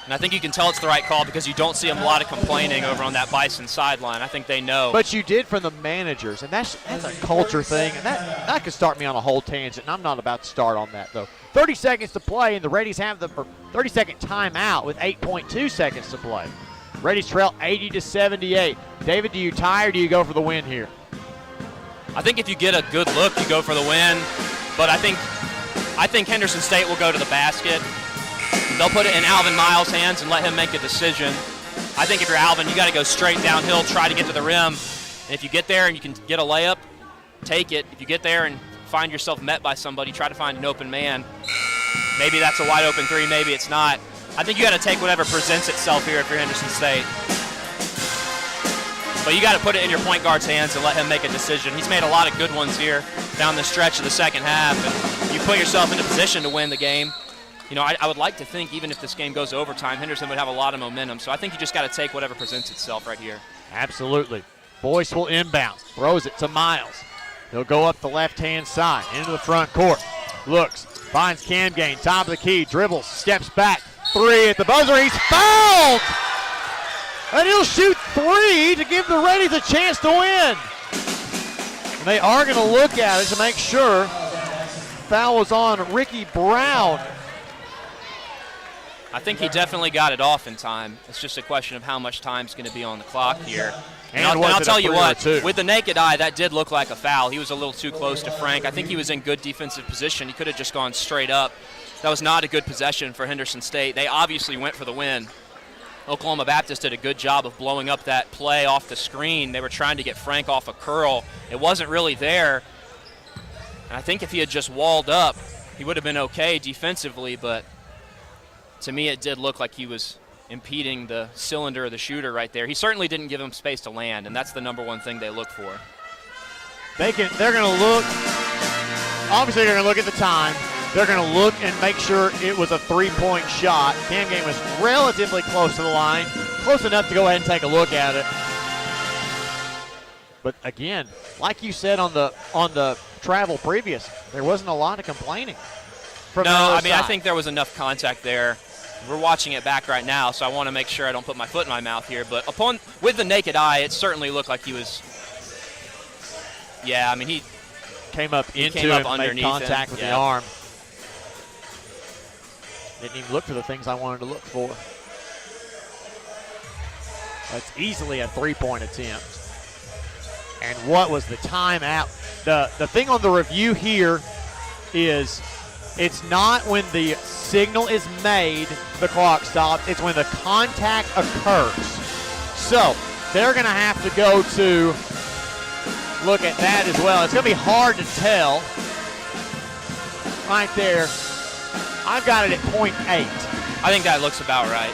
And I think you can tell it's the right call because you don't see a lot of complaining over on that Bison sideline. I think they know. But you did from the managers, and that's a culture thing, and that could start me on a whole tangent, and I'm not about to start on that, though. 30 seconds to play, and the Reddies have the 30-second timeout with 8.2 seconds to play. Reddies trail 80-78. David, do you tie or do you go for the win here? I think if you get a good look, you go for the win. But I think Henderson State will go to the basket. They'll put it in Alvin Miles' hands and let him make a decision. I think if you're Alvin, you got to go straight downhill, try to get to the rim. And if you get there and you can get a layup, take it. If you get there and find yourself met by somebody, try to find an open man. Maybe that's a wide open 3, maybe it's not. I think you got to take whatever presents itself here if you're Henderson State. But you got to put it in your point guard's hands and let him make a decision. He's made a lot of good ones here down the stretch of the second half. And you put yourself in a position to win the game. You know, I would like to think even if this game goes overtime, Henderson would have a lot of momentum. So I think you just got to take whatever presents itself right here. Absolutely. Boyce will inbound. Throws it to Miles. He'll go up the left-hand side into the front court. Looks. Finds Cam Gain. Top of the key. Dribbles. Steps back. three at the buzzer. He's fouled! And he'll shoot three to give the Reddies a chance to win. And they are going to look at it to make sure. Foul was on Ricky Brown. I think he definitely got it off in time. It's just a question of how much time's going to be on the clock here. And I'll tell you what, with the naked eye, that did look like a foul. He was a little too close to Frank. I think he was in good defensive position. He could have just gone straight up. That was not a good possession for Henderson State. They obviously went for the win. Oklahoma Baptist did a good job of blowing up that play off the screen. They were trying to get Frank off a curl. It wasn't really there. And I think if he had just walled up, he would have been okay defensively, but to me it did look like he was impeding the cylinder of the shooter right there. He certainly didn't give him space to land, and that's the number one thing they look for. They're going to look, obviously they're going to look at the time. They're going to look and make sure it was a three-point shot. Cam Game was relatively close to the line, close enough to go ahead and take a look at it. But again, like you said on the travel previous, there wasn't a lot of complaining. No, I mean, I think there was enough contact there. We're watching it back right now, so I want to make sure I don't put my foot in my mouth here. But with the naked eye, it certainly looked like he was. Yeah, I mean, he came up into him and made contact with the arm. Didn't even look for the things I wanted to look for. That's easily a three-point attempt. And what was the timeout? The thing on the review here is it's not when the signal is made, the clock stops. It's when the contact occurs. So they're going to have to go to look at that as well. It's going to be hard to tell right there. I've got it at .8. I think that looks about right.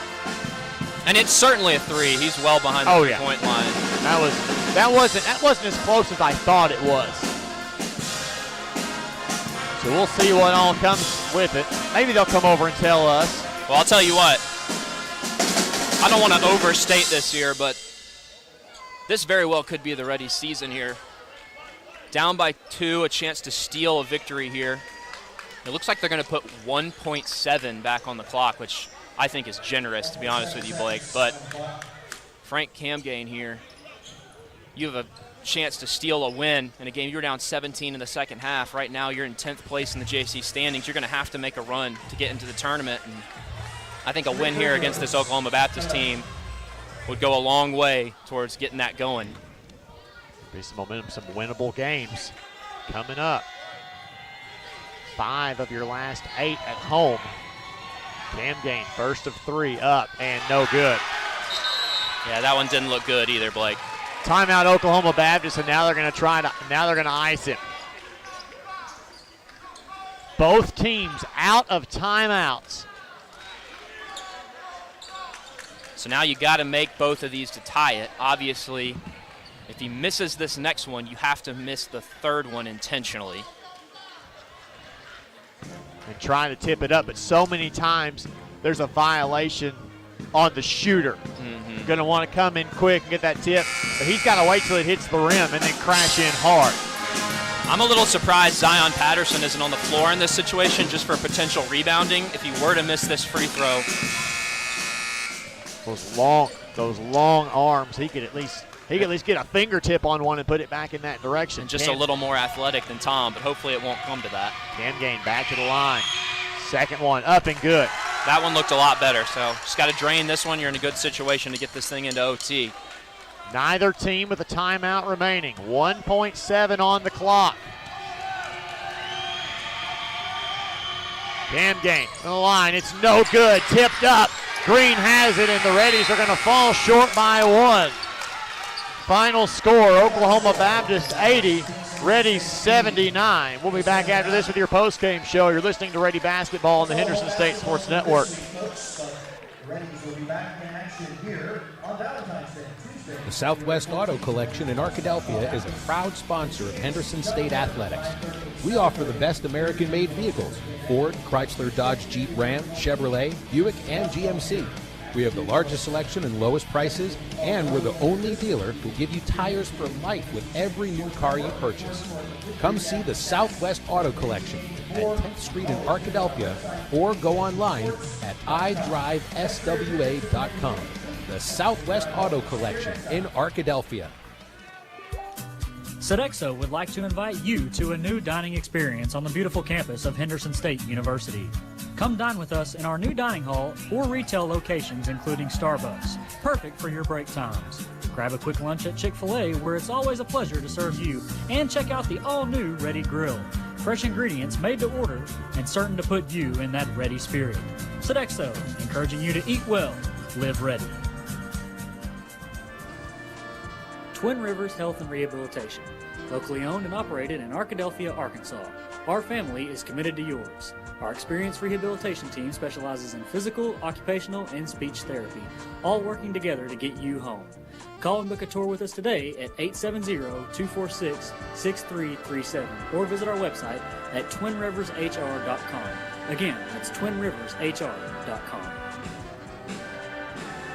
And it's certainly a three. He's well behind the three-point line. That wasn't as close as I thought it was. So we'll see what all comes with it. Maybe they'll come over and tell us. Well, I'll tell you what. I don't want to overstate this here, but this very well could be the Reddies season here. Down by 2, a chance to steal a victory here. It looks like they're going to put 1.7 back on the clock, which I think is generous, to be honest with you, Blake. But Frank Camgain here, you have a chance to steal a win in a game. You were down 17 in the second half. Right now you're in 10th place in the JC standings. You're going to have to make a run to get into the tournament. And I think a win here against this Oklahoma Baptist team would go a long way towards getting that going. Be some momentum, some winnable games coming up. 5 of your last 8 at home. Camgain, first of 3 up and no good. Yeah, that one didn't look good either, Blake. Timeout Oklahoma Baptist, and now they're going to ice him. Both teams out of timeouts. So now you got to make both of these to tie it. Obviously, if he misses this next one, you have to miss the third one intentionally. And trying to tip it up, but so many times there's a violation on the shooter. Going to want to come in quick and get that tip, but he's got to wait till it hits the rim and then crash in hard. I'm a little surprised Zion Patterson isn't on the floor in this situation just for potential rebounding if he were to miss this free throw. Those long arms, he could at least get a fingertip on one and put it back in that direction. And just a little more athletic than Tom, but hopefully it won't come to that. Camgain back to the line. Second one up and good. That one looked a lot better, so just got to drain this one. You're in a good situation to get this thing into OT. Neither team with a timeout remaining. 1.7 on the clock. Camgain on the line. It's no good. Tipped up. Green has it, and the Reddies are going to fall short by 1. Final score, Oklahoma Baptist 80, Reddies 79. We'll be back after this with your post-game show. You're listening to Ready Basketball on the Henderson State Sports Network. The Southwest Auto Collection in Arkadelphia is a proud sponsor of Henderson State Athletics. We offer the best American-made vehicles: Ford, Chrysler, Dodge, Jeep, Ram, Chevrolet, Buick, and GMC. We have the largest selection and lowest prices, and we're the only dealer who give you tires for life with every new car you purchase. Come see the Southwest Auto Collection at 10th Street in Arkadelphia, or go online at idriveswa.com. The Southwest Auto Collection in Arkadelphia. Sodexo would like to invite you to a new dining experience on the beautiful campus of Henderson State University. Come dine with us in our new dining hall or retail locations, including Starbucks, perfect for your break times. Grab a quick lunch at Chick-fil-A, where it's always a pleasure to serve you, and check out the all-new Ready Grill. Fresh ingredients made to order and certain to put you in that ready spirit. Sodexo, encouraging you to eat well, live ready. Twin Rivers Health and Rehabilitation, locally owned and operated in Arkadelphia, Arkansas. Our family is committed to yours. Our experienced rehabilitation team specializes in physical, occupational, and speech therapy, all working together to get you home. Call and book a tour with us today at 870-246-6337 or visit our website at twinrivershr.com. Again, that's twinrivershr.com.